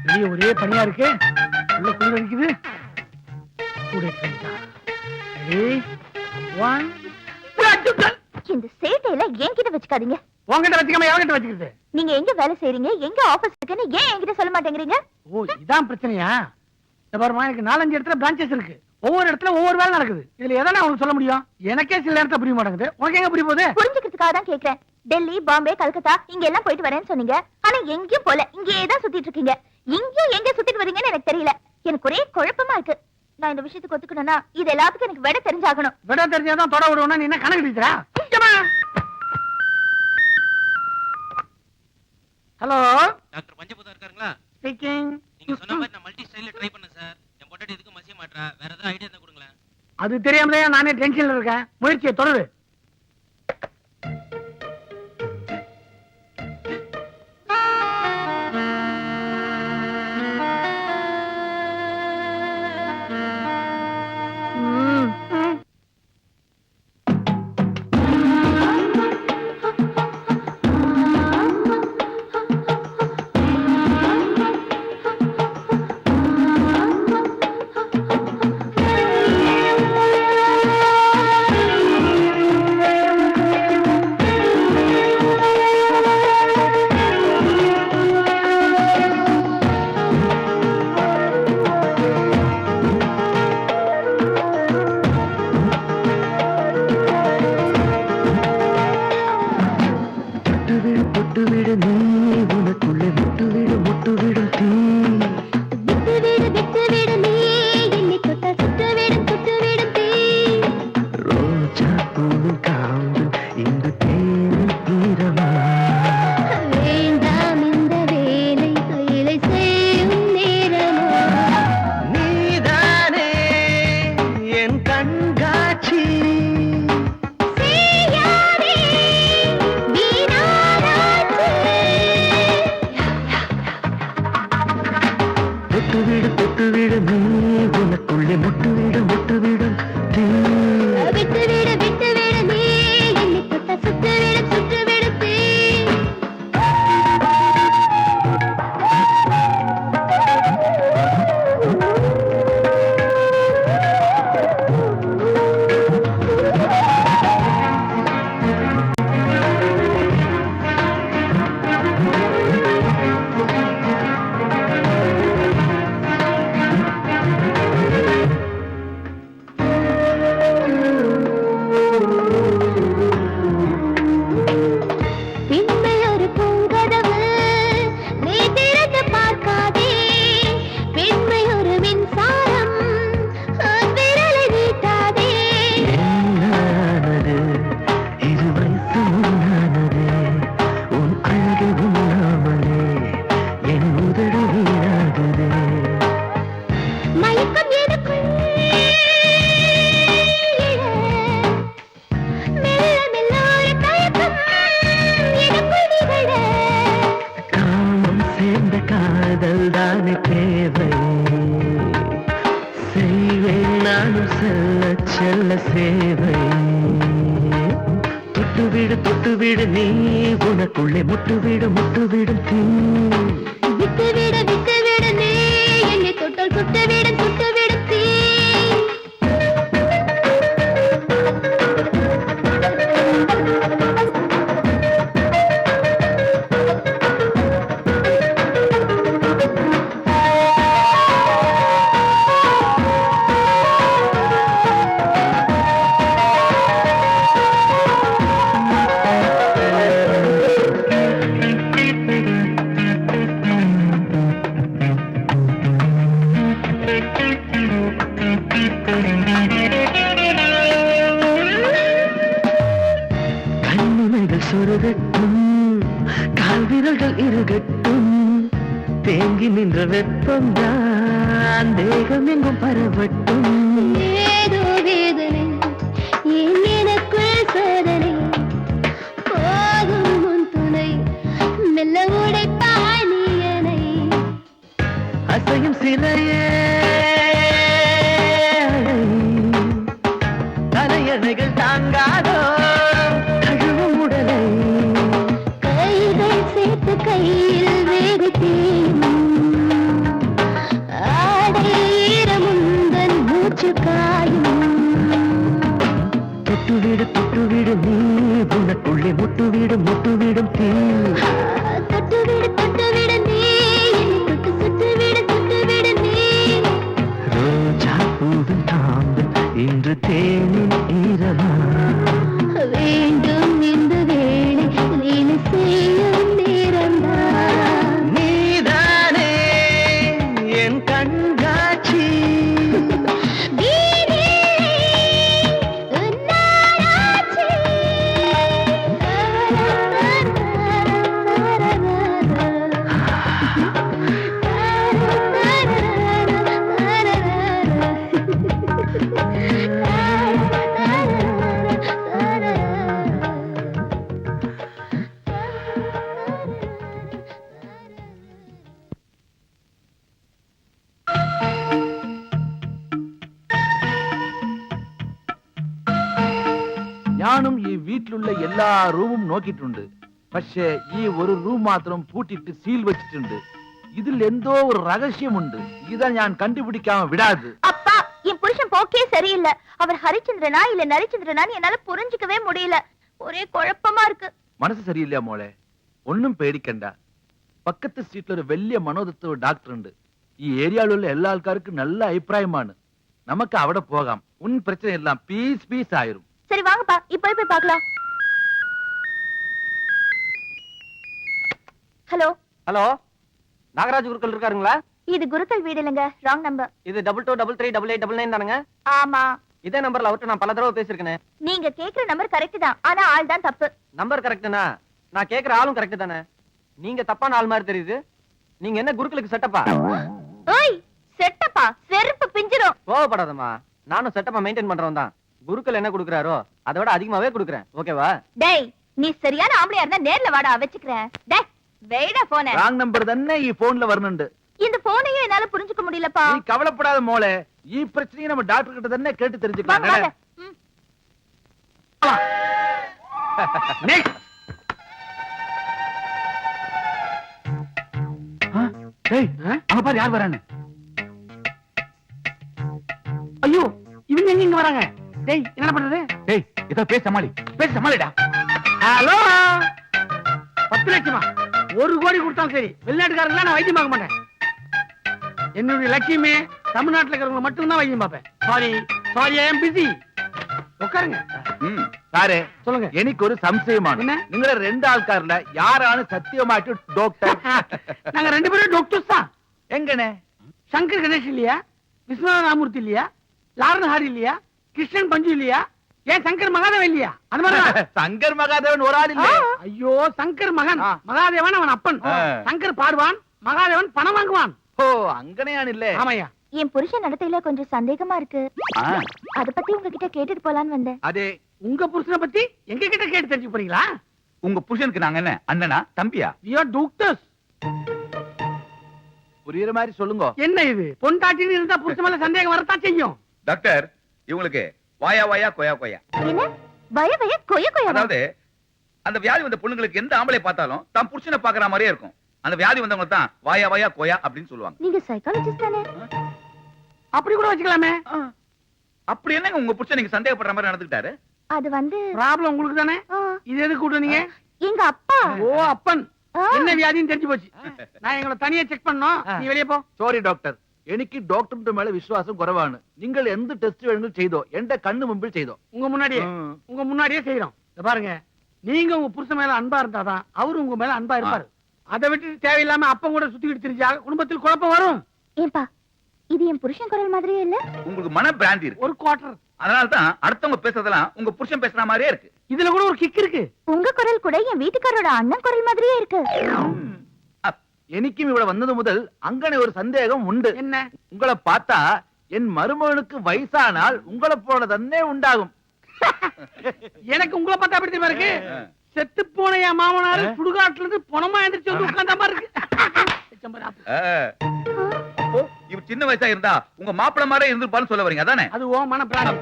வெளியே ஒரே பனியா இருக்கு, உள்ள குளிர் அடிக்குது. இந்த சேட்டையில என்கிட்ட வச்சுக்காதீங்க. உங்ககிட்ட வச்சுக்காம எவங்கிட்ட வச்சுக்கிறது? நீங்க எங்க வேலை செய்றீங்க, எங்க ஆபீஸ் இருக்குன்னு ஏன் என்கிட்ட சொல்ல மாட்டேங்கிறீங்க? ஓ, இதான் பிரச்சனையா? இந்த பாருமா, எனக்கு 4-5 இடத்துல பிரான்ச்சஸ் இருக்கு. ஒவ்வொரு இடத்துல ஒவ்வொரு வேலை நடக்குது. இதுல எதனா உங்களுக்கு சொல்ல முடியும்? எனக்கே சில நேரத்துல புரிய மாட்டேங்குது. உனக்கு எங்க புரிய போகுது? புரிஞ்சுக்கிறதுக்காக தான் கேக்குறேன். டெல்லி, பாம்பே, கல்கத்தா இங்க எல்லாம் போயிட்டு வரேன்னு சொன்னீங்க. ஆனா எங்கேயும் போல, இங்கேயே தான் சுத்திட்டு இருக்கீங்க. இங்கேயும் எங்க சுத்திட்டு வரீங்கன்னு எனக்கு தெரியல. எனக்கு ஒரே குழப்பமா இருக்கு. நான் இந்த விஷயத்துக்கு ஒத்துக்கணும்னா இது எல்லாத்துக்கும் எனக்கு விட தெரிஞ்சாகணும். விட தெரிஞ்சாதான் தொட விடுவோம்னா நீ என்ன கணக்கு எடுத்துறா? Hello doctor பஞ்சபூதா இருக்காருங்களா? ஸ்பீக்கிங். நீங்க சொன்ன மாதிரி நான் மல்டி ஸ்டைல்ல ட்ரை பண்ணேன் சார். என் பொண்டாட்டி எதுக்கு மசிய மாட்டறா. வேற ஏதாவது ஐடியா இருந்தா கொடுங்களேன். அது தெரியாமதான் நானே டென்ஷன்ல இருக்கேன். முயற்சியை தொடரு. தொட்டு விடு நீ உனக்குள்ளே முட்டு விடும் தீ விட்டு விடு நீ என்னை தொட்ட சுட்டு விடும் தீ ரோஜா பூவின் காம்பு இன்று தேனில் ஈரமா வேண்டாம் இந்த வேலை செய்யும் நேரமா நீதானே என் கண்காட்சி செய்யாதே வீணாராட்சி தொட்டு விடு நீ உனக்குள்ளே முட்டு விடும் தீ விட்டு விடு நீ என்னை தொட்ட சுட்டு விடும் தீ பெண்மை ஒரு பூங்கதவு நீ திறந்து பார்க்காதே பெண்மை ஒரு மின்சாரம் விரலை நீட்டாதே என்னானது இது வயசு முன்னானது உன் அழகு உண்ணாமலே என் உதடு வீணாகுதே மயக்கம் எனக்குள் மெல்ல மெல்ல ஒரு தயக்கம் எனக்குள் நிகழ காமம் சேர்ந்த காதல் தானே தேவை செய்வேன் நானும் செல்ல சேவை தொட்டு விடு நீ உனக்குள்ளே முட்டு விடும் தீ விட்டு விடு நீ என்னை தொட்டால் சுட்டு விடும் தீ கண்ணிமைகள் சொருகட்டும் கால் விரல்கள் இருகட்டும் தேங்கி நின்ற வெப்பம்தான் தேகம் எங்கும் பரவட்டும் ஏதோ வேதனை ஏன் எனக்குள் சோதனை போதும் உன் துணை மெல்ல உடைப்பாய் நீ என்னை அசையும் சிலையே தலையணைகள் தாங்காதோ கழுவும் உடலை கைகள் சேர்த்து கையில் வேறு தீயும் ஆடை ஈரமுந்தன் மூச்சு காயும் தொட்டு விடு நீ உனக்குள்ளே முட்டு விடும் தீ தொட்டு விடு நீ என்னை தொட்டு சுட்டு விடு நீ ரோஜா பூவின் காம்பு இன்று தேனில் ஈரமா வேண்டும் இந்த வேலை செய்யும் நேரம்தான் நீதானே என் கண்காட்சி வீணே உன்னாராட்சி ഞാനും ഈ വീട്ടിലുള്ള എല്ലാ റൂമും നോക്കിയിട്ടുണ്ട് പക്ഷേ ഈ ഒരു റൂം മാത്രം പൂട്ടിട്ട് സീൽ വെച്ചിട്ടുണ്ട് ഇതിൽ എന്തോ ഒരു രഹസ്യമുണ്ട് ഇതാ ഞാൻ കണ്ടുപിടിക്കാമ വിടാത് அப்பா என் புருஷன் போக்கே சரியில்லை அவர் ஹரிச்சந்திரனா இல்ல நரிச்சந்திரனான்னு என்னால புரிஞ்சுக்கவே முடியல ஒரே குழப்பமா இருக்கு മനസ്സ് ശരിയില്ല മോളെ ഒന്നും പേടിക്കണ്ട പക്കത്തെ സ്ട്രീറ്റിൽ ഒരു വലിയ മനോതത്വ ഡോക്ടർ ഉണ്ട് ഈ ഏരിയയിലുള്ള എല്ലാ ആൾക്കാർക്കും നല്ല അഭിപ്രായമാണ് നമുക്ക് അവിടെ പോകാം ഉൻ പ്രശ്നം എല്ലാം പീസ് ആയിരും சரி வாங்கப்பா இப்ப போய் பார்க்கலாம் ஹலோ ஹலோ, நாகராஜ் குருக்கள் இருக்காருங்களா? இது குருக்கள் வீடு இல்லைங்க, ராங் நம்பர். இது 22338899 தானுங்க? ஆமா. இதே நம்பர்ல அவர்கிட்ட நான் பல தடவை பேசிருக்கேன். நீங்க கேக்குற நம்பர் கரெக்ட் தான், ஆனா ஆள் தான் தப்பு. நம்பர் கரெக்ட்னா நான் கேக்குற ஆளும் கரெக்ட் தானே? நீங்க தப்பான ஆள் மாதிரி தெரியுது. நீங்க என்ன குருக்களுக்கு செட்டப்பா? ஓய், செட்டப்பா செருப்பு பிஞ்சிரும். கோவப்படாதம்மா, நானும் செட்டப்பா மெயின்டைன் பண்றவன் தான். குருக்கள் என்ன குடுக்குறாரோ அதை விட அதிகமாவே குடுக்குறேன். ஓகேவா? டேய், நீ சரியான ஆம்பளையா இருந்தா நேர்ல வாடா, வச்சுக்கிறேன். டேய், வெயிடா போன. ராங் நம்பர் தானே ఈ போன்ல வரணுண்டு. இந்த போனையே என்னால புரிஞ்சுக்க முடியலப்பா. நீ கவலைப்படாத மோளே, ஈ பிரச்சனையை நம்ம டாக்டர் கிட்ட தானே கேட்டு தெரிஞ்சுக்கலாம். டேய், அங்க பாரு யார் வரான்னு. ஐயோ, இவங்க எங்க இங்க வராங்க? டேய், என்ன பண்றது? டேய், இத பேச சமாளிடா. ஹலோ, 10 லட்சமா? 1 கோடி கொடுத்தாலும் சரி, வெளிநாட்டுக்காரங்க நான் வைத்தியம் பார்க்க மாட்டேன். என்னுடைய லட்சியமே தமிழ்நாட்டுல இருக்கிறவங்க மட்டும் தான் வைத்தியம் பார்ப்பேன். Sorry I am busy. உட்காருங்க. சாரே, சொல்லுங்க. எனக்கு ஒரு சம்சயமான. என்ன? நீங்க 2 ஆள்காரல யாரானு சத்தியமாட்டு டாக்டர்? நாங்க 2 பேரும் டாக்டர்ஸ் தான். எங்கனே? சங்கர் கணேஷ் இல்லையா? விஸ்வநாத ராமூர்த்தி இல்லையா? லாரன் ஹாரி இல்லையா? கிருஷ்ணன் பஞ்சு இல்லையா? ஏன் சங்கர் மகாதேவன் இல்லையா? அது மாதிரி சங்கர் மகாதேவன் ஒரு ஆள் இல்ல. ஐயோ, சங்கர் மகன், மகாதேவன் அவன் அப்பன். சங்கர் பாடுவான், மகாதேவன் பணம் வாங்குவான். ஓ, அங்கனையான் இல்ல. ஆமாய்யா. என் புருஷன் நடத்தையில கொஞ்சம் சந்தேகமா இருக்கு. அத பத்தி உங்ககிட்ட கேட்டுட்டு போலான்னு வந்தேன். அதே உங்க புருஷனை பத்தி எங்க கிட்ட கேட்டு தெரிஞ்சுக்க போறீங்களா? உங்க புருஷனுக்கு நாங்க என்ன அண்ணனா தம்பியா? we are doctors. புரியுற மாதிரி சொல்லுங்க. என்ன இது, பொண்டாட்டின்னு இருந்தா புருஷன் மேல சந்தேகம் வரத்தான் செய்யும். டாக்டர், இவங்களுக்கு வாயா வாயா கொயா கொயா. என்ன வய வய கொய கொய? அதாவது அந்த வியாதி வந்த பொண்ணுங்களுக்கு எந்த ஆம்பளை பார்த்தாலும் தான் புருஷனை பாக்குற மாதிரியே இருக்கும். அந்த வியாதி வந்தவங்க தான் வாயா வாயா கொயா அப்படின்னு சொல்லுவாங்க. நீங்க சைக்காலஜிஸ்ட் தானே? அப்படி கூட வச்சுக்கலாமே. அப்படி என்னங்க உங்க புருஷன் நீங்க சந்தேகப்படுற மாதிரி நடந்துக்கிட்டாரு? அது வந்து ப்ராப்ளம் உங்களுக்கு தானே. இது எதுக்கு கூட்டுனீங்க? எங்க அப்பா. ஓ, அப்பன். என்ன வியாதின்னு தெரிஞ்சு போச்சு. நான் எங்களை தனியா செக் பண்ணோம். நீ வெளியே போ. சாரி டாக்டர், എനിക്ക് ഡോക്ടറിന്റെ മേലെ വിശ്വാസം കുറവാണ്. നിങ്ങൾ എന്ത് ടെസ്റ്റ് വേണമെങ്കിലും ചെയ്തോ, എന്റെ കണ്ണു മുമ്പിൽ ചെയ്തോ. உங்க முன்னாடியே செய்யறோம். இத பாருங்க, நீங்க உங்க புருஷன் மேல அன்பா இருந்தாதான் அவரு உங்க மேல அன்பா இருப்பாரு. அதை விட்டு தேவையில்லாம அப்பன் கூட சுத்திக்கிட்டு தெரிஞ்சா குடும்பத்தில் குழப்பம் வரும். ஏன்பா, இது என் புருஷன் குரல் மாதிரியே இல்ல? உங்களுக்கு மன பிராந்தி இருக்கு. ஒரு குவார்டர். அதனால தான் அடுத்தவங்க பேசுறதெல்லாம் உங்க புருஷன் பேசுற மாதிரியே இருக்கு. இதுல கூட ஒரு கிக் இருக்கு. உங்க குரல் கூட என் வீட்டுக்காரோட அண்ணன் குரல் மாதிரியே இருக்கு. എനിക്കും ഇവിടെ വന്നത് മുതൽ അങ്ങനെ ഒരു സന്ദേഹം ഉണ്ട്. என்ன? உங்களை பார்த்தா என் மருமகனுக்கு வயசானால் உங்களை போல തന്നെ ഉണ്ടാകും. எனக்கு உங்களை பார்த்தா அப்படி தெரியுமா இருக்கு? செத்து போன என் மாமனாரு சுடுகாட்டுல இருந்து பணமா எந்திரிச்சு வந்து உட்கார்ந்த மாதிரி இருக்கு. அப்போ இவர் சின்ன வயசா இருந்தா உங்க மாப்பிள்ள மாதிரி இருந்திருப்பான்னு சொல்ல வரீங்க அதானே? அது ஓ மன பிராணி.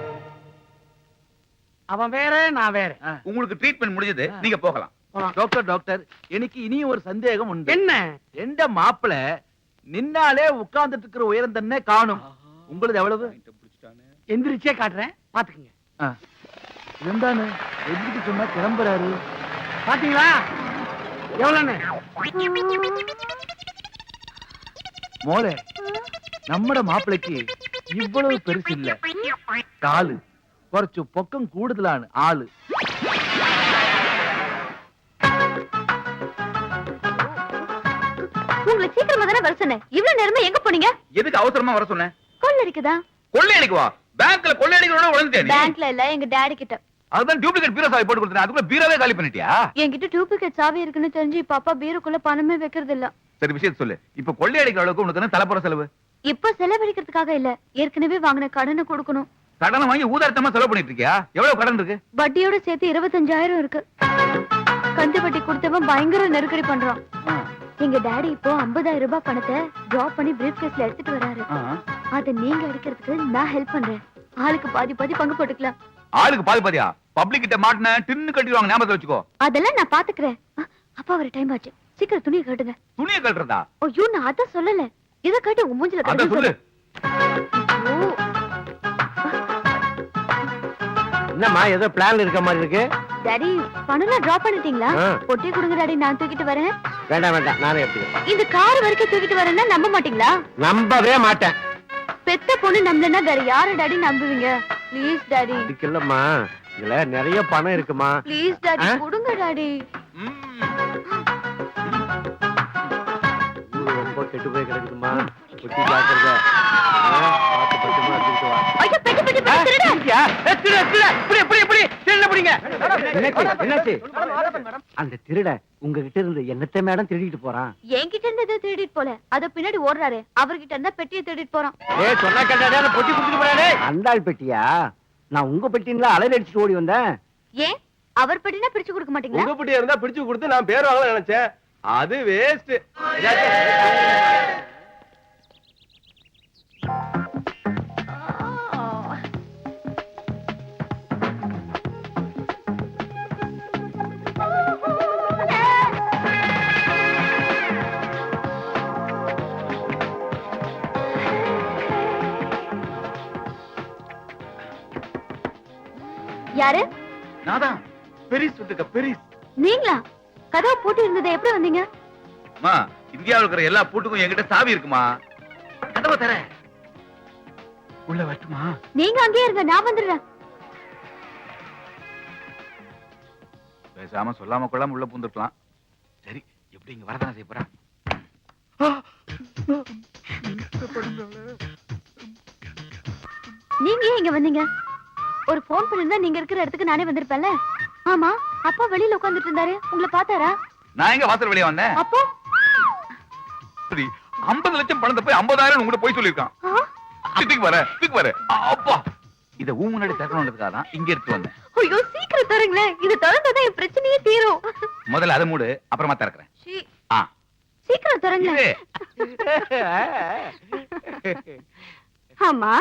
அவன் வேற, நான் வேற. உங்களுக்கு ட்ரீட்மெண்ட் முடிஞ்சது, நீங்க போகலாம். டாக்டர், எனக்கு இனியும் ஒரு சந்தேகம் உண்டு. என்ன? எந்த மாப்பிள்ள நின்னாலே உட்கார்ந்துட்டு இருக்கிற உயரம் തന്നെ காணும். உங்களுக்கு எவ்வளவு? எந்திரிச்சே காட்டுறேன், பாத்துக்கங்க. എന്താണ് எந்திரிக்க சொன்னா கிளம்புறாரு? பாத்தீங்களா எவ்வளவுன்னு? മോളെ, നമ്മുടെ മാപ്പിളക്ക് ഇவ்வளவு പെരുസില്ല. കാല് കുറച്ചു പൊക്കം കൂടുതലാണ് ആള്. உங்களை சீக்கிரமா தானே வர சொன்னேன். இவ்வளவு நேரமா எங்க போனீங்க? எதுக்கு அவசரமா வர சொன்னேன்? கொள்ளடிக்குதா? கொள்ளையடிக்குவா? பேங்க்ல கொள்ளையடிக்கிறோட உழைஞ்சிட்டே நீ? பேங்க்ல இல்ல, எங்க டாடி கிட்ட. அதுதான் டூப்ளிகேட் பீரோ சாவி போட்டு கொடுத்தேன். அதுக்குள்ள பீரோவே காலி பண்ணிட்டியா? என்கிட்ட டூப்ளிகேட் சாவி இருக்குன்னு தெரிஞ்சு பாப்பா பீரோக்குள்ள பணமே வைக்கிறது இல்ல. சரி, விஷயத்தை சொல்லு. இப்ப கொள்ளையடிக்கிற அளவுக்கு உனக்கு என்ன தலைப்புற செலவு? இப்ப செலவழிக்கிறதுக்காக இல்ல, ஏற்கனவே வாங்கின கடனை கொடுக்கணும். கடனை வாங்கி ஊதார்த்தமா செலவு பண்ணிட்டு இருக்கியா? எவ்வளவு கடன் இருக்கு? வட்டியோட சேர்த்து 25,000 இருக்கு. கந்து வட்டி கொடுத்தவன் பயங்கர நெருக்கடி பண்றான். எங்க டாடி இப்போ 50,000 ரூபாய் பணத்தை டிராப் பண்ணி பிரீஃப் கேஸ்ல எடுத்துட்டு வராரு. அத நீங்க அடிக்கிறதுக்கு நான் ஹெல்ப் பண்றேன். ஆளுக்கு பாதி பாதி பங்கு போட்டுக்கலாம். ஆளுக்கு பாதி பாதியா? பப்ளிக் கிட்ட மாட்டின டின்னு கட்டிடுவாங்க, ஞாபகத்துல வச்சுக்கோ. அதெல்லாம் நான் பாத்துக்கிறேன். அப்பா வர டைம் ஆச்சு, சீக்கிரம் துணியை கட்டுங்க. துணியை கட்டுறதா? ஐயோ, நான் அத சொல்லல. இத கட்டி உன் மூஞ்சில அத சொல்லு. என்னம்மா ஏதோ பிளான் இருக்க மாதிரி இருக்கு? டாடி, பணம்லாம் டிராப் பண்ணிட்டீங்களா? பொட்டி கொடுங்க டாடி, நான் தூக்கிட்டு வரேன். வேண்டாம் வேண்டாம், நானே எடுத்துக்கிறேன். இந்த கார் வரைக்கும் தூக்கிட்டு வரேன்னா நம்ப மாட்டீங்களா? நம்பவே மாட்டேன். பெத்த பொண்ணு நம்பலன்னா வேற யாரு டாடி நம்புவீங்க? Please daddy. இல்லம்மா, இதுல நிறைய பணம் இருக்குமா. ப்ளீஸ் டாடி, கொடுங்க டாடி. கெட்டு போய் கிடக்குதுமா. குட்டி ஜாக்கிரதை. பார்த்து பத்திரமா எடுத்துக்கிட்டு வா. ஐயோ பெட்டி பெட்டி பெட்டி திருட. என்னாச்சு? அந்த திருட உங்ககிட்ட இருந்து என்னத்தை மேடம் திருடிட்டு போறான்? என்கிட்ட இருந்து எதுவும் திருடிட்டு போல. அத பின்னாடி ஓடுறாரு. அவர்கிட்ட இருந்தா பெட்டியை திருடிட்டு போறான். சொன்னா கேட்டாடே பொட்டி குடுத்துட்டு போறானே. அந்த ஆள் பெட்டியா? நான் உங்க பெட்டிங்களா அலையில அடிச்சுட்டு ஓடி வந்தேன். ஏன் அவர் பெட்டினா பிடிச்சு கொடுக்க மாட்டீங்களா? உங்க பெட்டியா இருந்தா பிடிச்சு கொடுத்து நான் பேர் வாங்கலாம் நினைச்சேன். அது வேஸ்ட். யாரு? நாதான் பெரிஸ் விட்டுக்க பெரிஸ். நீங்களா? கதவு பூட்டி இருந்தது, எப்படி வந்தீங்க? மா, இந்தியாவுல இருக்கிற எல்லா பூட்டுக்கும் என்கிட்ட சாவி இருக்குமா. கதவை தர உள்ள வரட்டுமா? நீங்க அங்கேயே இருங்க, நான் வந்துடுறேன். பேசாம சொல்லாம கொள்ளாம உள்ள பூந்துருக்கலாம். சரி, எப்படி இங்க வரதான செய்ய போறா? நீங்க ஏன் இங்க வந்தீங்க? ஒரு போன் பண்ணிருந்தா நீங்க இருக்கிற இடத்துக்கு நானே வந்திருப்பேன்ல. ஆமா, அப்பா வெளியில உட்கார்ந்துட்டு இருந்தாரு, உங்களை பார்த்தாரா? நான் எங்க வாசல் வெளியே வந்தேன்? அப்போ 50 லட்சம் பணத்தை போய் 50,000 உங்ககிட்ட போய் சொல்லிருக்கான். தூக்கு வர அப்பா, இத ஊ முன்னாடி திறக்கணும்ன்றதுக்காக தான் இங்க எடுத்து வந்தேன். ஐயோ சீக்கிரம் தரங்களேன், இது திறந்தாதான் என் பிரச்சனையே தீரும். முதல்ல அதை மூடு, அப்புறமா திறக்கிறேன். சீக்கிரம் தரங்களேன். ஆமா,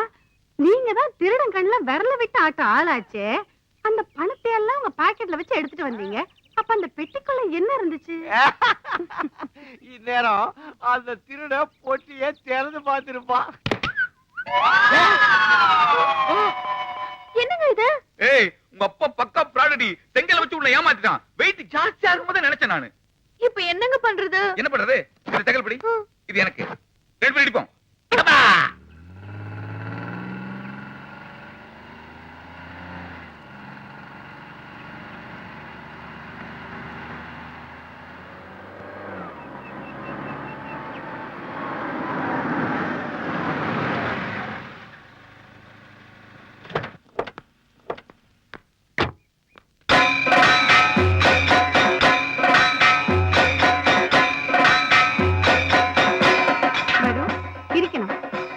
நீங்க தான் திருடன் கண்ணுல விரல விட்டு ஆட்ட ஆளாச்சே. அந்த பணத்தை எல்லாம் உங்க பாக்கெட்ல வச்சு எடுத்துட்டு வந்தீங்க. அப்ப அந்த பெட்டிக்குள்ள என்ன இருந்துச்சு? இந்நேரம் அந்த திருட பொட்டியை திறந்து பார்த்திருப்பான். என்னங்க இது? ஏய், உங்க அப்பா பக்கா ப்ராடடி. செங்கல வச்சு உள்ள ஏமாத்திட்டான். வெயிட் ஜாஸ்தியா இருக்கும்போது நினைச்சேன் நானு. இப்ப என்னங்க பண்றது? என்ன பண்றது? இந்த செங்கல் படி, இது எனக்கு. ரெண்டு பேர் அடிப்போம்.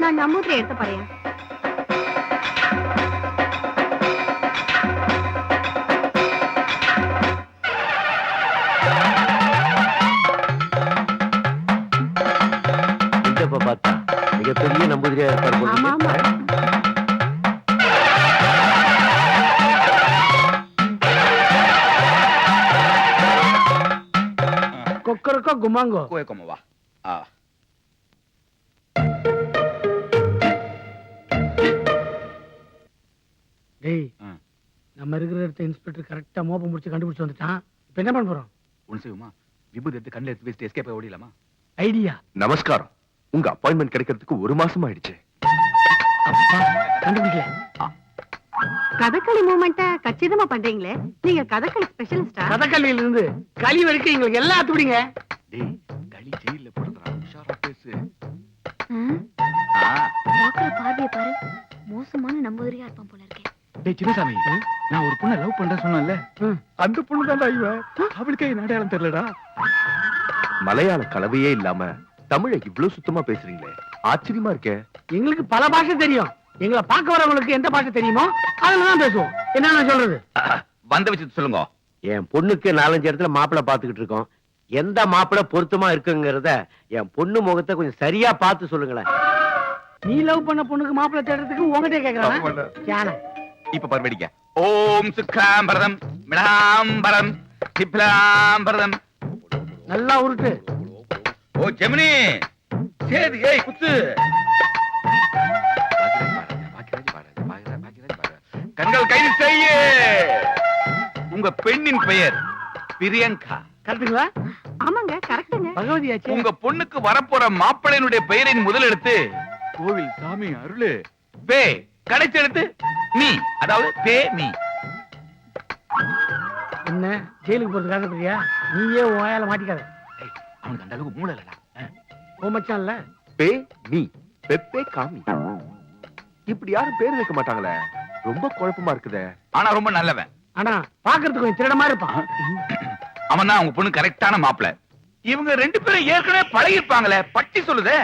நான் நம்மூர்ல எடுத்து பாறேன். இந்தப்ப பார்த்தா மிகப்பெரிய நம்பூதிரியா இருப்பார் போல. ஆமா ஆமா. கொக்கரக்கோ குமாங்கோ. கோய கொமவா. டேய், நம்ம இருக்கிற இடத்த இன்ஸ்பெக்டர் கரெக்டா மோப்பம் முடிச்சு கண்டுபிடிச்சு வந்துட்டான். இப்ப என்ன பண்ண போறோம்? ஒண்ணு செய்யுமா, விபூதி எடுத்து கண்ணில் எடுத்து வச்சுட்டு எஸ்கேப் ஓடிடலாமா? ஐடியா. நமஸ்காரம். உங்க அப்பாயின்மெண்ட் கிடைக்கிறதுக்கு 1 மாசம் ஆயிடுச்சு. கண்டுபிடிக்கல. கதகளி மூமெண்ட்ட கச்சிதமா பண்றீங்களே, நீங்க கதகளி ஸ்பெஷலிஸ்டா? கதகளியில இருந்து களி வரைக்கும் எங்களுக்கு எல்லாம் அத்துபிடிங்க. டேய், களி ஜெயில போடுறா, உஷாரா பேசு. பாக்குற பார்வையை பாரு, மோசமான நம்பூதிரியா இருப்பான் போல இருக்கே. டேய் சின்னசாமி, நான் ஒரு பொண்ணை லவ் பண்றேன் சொன்னேன்ல, அந்த பொண்ணு தான்டா இவ. அவளுக்கே என்ன அடையாளம் தெரியலடா. மலையாள கலவையே இல்லாம தமிழை இவ்வளவு சுத்தமா பேசுறீங்களே, ஆச்சரியமா இருக்கே. எங்களுக்கு பல பாஷை தெரியும். எங்களை பார்க்க வரவங்களுக்கு எந்த பாஷை தெரியுமோ அதுலதான் பேசுவோம். என்ன சொல்றது? வந்த வச்சு சொல்லுங்க. என் பொண்ணுக்கு 4-5 இடத்துல மாப்பிள்ளை பாத்துக்கிட்டு இருக்கோம். எந்த மாப்பிள்ளை பொருத்தமா இருக்குங்கிறத என் பொண்ணு முகத்தை கொஞ்சம் சரியா பார்த்து சொல்லுங்களேன். நீ லவ் பண்ண பொண்ணுக்கு மாப்பிள்ளை தேடுறதுக்கு உங்ககிட்ட கேக்குறான். இப்ப பர்வடிக்க. ஓம் சுக்லாம்பரதம் மிடாம்பரம் சிப்லாம்பரதம். நல்லா உருட்டு. ஓ ஜெமினி, சேது ஏய் குத்து. கண்கள் கைது செய்ய. உங்க பெண்ணின் பெயர் பிரியங்கா. கரெக்ட்டுங்களா? ஆமாங்க, கரெக்ட்டுங்க. பகவதியாச்சே. உங்க பொண்ணுக்கு வரப்போற மாப்பிள்ளையினுடைய பெயரின் முதல் எழுத்து கோவில் சாமி அருளு. பே கடைசி எழுத்து நீ, அதாவது பே நீ. என்ன ஜெயிலுக்கு போறதுக்காக பிரியா? நீயே உன் வாயால மாட்டிக்காத. அவனுக்கு அந்த அளவுக்கு மூளை இல்லடா. உன் மச்சான் இல்ல? பே மீ பெப்பே காமி. இப்படி யாரும் பேர் வைக்க மாட்டாங்களே, ரொம்ப குழப்பமா இருக்குதே. ஆனா ரொம்ப நல்லவன். ஆனா பாக்குறதுக்கு கொஞ்சம் திருடமா இருப்பான். அவன் தான் உங்க பொண்ணு கரெக்டான மாப்பிள. இவங்க 2 பேரும் ஏற்கனவே பழகிருப்பாங்களே, பட்டி சொல்லுதே.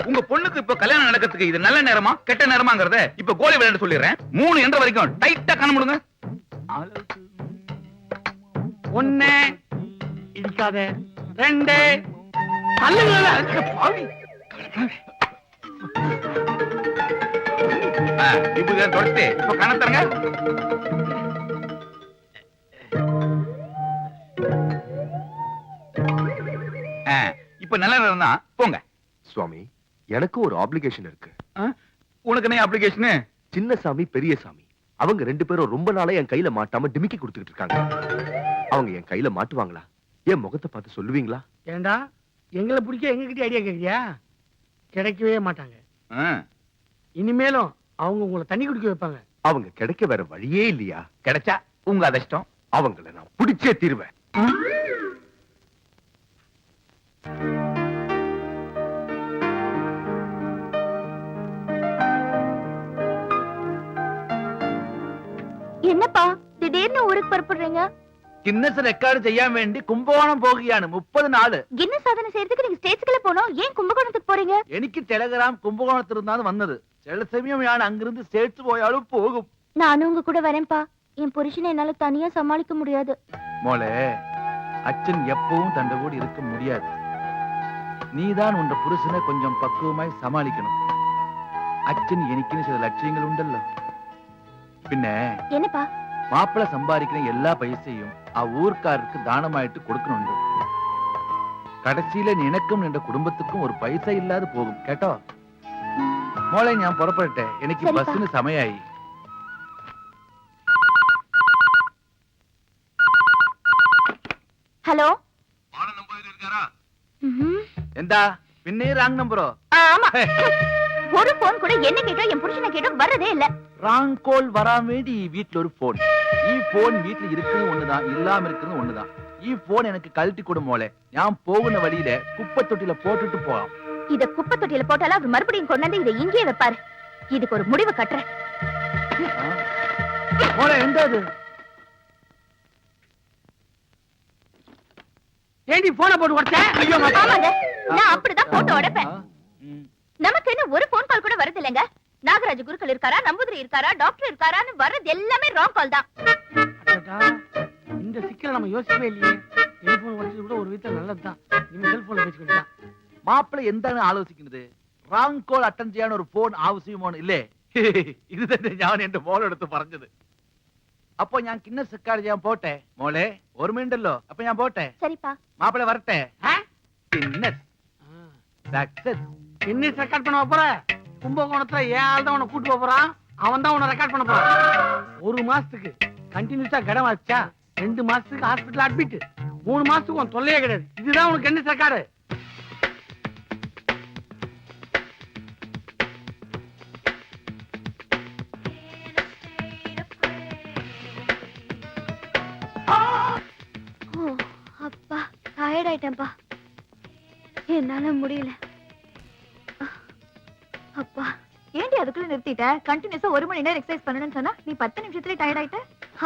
உங்க பொண்ணுக்கு இப்ப கல்யாணம் நடக்கிறதுக்கு இது நல்ல நேரமா கெட்ட நேரமாங்கறத இப்ப கோலி விளையாட சொல்லிடுறேன். 3 என்ற வரைக்கும் டைட்டா கண்ண முடுங்க. 1 இடிக்காத, 2 தள்ளுங்க பாவி. இப்ப இதை தொடச்சிட்டு இப்ப கண்ண தரங்க. இப்ப நல்ல நேரம் தான், போங்க. சுவாமி, எனக்கு ஒரு ஆப்ளிகேஷன் இருக்கு. உனக்கு என்ன அப்ளிகேஷன்? சின்ன சாமி பெரிய சாமி அவங்க 2 பேரும் ரொம்ப நாளா என் கையில மாட்டாம டிமிக்கி கொடுத்துட்டு இருக்காங்க. அவங்க என் கையில மாட்டுவாங்களா? என் முகத்தை பார்த்து சொல்லுவீங்களா? ஏண்டா எங்களை பிடிக்க எங்க கிட்ட ஐடியா கேக்குறியா? கிடைக்கவே மாட்டாங்க. இனிமேலும் அவங்க உங்களை தண்ணி குடிக்க வைப்பாங்க. அவங்க கிடைக்க வேற வழியே இல்லையா? கிடைச்சா உங்க அதிர்ஷ்டம். அவங்கள நான் பிடிச்சே தீருவேன். என்னப்பா திடீர்னு ஊருக்கு புறப்படுறீங்க? கின்னஸ் ரெக்கார்டு செய்யாம வேண்டி கும்பகோணம் போகியானு 30 நாள். கின்னஸ் சாதனை செய்யறதுக்கு நீங்க ஸ்டேட்ஸ்க்குள்ள போனோம், ஏன் கும்பகோணத்துக்கு போறீங்க? എനിക്ക് ടെലഗ്രാം കുംഭകോണത്തിൽ നിന്നാണ് വന്നത്. ചില സമയം ഞാൻ അങ്ങിருந்து സ്റ്റേറ്റ്സ് പോയാലും പോകും. நானும் உங்க கூட வரேன்ப்பா. என் புருஷனை என்னால தனியா சமாளிக்க முடியாது. മോളെ, അച്ഛൻ എപ്പോഴും തന്റെ കൂടെ இருக்க முடியாது. നീதான் ഉണ്ട പുരുഷനെ கொஞ்சம் പക്വമായി സമാളിക്കണം. അച്ഛൻ എനിക്കിന് ചില ലക്ഷ്യങ്ങളുണ്ടല്ലോ. പിന്നെ என்னப்பா? മാപ്പിള സമ്പാദിക്കുന്ന എല്ലാ പൈസയും ആ ഊർക്കാർക്ക് ദാനമായിട്ട് കൊടുക്കുന്നുണ്ട്. കടച്ചിയിലെ നിനക്കും നിന്റെ കുടുംബത്തിനും ഒരു പൈസ ഇല്ലാതെ പോകും കേട്ടോ. മോളെ, ഞാൻ പുറപ്പെടട്ടെ, എനിക്ക് ബസ്സിന് സമയമായി. ஹலோ, എന്താ പിന്നെ ராங் நம்பரோ? ஆமா. ஒரு போன் கூட என்ன கேட்டோ என் புருஷனை கேட்டோ வரதே இல்ல. ராங் கோல் வராம வேண்டி வீட்டுல ஒரு போன். ഈ ഫോൺ വീട്ടിൽ ഇരിക്കുന്നത് ഒന്നുதான், ഇല്ലാമ இருக்கிறது ஒண்ணுதான். ഈ ഫോൺ எனக்கு கழட்டி கொடு മോളെ. ഞാൻ പോകുന്ന വഴിயில குப்பைத்தொட்டில போட்டுட்டு போலாம். இத குப்பை தொட்டியில போட்டாலும் அவர் மறுபடியும் கொண்டாந்து இதை இங்கேயே வைப்பாரு. இதுக்கு ஒரு முடிவு கட்டுறேன். മോളെ, എന്താ இது? ஏண்டி போனை போட்டு உடைச்சேன்? ஆமாங்க, நான் அப்படிதான் போட்டோ உடைப்பேன். நமக்கு என்ன ஒரு போன் கால் கூட வரது இல்லைங்க. நாகராஜ குருக்கள் இருக்காரா, நம்பூதிரி இருக்காரா, டாக்டர் இருக்காரான்னு வர்றது எல்லாமே ராங் கால் தான். இந்த சிக்கலை நம்ம யோசிக்கவே இல்லையே. டெலிபோன் உடைச்சது கூட ஒரு விதத்துல நல்லதுதான். நீங்க செல்போன்ல பேசிக்கிட்டா മാപ്പിള എന്താണ് ആലോചിക്കുന്നത്? റാങ് കോൾ അറ്റൻഡ് ചെയ്യാൻ ഒരു ഫോൺ ആവശ്യമാണ് ഇല്ലേ? ഇത് തന്നെ ഞാൻ എന്റെ മോളെടുത്ത് പറഞ്ഞത്. അപ്പൊ ഞാൻ കിന്നസ് റെക്കോർഡ് ചെയ്യാൻ പോട്ടെ മോളെ, ഓർമ്മയുണ്ടല്ലോ? അപ്പൊ ഞാൻ പോട്ടെ. சரிப்பா. മാപ്പിള വരട്ടെ. കിന്നസ് സക്സസ്. கின்னஸ் ரெக்கார்ட் பண்ண போற? கும்பகோணத்துல ஏன் ஆள் தான் உன்னை கூட்டு போறான். அவன் தான் உன்னை ரெக்கார்ட் பண்ண போறான். 1 மாசத்துக்கு கண்டினியூஸா கடன் வச்சா 2 மாசத்துக்கு ஹாஸ்பிடல் அட்மிட், 3 மாசத்துக்கு உன் தொல்லையே கிடையாது. இதுதான் உனக்கு கின்னஸ் ரெக்கார்டு. அப்பா டயர்ட் ஆயிட்டேன்ப்பா, என்னால முடியல. அப்பா, ஏண்டி அதுக்குள்ள நிறுத்திட்ட? கண்டினியூஸா 1 மணி நேரம் எக்ஸசைஸ் பண்ணணும்னு சொன்னா நீ 10 நிமிஷத்துல டயர்ட் ஆயிட்ட.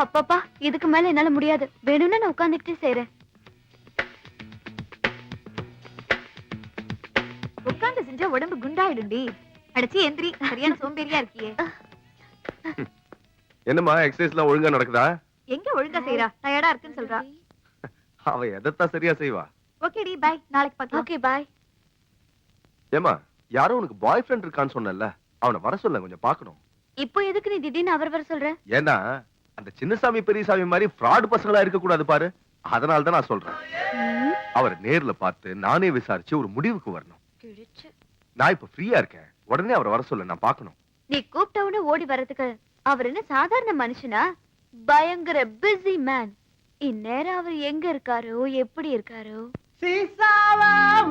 அப்பப்பா, இதுக்கு மேல என்னால முடியாது. வேணும்னா நான் உட்கார்ந்துட்டே செய்றேன். உட்கார்ந்து செஞ்சா உடம்பு குண்டாயிடும்டி. அடச்சி எந்திரி, சரியான சோம்பேறியா இருக்கியே. என்னம்மா, எக்ஸசைஸ்லாம் ஒழுங்கா நடக்குதா? எங்க ஒழுங்கா செய்றா, டயர்டா இருக்குன்னு சொல்றா. அவ எதத்தான் சரியா செய்வா. ஓகேடி, பை, நாளைக்கு பார்க்கலாம். Okay, bye. ஏமா, யாரோ உனக்கு பாய் ஃப்ரெண்ட் இருக்கான்னு சொன்னல, அவனை வர சொல்ல, கொஞ்சம் பார்க்கணும். இப்போ எதுக்கு நீ திடீர்னு அவர் வர சொல்ற? ஏன்னா அந்த சின்னசாமி பெரியசாமி மாதிரி ஃப்ராட் பசங்களா இருக்க கூடாது பாரு. அதனால தான் நான் சொல்றேன். அவர் நேர்ல பார்த்து நானே விசாரிச்சு ஒரு முடிவுக்கு வரணும். நான் இப்ப ஃப்ரீயா இருக்கேன், உடனே அவரை வர சொல்ல, நான் பார்க்கணும். நீ கூப்பிட்டவனே ஓடி வரதுக்கு அவர் என்ன சாதாரண மனுஷனா? பயங்கர பிஸி மேன். இந்நேரம் அவர் எங்க இருக்காரோ, எப்படி இருக்காரோ? சீசாவ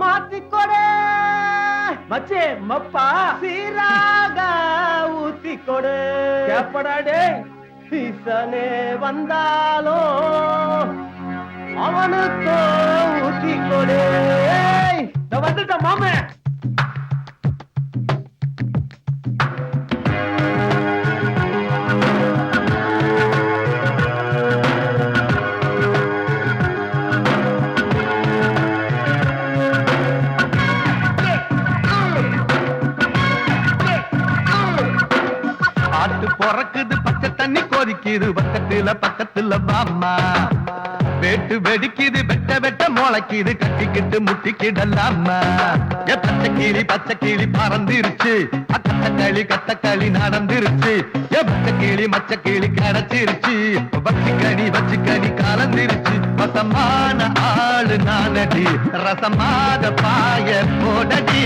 மாத்திக்கொடு மச்சே மப்பா, சீராக ஊத்திக்கொடு எப்படாடே. சீசனே வந்தாலோ அவனுக்கோ ஊத்திக்கொடு. வந்துட்ட மாமே. ஆட்டு பொறக்குது பச்சை தண்ணி கொதிக்குது பக்கத்துல பக்கத்துல வாமா வேட்டு வெடிக்குது வெட்ட வெட்ட முளைக்குது கட்டிக்கிட்டு முட்டிக்கிடலாமா பச்சை கிளி பறந்துருச்சு கத்தக்களி நடந்துருச்சு பச்சை கிளி கிடைச்சிருச்சு வச்சுக்கணி கலந்துருச்சு வசமான ஆளு நானடி ரசமாத பாய போடடி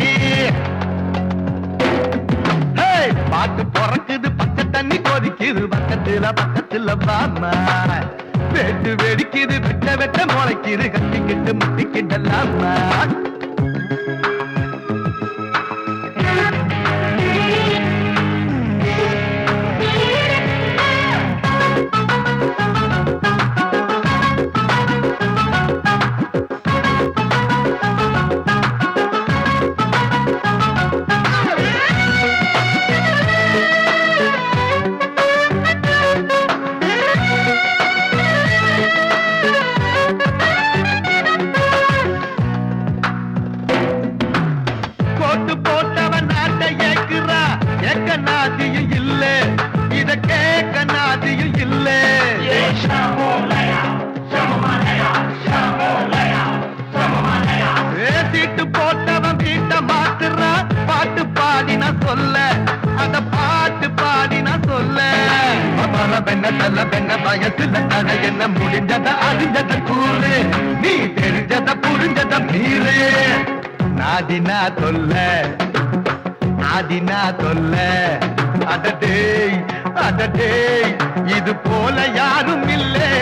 பாட்டு பொறக்குது பச்சை தண்ணி கொதிக்குது பக்கத்துல வாமா வெட்டு வெடிக்குது வெட்ட வெட்ட முளைக்குது கட்டிக்கிட்டு முட்டிக்கிடலாமா என்ன முடிஞ்சத அறிஞ்சத கூறு நீ தெரிஞ்சத புரிஞ்சத மீறு நாதினா தொல்ல அதடே இது போல யாரும் இல்லை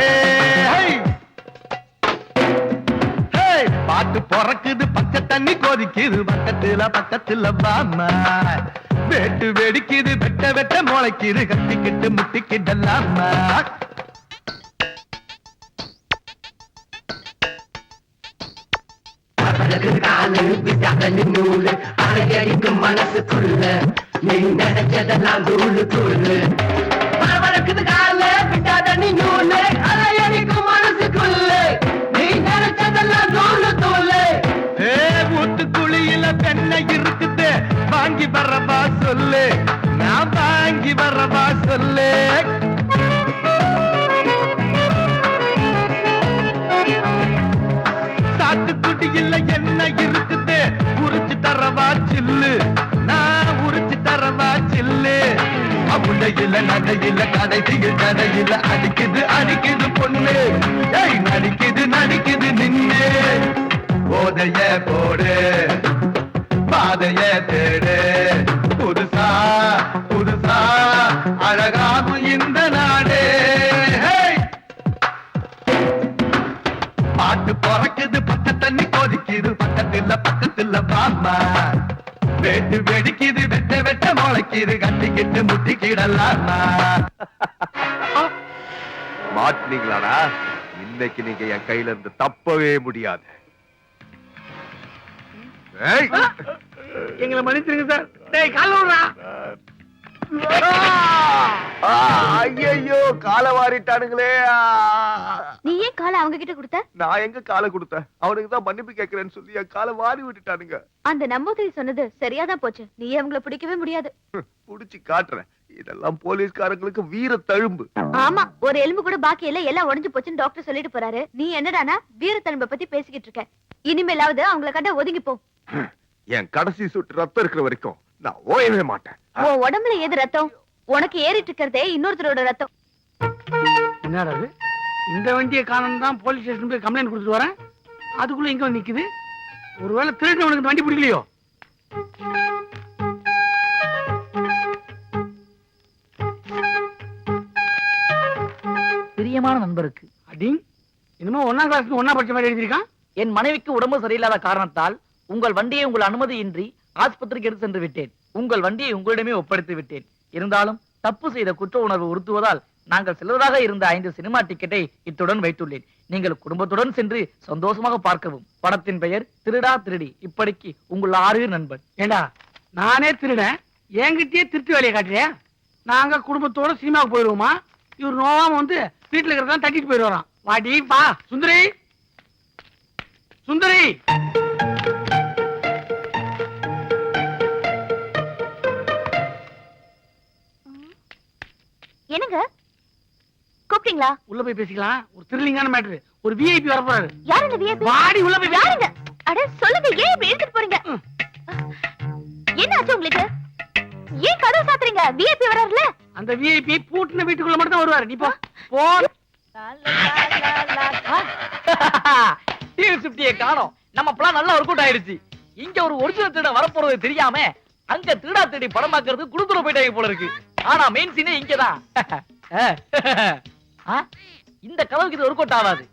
பாட்டு பொறக்குது பச்சை தண்ணி கொதிக்குது பக்கத்துல வாமா வெட்டு வெடிக்குது வெட்ட வெட்ட முளைக்குது கட்டிக்கிட்டு முட்டிக்கிடலாமா காலு விட்டாதனி நூலு அரையடிக்கும் மனசுக்குள்ள நீ நினைச்சதெல்லாம் தூளு பரவரக்குது காலு விட்டாதனி நூலு அரையடிக்கும் மனசுக்குள்ள நீ நினைச்சதெல்லாம் தூளு ஊத்துக்குழியில பெண்ணை இருக்குது வாங்கி வரவா சொல்லு நான் வாங்கி வரவா சொல்லு சாத்துக்குடியில என்ன இருக்குது உரிச்சு தரவா சில்லு நான் உரிச்சு தரவா சில்லு அவுளையில நடையில கடையில அடிக்குது பொண்ணு நடிக்குது நின்னு போதைய போடு பாதைய தேடு புதுசா அழகாகும் இந்த நாடு பாட்டு பொறக்குது பச்சை தண்ணி கொதிக்குது பக்கத்துல பாமா வெட்டு வெடிக்குது வெட்ட வெட்ட முளைக்குது கட்டிக்கிட்டு முட்டிக்கிடலாமா மாட்டினீங்களாடா இன்னைக்கு நீங்க என் கையில இருந்து தப்பவே முடியாது எங்களை மன்னிச்சிருங்க சார். டேய் கால விடுறா. ஐயோ காலை வாரிட்டானுங்களே. நீ ஏன் காலை அவங்க கிட்ட கொடுத்த? நான் எங்க காலை கொடுத்தேன்? அவனுக்கு தான் மன்னிப்பு கேட்கிறேன்னு சொல்லி என் காலை வாரி விட்டுட்டானுங்க. அந்த நம்பூதிரி சொன்னது சரியாதான் போச்சு. நீ அவங்கள பிடிக்கவே முடியாது. புடிச்சு காட்டுறேன். இதெல்லாம் போலீஸ்காரங்களுக்கு வீர தழும்பு. ஆமா, ஒரு எலும்பு கூட பாக்கி இல்ல, எல்லாம் உடைஞ்சு போச்சுன்னு டாக்டர் சொல்லிட்டு போறாரு. நீ என்னடானா வீர தழும்ப பத்தி பேசிக்கிட்டு இருக்க? இனிமேலாவது அவங்கள கண்ட ஒதுங்கி போ. என் கடைசி சுட்டு ரத்தம் இருக்கிற வரைக்கும் நான் ஓயவே மாட்டேன். உன் உடம்புல ஏது ரத்தம்? உனக்கு ஏறிட்டு இருக்கிறதே இன்னொருத்தரோட ரத்தம். என்னடா இந்த வண்டியை காணணும் தான் போலீஸ் ஸ்டேஷன் போய் கம்ப்ளைண்ட் கொடுத்துட்டு வரேன். அதுக்குள்ள இங்க வந்து நிக்குது. ஒருவேளை திருட்டு உனக்கு வண்டி பிடிக்கலையோ? பிரியமான நண்பருக்கு அடி இன்னும் 1ஆம் கிளாஸ்க்கு 1ஆ படிச்ச மாதிரி எழுதிருக்கான். என் மனைவிக்கு உடம்பு சரியில்லாத காரணத்தால் உங்கள் வண்டியை உங்கள் அனுமதியின்றி ஆஸ்பத்திரிக்கு எடுத்து சென்று விட்டேன். உங்கள் வண்டியை உங்களிடமே ஒப்படைத்து விட்டேன். இருந்தாலும் தப்பு செய்த குற்ற உணர்வு உறுத்துவதால் நாங்கள் செல்வதாக இருந்த 5 சினிமா டிக்கெட்டை இத்துடன் வைத்துள்ளேன். நீங்கள் குடும்பத்துடன் சென்று சந்தோஷமாக பார்க்கவும். படத்தின் பெயர் திருடா திருடி. இப்படிக்கு உங்கள் 6 நண்பன். ஏண்டா நானே திருடேன், என்கிட்டயே திருட்டு வேலையை காட்டுறியா? நாங்க குடும்பத்தோட சினிமாவுக்கு போயிருவோமா? இவர் நோவாம வந்து வீட்டுல இருக்கிறதான் தட்டிட்டு போயிடுவாராம். வாடி பா சுந்தரி, சுந்தரி. என்னங்க கூப்பிட்டீங்களா? உள்ள போய் பேசிக்கலாம். ஒரு த்ரில்லிங்கான மேட்டர். ஒரு விஐபி வர போறாரு. யார் இந்த விஐபி? வாடி உள்ள போய். யாருங்க? அட சொல்லுங்க, ஏன் இப்படி எடுத்துட்டு போறீங்க? என்ன ஆச்சு உங்களுக்கு? ஏன் கதவு சாத்துறீங்க? விஐபி வராருல. அந்த விஐபி பூட்டின வீட்டுக்குள்ள மட்டும் தான் வருவாரு. நீ போ போ. டிவி சுப்டியை காணோம். நம்ம பிளான் நல்லா ஒர்க் அவுட் ஆயிடுச்சு. இங்க ஒரு ஒரிஜினல் திருட வரப்போறது தெரியாம அங்க திருடா திருடி படம் பார்க்கறது குடுத்துற போயிட்டாங்க போல இருக்கு. ஆனா மெயின் சீனே இங்கதான். இந்த கதவுக்கு இது ஒர்க் அவுட் ஆகாது.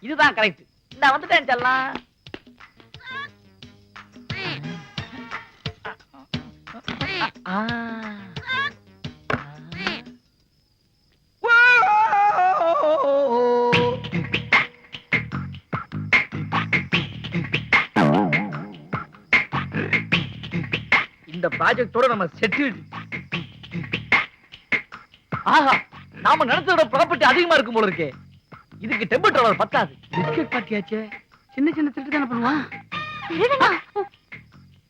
இதுதான் கரெக்ட். இந்த வந்துட்டேன் செல்லாம். இந்த ப்ராஜெக்டோட நம்ம செட்டில்டு. ஆஹா, நாம நடத்தோட ப்ராப்பர்ட்டி அதிகமா இருக்கும் போல இருக்கே. இதுக்கு டெம்பிள் ட்ராவலர் பத்தாது. பிஸ்கட் பார்ட்டியாச்சே. சின்ன சின்ன திருட்டு தானே பண்ணுவான்.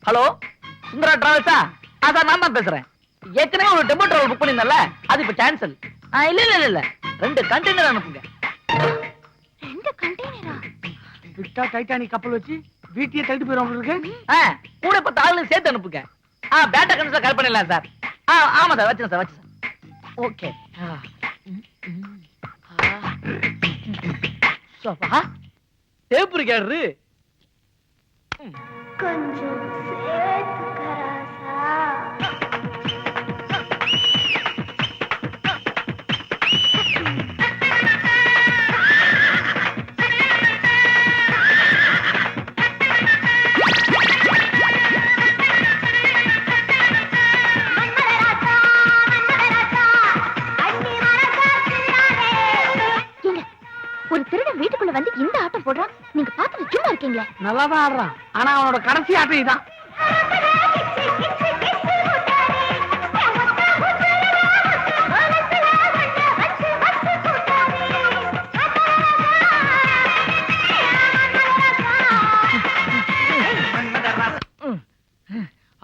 ஹலோ, சுந்தரா டிராவல்ஸா? அதான் நான் தான் பேசுறேன். ஏற்கனவே ஒரு டெம்பிள் ட்ராவல் புக் பண்ணிருந்தல, அது இப்ப கேன்சல். இல்ல 2 கண்டெய்னர் அனுப்புங்க. 2 கண்டெய்னரா? விட்டா டைட்டானிக் கப்பல் வச்சு வீட்டையே தள்ளிட்டு போயிடும் இருக்கு. கூட 10 ஆளுங்க சேர்த்து அனுப்புங்க. பேட்டா கன்சல் கால் பண்ணிடலாம் சார். ஆமா சார், வச்சுங்க சார். ஓகே. டேப் இருக்காரு. கொஞ்சம் சேர்த்துக்கராசா. ஒரு திருடன் வீட்டுக்குள்ள வந்து இந்த ஆட்டம் போடுறான். நீங்க பாத்துட்டு சும்மா இருக்கீங்களா? நல்லாதான் ஆடுறான். ஆனா அவனோட கடைசி ஆட்டம் இதான்.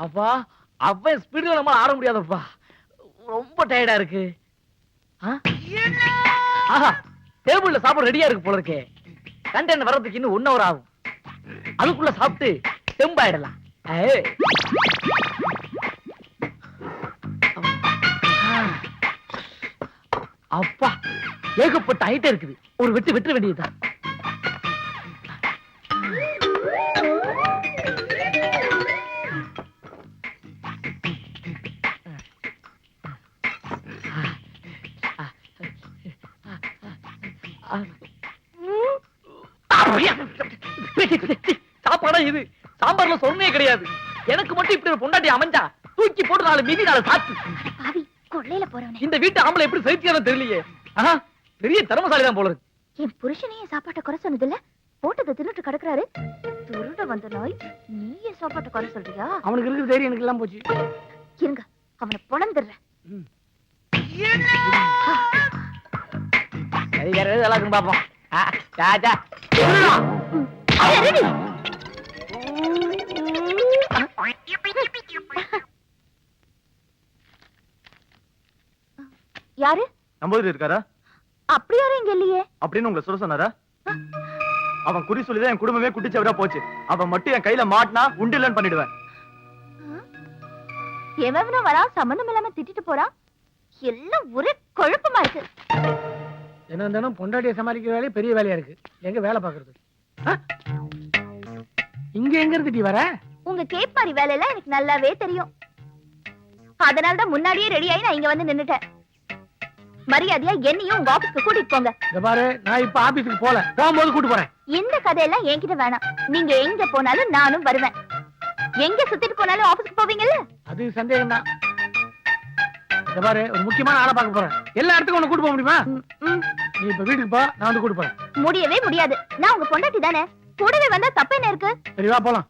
அப்பா, அவன் ஸ்பீடுல நம்ம ஆட முடியாதப்பா. ரொம்ப டயர்டா இருக்கு. ஆஹா, டேபிள்ல சாப்பாடு ரெடியா இருக்கு போல இருக்கே. கண்டெய்னர் வரதுக்கு இன்னும் 1 hour ஆகும். அதுக்குள்ள சாப்பிட்டு தெம்பாயிடலாம். அப்பா, ஏகப்பட்ட ஐட்டம் இருக்குது. ஒரு வெட்டு வெட்ட வேண்டியதுதான். சாப்பாடா இது? சாம்பார்ல சொன்னே கிடையாது. எனக்கு மட்டும் இப்படி ஒரு பொண்டாட்டி அமைஞ்சா தூக்கி போட்டு 4 மீதி 4 சாத்து. பாவி கொள்ளையில போறவனே. இந்த வீட்டு ஆம்பளை எப்படி சைத்தியானு தெரியலையே. பெரிய திறமசாலி தான் போல இருக்கு. என் புருஷனையே சாப்பாட்டை குறை சொன்னதில்ல, போட்டதை தின்னுட்டு கிடக்குறாரு. திருட வந்த நாய், நீயே சாப்பாட்டை குறை சொல்றியா? அவனுக்கு இருக்கிற தைரியம் எனக்கு எல்லாம் போச்சு. இருங்க, அவனை பொழந்துடுறேன். இதெல்லாம் பாப்போம். ராஜா யாரு? நம்பூதிரி இருக்காரா? அப்படி யாரும் இங்க இல்லையே. அப்படின்னு உங்களை சொல்ல சொன்னாரா? அவன் குறி சொல்லிதான் என் குடும்பமே குட்டிச்சவரா போச்சு. அவன் மட்டும் என் கையில மாட்டினா உண்டில்லன்னு பண்ணிடுவேன். எவனும் வரா, சம்பந்தம் இல்லாம திட்டிட்டு போறான். எல்லாம் ஒரே குழப்பமா இருக்கு. என்ன இருந்தாலும் பொண்டாட்டியை சமாளிக்கிற வேலையே பெரிய வேலையா இருக்கு. எங்க வேலை பாக்குறது? இங்க எங்க இருந்துட்டி வர? உங்க கேப்பாரி வேலையெல்லாம் எனக்கு நல்லாவே தெரியும். அதனாலதான் முன்னாடியே ரெடி ஆகி நான் இங்க வந்து நின்னுட்டேன். மரியாதையா என்னையும் உங்க ஆபீஸ்க்கு கூட்டிட்டு போங்க. இங்க பாரு, நான் இப்ப ஆபீஸ்க்கு போல, போகும்போது கூட்டு போறேன். இந்த கதையெல்லாம் என்கிட்ட வேணாம். நீங்க எங்க போனாலும் நானும் வருவேன். எங்க சுத்திட்டு போனாலும் ஆபீஸ்க்கு போவீங்கல்ல? அது சந்தேகம் தான். இந்த பாரு ஒரு முக்கியமான ஆளை பார்க்க போறேன். எல்லா இடத்துக்கும் உன்னை கூட்டு போக முடியுமா? நீ இப்ப வீட்டுக்கு போ, நான் வந்து கூட்டு போறேன். முடியவே முடியாது. நான் உங்க பொண்டாட்டி தானே, கூடவே வந்தா தப்பு என்ன இருக்கு? சரி வா போலாம்.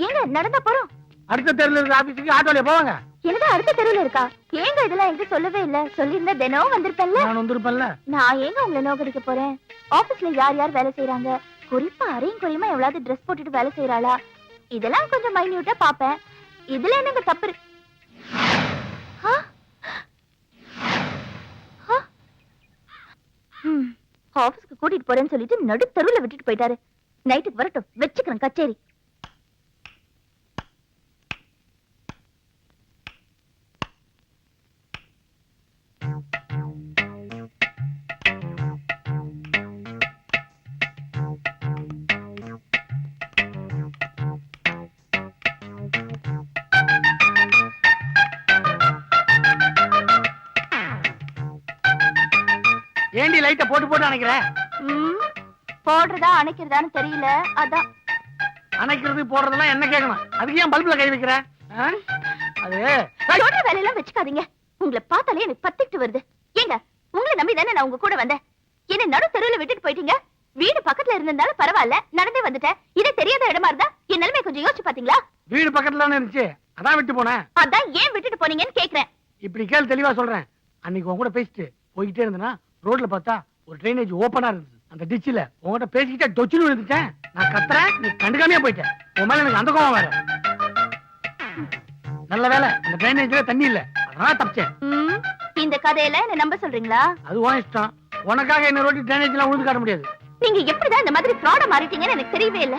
ஏங்க நடந்தா போறோம்? அடுத்த தெருல இருக்க ஆபீஸுக்கு ஆட்டோல போவாங்க. என்னடா அடுத்த தெருவுல இருக்கா? ஏங்க இதெல்லாம் என்கிட்ட சொல்லவே இல்ல. சொல்லியிருந்தா தினம் வந்திருப்பேன்ல. நான் வந்திருப்பேன்ல. நான் ஏங்க உங்களை நோக்கடிக்க போறேன்? ஆபீஸ்ல யார் யார் வேலை செய்யறாங்க, குறிப்பா அரையும் குறையுமா எவ்வளவு ட்ரெஸ் போட்டுட்டு வேலை செய்யறாளா, இதெல்லாம் கொஞ்சம் மைன்யூட்டா பாப்பேன். இதுல என்னங்க தப்பு இருக்கு? ஆபீஸ்க்கு கூட்டிட்டு போறேன்னு சொல்லிட்டு நடு தெருவுல விட்டுட்டு போயிட்டாரு. நைட்டுக்கு வரட்டும், வச்சுக்கிறேன் கச்சேரி. ஏண்டி லைட்ட போட்டு போட்டு அணைக்கிறேன்? போடுறதா அணைக்கிறதான்னு தெரியல, அதான். அணைக்கிறது போடுறதெல்லாம் என்ன கேட்கணும், அதுக்கு ஏன் பல்புல கை வைக்கிற? அது சொல்ற வேலையெல்லாம் வச்சுக்காதீங்க. உங்களை பார்த்தாலே எனக்கு பத்திட்டு வருது. ஏங்க உங்களை நம்பி தானே நான் உங்க கூட வந்தேன். என்ன நடு தெருவுல விட்டுட்டு போயிட்டீங்க. வீடு பக்கத்துல இருந்திருந்தாலும் பரவாயில்ல, நடந்தே வந்துட்டேன். இதே தெரியாத இடமா இருந்தா என் நிலைமை கொஞ்சம் யோசிச்சு பாத்தீங்களா? வீடு பக்கத்துல இருந்துச்சு, அதான் விட்டு போனேன். அதான் ஏன் விட்டுட்டு போனீங்கன்னு கேக்குறேன். இப்படி கேள், தெளிவா சொல்றேன். அன்னைக்கு உங்க கூட பேசிட்டு போயிட்டே இருந்தேன்னா ரோட்ல பார்த்தா ஒரு ட்ரைனேஜ் ஓபனா இருந்துச்சு. அந்த டிச்சில உங்ககிட்ட பேசிக்கிட்டே டொச்சுன்னு விழுந்துட்டேன். நான் கத்துறேன், நீ கண்டுக்காமையா போயிட்டேன். உன் மேல எனக்கு அந்த கோவம் வேற. நல்ல வேலை இந்த ட்ரைனேஜ்ல தண்ணி இல்ல, அதனால தப்பிச்சேன். இந்த கதையில என்ன நம்ப சொல்றீங்களா? அது உன் இஷ்டம். உனக்காக என்ன ரோட்டி ட்ரைனேஜ் எல்லாம் உழுது காட்ட முடியாது. நீங்க எப்படிதான் இந்த மாதிரி ஃப்ராட மாறிட்டீங்கன்னு எனக்கு தெரியவே இல்ல.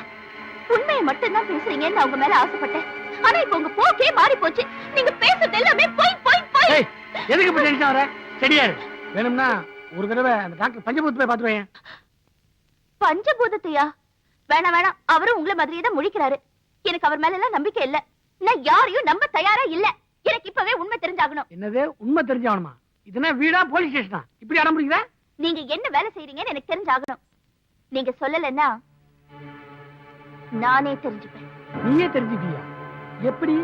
உண்மையை மட்டும் தான் பேசுறீங்கன்னு நான் உங்க மேல ஆசைப்பட்டேன். ஆனா இப்ப உங்க போக்கே மாறி போச்சு. நீங்க பேசுறது எல்லாமே போய் போய் போய். எதுக்கு இப்படி டென்ஷன் வர? சரியாரு. வேணும்னா ஒரு தடவை அந்த டாக்டர் பஞ்சபூத் போய் பாத்துவேன். பஞ்சபூதத்தையா? வேணாம் வேணாம், அவரும் உங்களை மாதிரியே தான் முழிக்கிறாரு. எனக்கு அவர் மேல எல்லாம் நம்பிக்கை இல்ல. நான் யாரையும் நம்ப தயாரா இல்ல. எனக்கு இப்பவே உண்மை தெரிஞ்சாகணும். என்னது உண்மை தெரிஞ்சாகணுமா? இதுனா வீடா போலீஸ் ஸ்டேஷனா? இப்படி அடம் பிடிக்கிற? நீங்க என்ன வேலை செய்றீங்கன்னு எனக்கு தெரிஞ்சாகணும். நீங்க சொல்லலன்னா நானே தெரிஞ்சுப்பேன். நீயே தெரிஞ்சுக்கியா? எப்படி?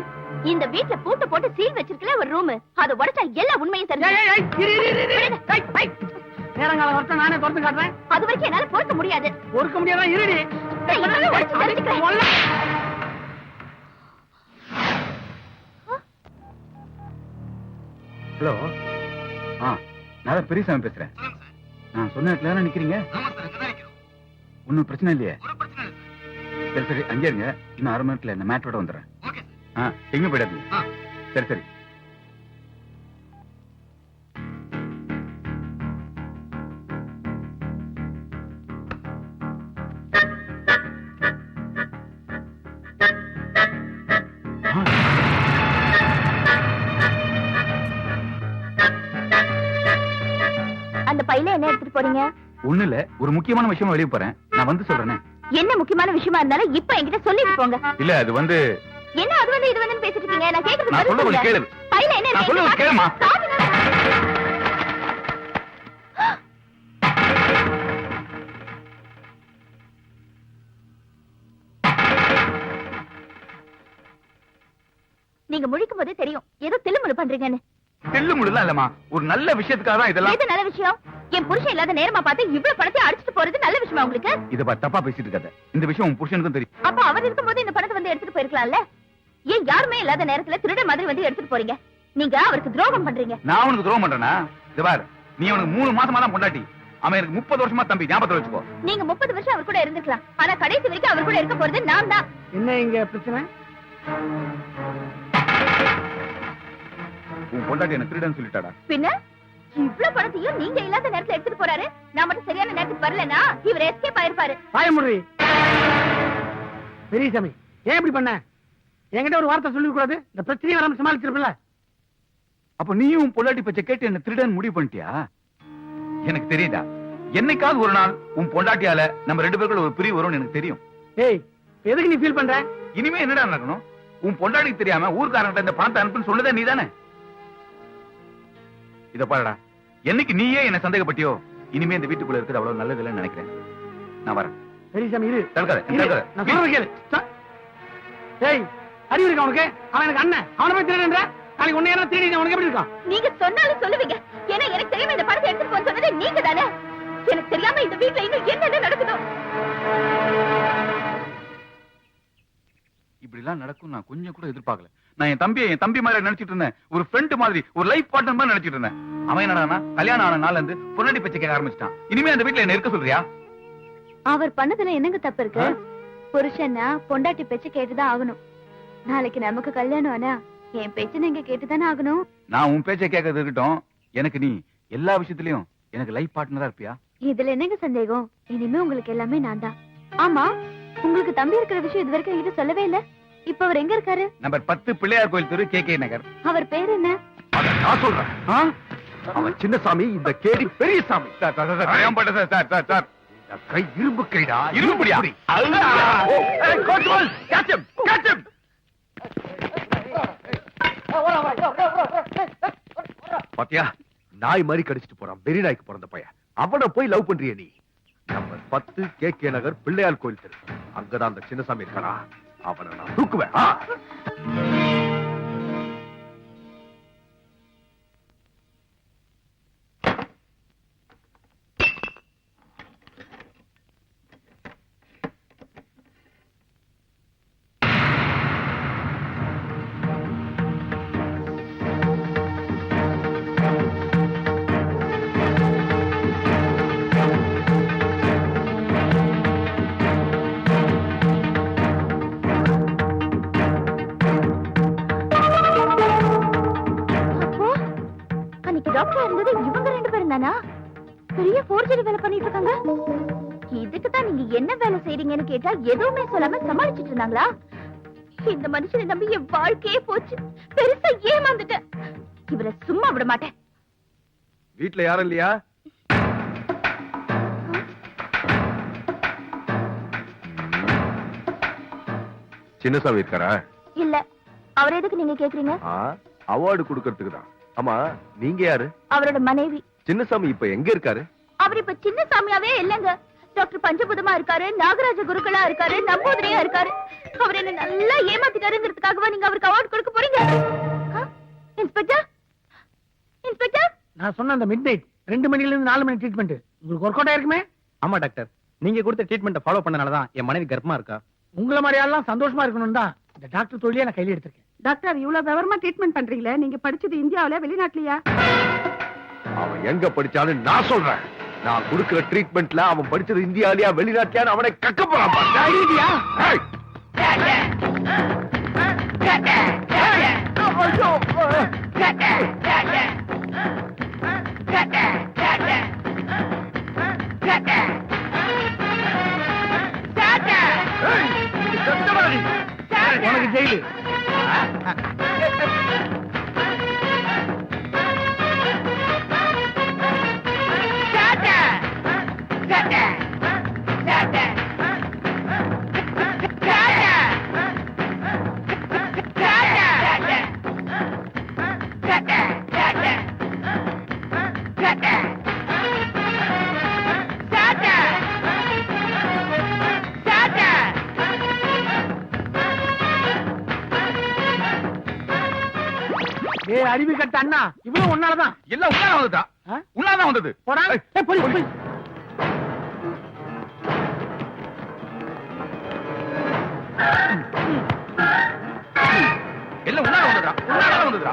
இந்த வீட்ல பூட்டு போட்டு சீல் வச்சிருக்கல ஒரு ரூம், அதை உடைச்சா எல்லா உண்மையும் தெரிஞ்சு. நேரங்கால வரட்டும், நானே திறந்து காட்டுறேன். அது வரைக்கும் என்னால பொறுக்க முடியாது. பொறுக்க முடியாதா? இருடி. ஹலோ, நான் பெரியசாமி பேசுறேன். நான் சொன்ன இடத்துல தானே நிக்கிறீங்க? ஒன்னும் பிரச்சனை இல்லையே? சரி சரி, அங்கே இருங்க. இன்னும் 1/2 மணி நேரத்துல இந்த மேட்டோட வந்துடுறேன். எங்க போயிடாதீங்க. சரி சரி. அந்த பையில என்ன எடுத்துட்டு போறீங்க? ஒண்ணு இல்ல, ஒரு முக்கியமான விஷயமா வெளியே போறேன். நான் வந்து சொல்றேன். என்ன முக்கியமான விஷயமா இருந்தாலும் இப்ப என்கிட்ட சொல்லிட்டு போங்க. இல்ல அது வந்து என்ன அது வந்து இது வந்து பேசிட்டு இருக்கீங்க? நான் கேக்குறது நான் சொல்றது கேளு. பையில என்ன நான் சொல்றது கேளுமா? நீங்க முழிக்கும் போதே தெரியும் ஏதோ தில்லுமுழு பண்றீங்கன்னு. தில்லுமுழுலாம் இல்லம்மா, ஒரு நல்ல விஷயத்துக்காக தான் இதெல்லாம். எது நல்ல விஷயம்? என் புருஷன் இல்லாத நேரமா பார்த்து இவ்வளவு பணத்தை அடிச்சிட்டு போறது நல்ல விஷயமா உங்களுக்கு? இத பா தப்பா பேசிட்டு இருக்காத. இந்த விஷயம் உன் புருஷனுக்கும் தெரியும். அப்ப அவர் இருக்கும்போது இந்த பணத்தை வந்து எடுத்துட்டு போயிருக்கலாம்ல. ஏன் யாருமே இல்லாத நேரத்துல திருட மாதிரி வந்து எடுத்துட்டு போறீங்க? நீங்க அவருக்கு துரோகம் பண்றீங்க. நான் உனக்கு துரோகம் பண்றேனா? இது பாரு, நீ உனக்கு 3 மாசமா தான் பொண்டாட்டி. அவன் எனக்கு 30 வருஷமா தம்பி. ஞாபகத்துல வச்சுக்கோ. நீங்க 30 வருஷம் அவர் கூட இருந்துக்கலாம், ஆனா கடைசி வரைக்கும் அவர் கூட இருக்க போறது நான் தான். என்ன இங்க பிரச்சனை? உன் பொண்டாட்டி என்ன திருடன்னு சொல்லிட்டாடா? பின்ன இவ்வளவு பணத்தையும் நீங்க இல்லாத நேரத்துல எடுத்துட்டு போறாரு. நான் மட்டும் சரியான நேரத்துக்கு வரலனா இவர் எஸ்கேப் ஆயிருப்பாரு. பாயமுறி பெரியசாமி, ஏன் இப்படி பண்ண? என்கிட்ட ஒரு வார்த்தை சொல்லி கூடாது? இந்த பிரச்சனையை வராம சமாளிச்சிருப்பல. அப்ப நீயும் பொண்டாட்டி பச்சை கேட்டு என்ன திருடன் முடிவு பண்ணிட்டியா? எனக்கு தெரியுதா, என்னைக்காவது ஒரு நாள் உன் பொண்டாட்டியால நம்ம 2 பேருக்குள்ள ஒரு பிரிவு வரும்னு எனக்கு தெரியும். ஏய், எதுக்கு நீ ஃபீல் பண்ற? இனிமே என்னடா நடக்கணும்? உன் பொண்டாட்டிக்கு தெரியாம ஊர்க்காரங்கிட்ட இந்த பணத்தை அனுப்புன்னு சொன்னதே நீதானே? இத பாருடா, என்னைக்கு நீயே என்ன சந்தேகப்பட்டியோ இனிமே இந்த வீட்டுக்குள்ள இருக்கிறது அவ்வளவு நல்லது இல்லைன்னு நினைக்கிறேன். நான் வரேன். பெரியசாமி இரு. தடுக்காத. நான் சொல்றேன் கேளு. ஏய், அறிவு இருக்கா உனக்கு? அவன் எனக்கு அண்ணன். அவனை போய் திருடன்ற? நாளைக்கு உன்னை என்ன தேடி உனக்கு எப்படி இருக்கும்? நீங்க சொன்னாலும் சொல்லுவீங்க. ஏன்னா எனக்கு தெரியாம இந்த படத்தை எடுத்துட்டு போக சொன்னதே நீங்க தானே. எனக்கு தெரியாம இந்த வீட்டுல இன்னும் என்னென்ன நடக்குதோ. இப்படி எல்லாம் நடக்கும் நான் கொஞ்சம் கூட எதிர்பார்க்கல. நான் என் தம்பி மாதிரி நினைச்சிட்டு இருந்தேன். ஒரு ஃப்ரெண்ட் மாதிரி, ஒரு லைஃப் பார்ட்னர் மாதிரி நினைச்சிட்டு இருந்தேன். அவன் என்னடா கல்யாணம் ஆன நாள்ல இருந்து பொன்னாடி பேச்ச கேட்க ஆரம்பிச்சிட்டான். இனிமே அந்த வீட்டுல என்ன இருக்க சொல்றியா? அவர் பண்ணதுல என்னங்க தப்பு இருக்கு? புருஷன்னா பொண்டாட்டி பேச்சு கேட்டுதான் ஆகணும். நாளைக்கு நமக்கு கல்யாணம் ஆனா என் பேச்சு நீங்க கேட்டுதானே ஆகணும். நான் உன் பேச்சை கேட்கறது இருக்கட்டும். எனக்கு நீ எல்லா விஷயத்திலயும் எனக்கு லைஃப் பார்ட்னரா இருப்பியா? இதுல என்னங்க சந்தேகம்? இனிமே உங்களுக்கு எல்லாமே நான் தான். ஆமா, உங்களுக்கு தம்பி இருக்கிற விஷயம் இது வரைக்கும் என்கிட்ட சொல்லவே இல்ல. இப்ப அவர் எங்க இருக்காரு? நம்பர் 10 பிள்ளையார் கோயில் தெரு, KK நகர். அவர் பேர் என்ன? நான் சொல்றேன். அவன் சின்னசாமி, இந்த கேடி பெரிய சாமி. சார் கை இரும்பு கைடா. இரும்புடியா? பாத்தியா, நாய் மாதிரி கடிச்சிட்டு போறான். வெறி நாய்க்கு பிறந்த பையன். அவனை போய் லவ் பண்றிய நீ? நம்பர் 10 KK நகர் பிள்ளையார் கோயில் தெரு. அங்கதான் அந்த சின்னசாமி இருக்கானா? அவனை நான் தூக்குவேன். டாக்டர் இருந்தது இவங்க ரெண்டு பேரும் தானா? பெரிய போர்ஜரி வேலை பண்ணிட்டு இருக்காங்க. இதுக்கு தான் நீங்க என்ன வேலை செய்றீங்கன்னு கேட்டா எதுவுமே சொல்லாம சமாளிச்சிட்டு இருந்தாங்களா? இந்த மனுஷனை நம்பி என் வாழ்க்கையே போச்சு. பெருசா ஏமாந்துட்டேன். இவரை சும்மா விட மாட்டேன். வீட்டுல யாரும் இல்லையா? சின்னசாமி இருக்காரா? இல்ல. அவர் எதுக்கு நீங்க கேக்குறீங்க? அவார்டு கொடுக்கறதுக்கு தான். ஆமா, நீங்க யாரு? அவரோட மனைவி. சின்னசாமி இப்ப எங்க இருக்காரு? அவர் இப்ப சின்னசாமியாவே இல்லங்க. டாக்டர் பஞ்சபுதமா இருக்காரு, நாகராஜ குருக்களா இருக்காரு, நம்பூதிரியா இருக்காரு. அவர் என்ன நல்லா ஏமாத்திட்டாருங்கிறதுக்காகவா நீங்க அவருக்கு அவார்டு கொடுக்க போறீங்க? இன்ஸ்பெக்டர், இன்ஸ்பெக்டர், நான் சொன்ன அந்த மிட் நைட் 2 மணில இருந்து 4 மணி ட்ரீட்மெண்ட் உங்களுக்கு ஒர்க் அவுட் ஆயிருக்குமே? ஆமா டாக்டர், நீங்க கொடுத்த ட்ரீட்மெண்ட்டை ஃபாலோ பண்ணனாலதான் என் மனைவி கர்ப்பமா இருக்கா. உங்களை மாதிரி ஆள்லாம் சந்தோஷமா இருக்கணும் தான் இந்த டாக்டர் தொழிலே நான் கையில எடுத்திருக்கேன். டாக்டர், இவ்வளவு விவரமா ட்ரீட்மெண்ட் பண்றீங்களே, நீங்க படிச்சது இந்தியாவில வெளிநாட்டுலயா? அவன் எங்க படிச்சாலும் நான் சொல்றேன். நான் கொடுக்கிற ட்ரீட்மெண்ட்ல அவன் படிச்சது இந்தியாலயா வெளிநாட்டியா அவனை கக்க போறான். உனக்கு ஜெயிலு. அறிவு கட்ட அண்ணா, இவ்வளவு உன்னாலதான். எல்லாம் உன்னால வந்துட்டா? உன்னாலதான் வந்தது. போடா. போய் போய். எல்லாம் உன்னால வந்துடா. உன்னால வந்துடா.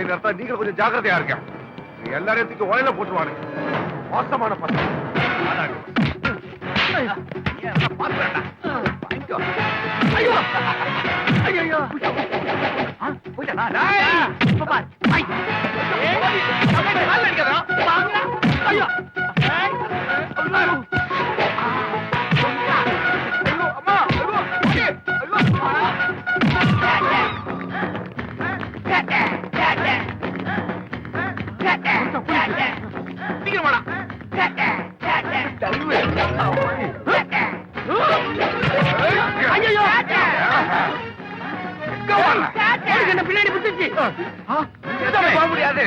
அதே நேரத்தில் நீங்க கொஞ்சம் ஜாக்கிரதையா இருக்க. எல்லாரையும் தூக்கி உலையில போட்டுருவானுங்க. மோசமான பசங்க. ஐயோ ஐயோ பின்னாடி பிடிச்சி போக முடியாது.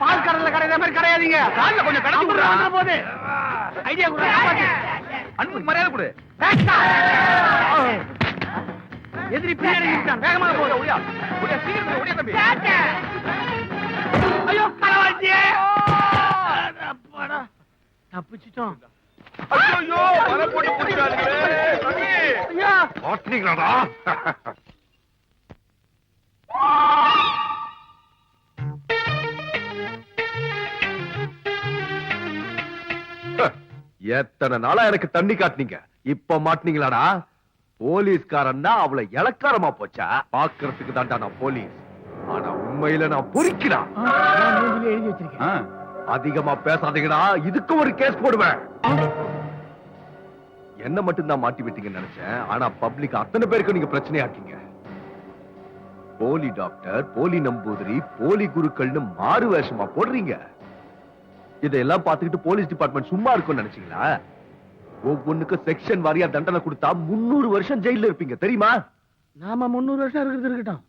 பால் கடல்ல கடையிற மாதிரி கிடையாதீங்க. காலில் கொஞ்சம் கடத்தி விடுறாங்க போது ஐடியா கொடுங்க. அன்புக்கு மரியாதை கொடு. எதிரி பின்னாடி நிற்கிறான். வேகமாக போக ஒடியா சீக்கிரம் ஒடியா தம்பி. ஐயோ கலவாச்சியே தப்பிச்சிட்டோம். ஐயோ வர போட்டு பிடிச்சாலுங்களே. ஐயா மாட்டீங்களாடா. எத்தனை நாளா எனக்கு தண்ணி காட்டினீங்க, இப்ப மாட்டீங்களாடா. போலீஸ்காரன்னா அவளை இளக்காரமா போச்சா? பாக்குறதுக்கு தான்டா நான் போலீஸ், ஆனா உண்மையில நான் பொறிக்கிறான். எழுதி வச்சிருக்கேன். அதிகமா பேசாதீங்கடா, இதுக்கு ஒரு கேஸ் போடுவேன். என்ன மட்டும் தான் மாட்டி விட்டீங்கன்னு நினைச்சேன், ஆனா பப்ளிக் அத்தனை பேருக்கு நீங்க பிரச்சனையாக்கீங்க. போலி டாக்டர், போலி நம்பூதிரி, போலி குருக்கள்னு மாறு வேஷமா போடுறீங்க. இதெல்லாம் பார்த்துக்கிட்டு போலீஸ் டிபார்ட்மெண்ட் சும்மா இருக்கும்னு நினைச்சீங்களா? ஒவ்வொன்னுக்கு செக்ஷன் வாரியா தண்டனை கொடுத்தா 300 வருஷம் ஜெயில இருப்பீங்க தெரியுமா? நாம 300 வருஷம் இருக்கிறது இருக்கட்டும்,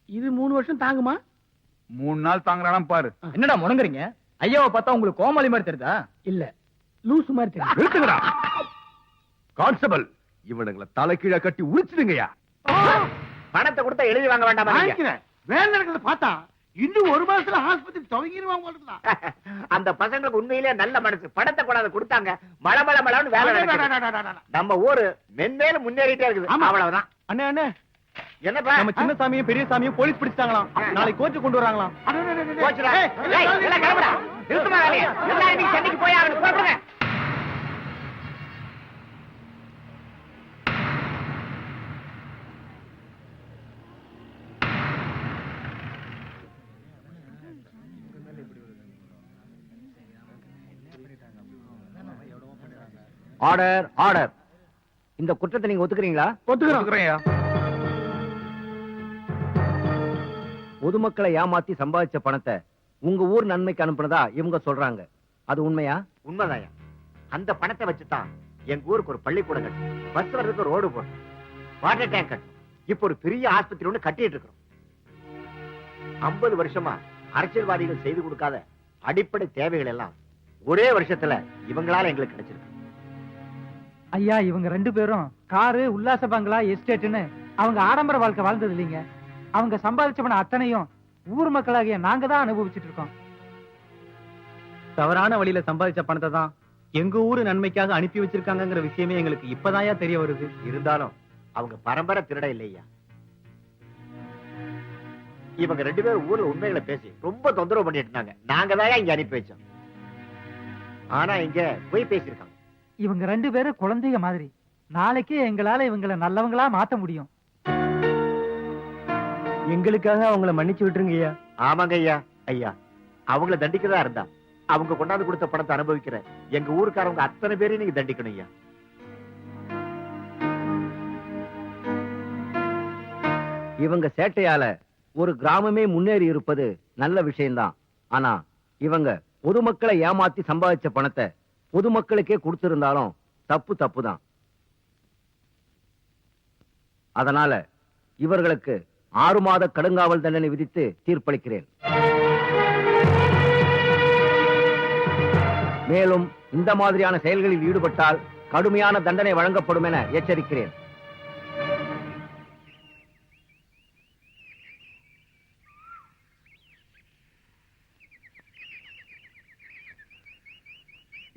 இது 3 வருஷம் தாங்குமா? 3 நாள் தாங்கலாம் பாரு. என்னடா முணங்குறீங்க? ஐயாவை பார்த்தா உங்களுக்கு கோமாளி மாதிரி தெரியுதா? இல்ல லூசு மாதிரி தெரியும். நிறுத்துங்கடா. கான்ஸ்டபிள், இவனுங்களை தலைகீழ கட்டி உளிச்சிடுங்கயா. பணத்தை கொடுத்தா எழுதி வாங்க வேண்டாமா? வேலை நடக்கிறத பார்த்தா இன்னும் 1 மாசத்துல ஆஸ்பத்திரி துவங்கிடுவாங்க. அந்த பசங்களுக்கு உண்மையிலே நல்ல மனசு, பணத்தை கொண்டாந்து கொடுத்தாங்க, மழை மழை மழைன்னு வேலை நடக்குது. நம்ம ஊரு மென்மேலும் முன்னேறிட்டே இருக்குது. அவ்வளவுதான். அண்ணே அண்ணே, என்னப்பா நம்ம சின்ன சாமியும் பெரிய சாமியும் போலீஸ் பிடிச்சாங்களாம். நாளைக்கு கோர்ட்டு கொண்டு வராங்களாம். போச்சுடா. ஏய், எல்லாம் கிளம்புடா. நிறுத்துமா வேலையை. எல்லாரும் இன்னைக்கு சென்னைக்கு போய் ஆகணும். போடுங்க. Order order. இந்த குற்றத்தை நீங்க ஒத்துக்கிறீங்களா? ஒத்துக்கிறேன். பொதுமக்களை ஏமாத்தி சம்பாதிச்ச பணத்தை உங்க ஊர் நன்மைக்கு அனுப்புனதா இவங்க சொல்றாங்க. அது உண்மையா? உண்மைதாயா. அந்த பணத்தை வச்சுதான் எங்க ஊருக்கு ஒரு பள்ளிக்கூடம் கட்டு, பஸ் வர்றதுக்கு ரோடு போடணும், வாட்டர் டேங்க் கட்டணும், இப்ப ஒரு பெரிய ஆஸ்பத்திரி ஒண்ணு கட்டிட்டு இருக்கிறோம். 50 வருஷமா அரசியல்வாதிகள் செய்து கொடுக்காத அடிப்படை தேவைகள் எல்லாம் ஒரே வருஷத்துல இவங்களால எங்களுக்கு கிடைச்சிருக்கு. ஐயா, இவங்க 2 பேரும் காரு, உல்லாச பங்களா, எஸ்டேட்னு அவங்க ஆடம்பர வாழ்க்கை வாழ்ந்தது இல்லைங்க. அவங்க சம்பாதிச்ச பணம் அத்தனையும் ஊர் மக்களாகிய நாங்க தான் அனுபவிச்சுட்டு இருக்கோம். தவறான வழியில சம்பாதிச்ச பணத்தை தான் எங்க ஊரு நன்மைக்காக அனுப்பி வச்சிருக்காங்கிற விஷயமே எங்களுக்கு இப்பதாயா தெரிய வருது. இருந்தாலும் அவங்க பரம்பரை திருட இல்லையா. இவங்க 2 பேரும் ஊர்ல உண்மைகளை பேசி ரொம்ப தொந்தரவு பண்ணிட்டு இருந்தாங்க. நாங்க தான் இங்க அனுப்பி வச்சோம். ஆனா இங்க போய் பேசியிருக்காங்க. இவங்க 2 பேரும் குழந்தைங்க மாதிரி. நாளைக்கு எங்களால இவங்களை நல்லவங்களா மாத்த முடியும். எங்களுக்காக அவங்கள மன்னிச்சு விட்டுருங்க ஐயா. ஆமாங்க ஐயா. ஐயா, அவங்கள தண்டிக்கிறதா இருந்தா அவங்க கொண்டாந்து கொடுத்த பணத்தை அனுபவிக்கிற எங்க ஊருக்காரவங்க அத்தனை பேரையும் நீங்க தண்டிக்கணும் ஐயா. இவங்க சேட்டையால ஒரு கிராமமே முன்னேறி இருப்பது நல்ல விஷயம்தான். ஆனா இவங்க பொதுமக்களை ஏமாத்தி சம்பாதிச்ச பணத்தை பொதுமக்களுக்கே கொடுத்திருந்தாலும் தப்பு தான். அதனால இவர்களுக்கு 6 மாத கடுங்காவல் தண்டனை விதித்து தீர்ப்பளிக்கிறேன். மேலும் இந்த மாதிரியான செயல்களில் ஈடுபட்டால் கடுமையான தண்டனை வழங்கப்படும் என எச்சரிக்கிறேன்.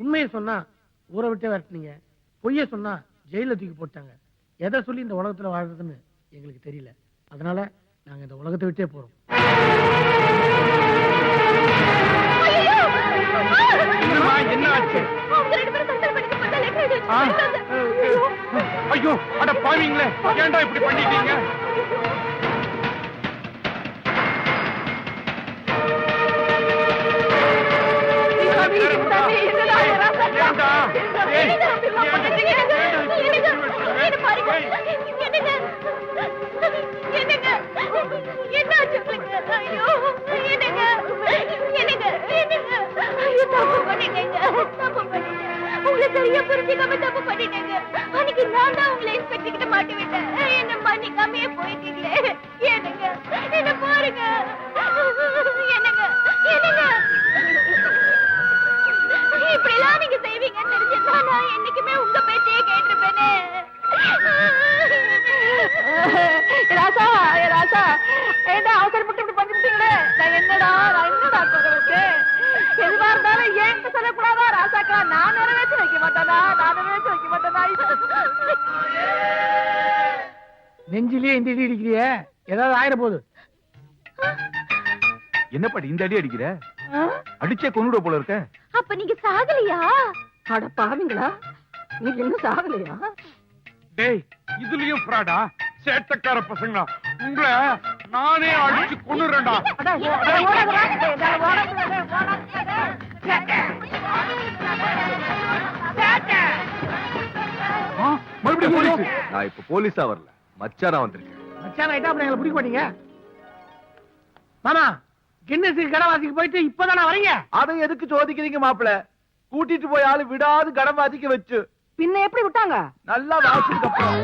உண்மையை சொன்னா ஊரை விட்டே வரட்டீங்க. பொய்ய சொன்னா ஜெயில தூக்கி போட்டாங்க. எதை சொல்லி இந்த உலகத்துல வாழ்றதுன்னு எங்களுக்கு தெரியல. அதனால நாங்க இந்த உலகத்தை விட்டே போறோம். என்ன ஆச்சு? ஐயோ, அட பாவீங்களே, ஏன்டா இப்படி பண்ணிட்டீங்க? உங்களை சரியா புரிஞ்சுக்காம தப்பு பண்ணிட்டேங்க. அன்னைக்கு நான் தான் உங்களை இன்ஸ்பெக்டர் கிட்ட மாட்டி விட்டேன். என்ன மன்னிக்காமையே போயிட்டீங்களே. என்னங்க என்ன பாருங்க. என்னங்க என்னங்க இப்படி எல்லாம் நீங்க செய்வீங்கன்னு தெரிஞ்சிருந்தா நான் என்னைக்குமே உங்க பேச்சையே கேட்டிருப்பேனே. ராசா ராசா ஏண்டா அவசரப்பட்டு இப்படி பண்ணிட்டீங்களே. நான் என்னடா சொல்றது? எதுவா இருந்தாலும் ஏன்ட்டு சொல்லக்கூடாதா ராசாக்கா? நான் நிறைவேற்றி வைக்க மாட்டேனா? நெஞ்சிலேயே இந்த இடி அடிக்கிறிய, ஏதாவது ஆயிர போகுது. என்ன பாட்டி இந்த அடி அடிக்கிற? அடிச்சே கொன்னுட போல இருக்க. அப்ப நீங்க சாகலையா? அட பாவீங்களா, நீங்க இன்னும் சாகலையா? டேய், இதுலயும் ஃப்ராடா? சேட்டக்கார பசங்களா, உங்களை நானே அடிச்சு கொன்னுறேன்டா. மறுபடியும் போலீஸ்? நான் இப்ப போலீஸா வரல, மச்சானா வந்திருக்கேன். மச்சான் ஆயிட்டா அப்புறம் எங்களை பிடிக்க மாட்டீங்க. மாமா, கின்னஸுக்கு கடவாசிக்கு போயிட்டு இப்பதானே வரீங்க? அதை எதுக்கு சோதிக்கிறீங்க மாப்பிள? கூட்டிட்டு போய் ஆளு விடாது கடவாதிக்க வச்சு பின்ன எப்படி விட்டாங்க? நல்லா வாசிக்கு அப்புறம்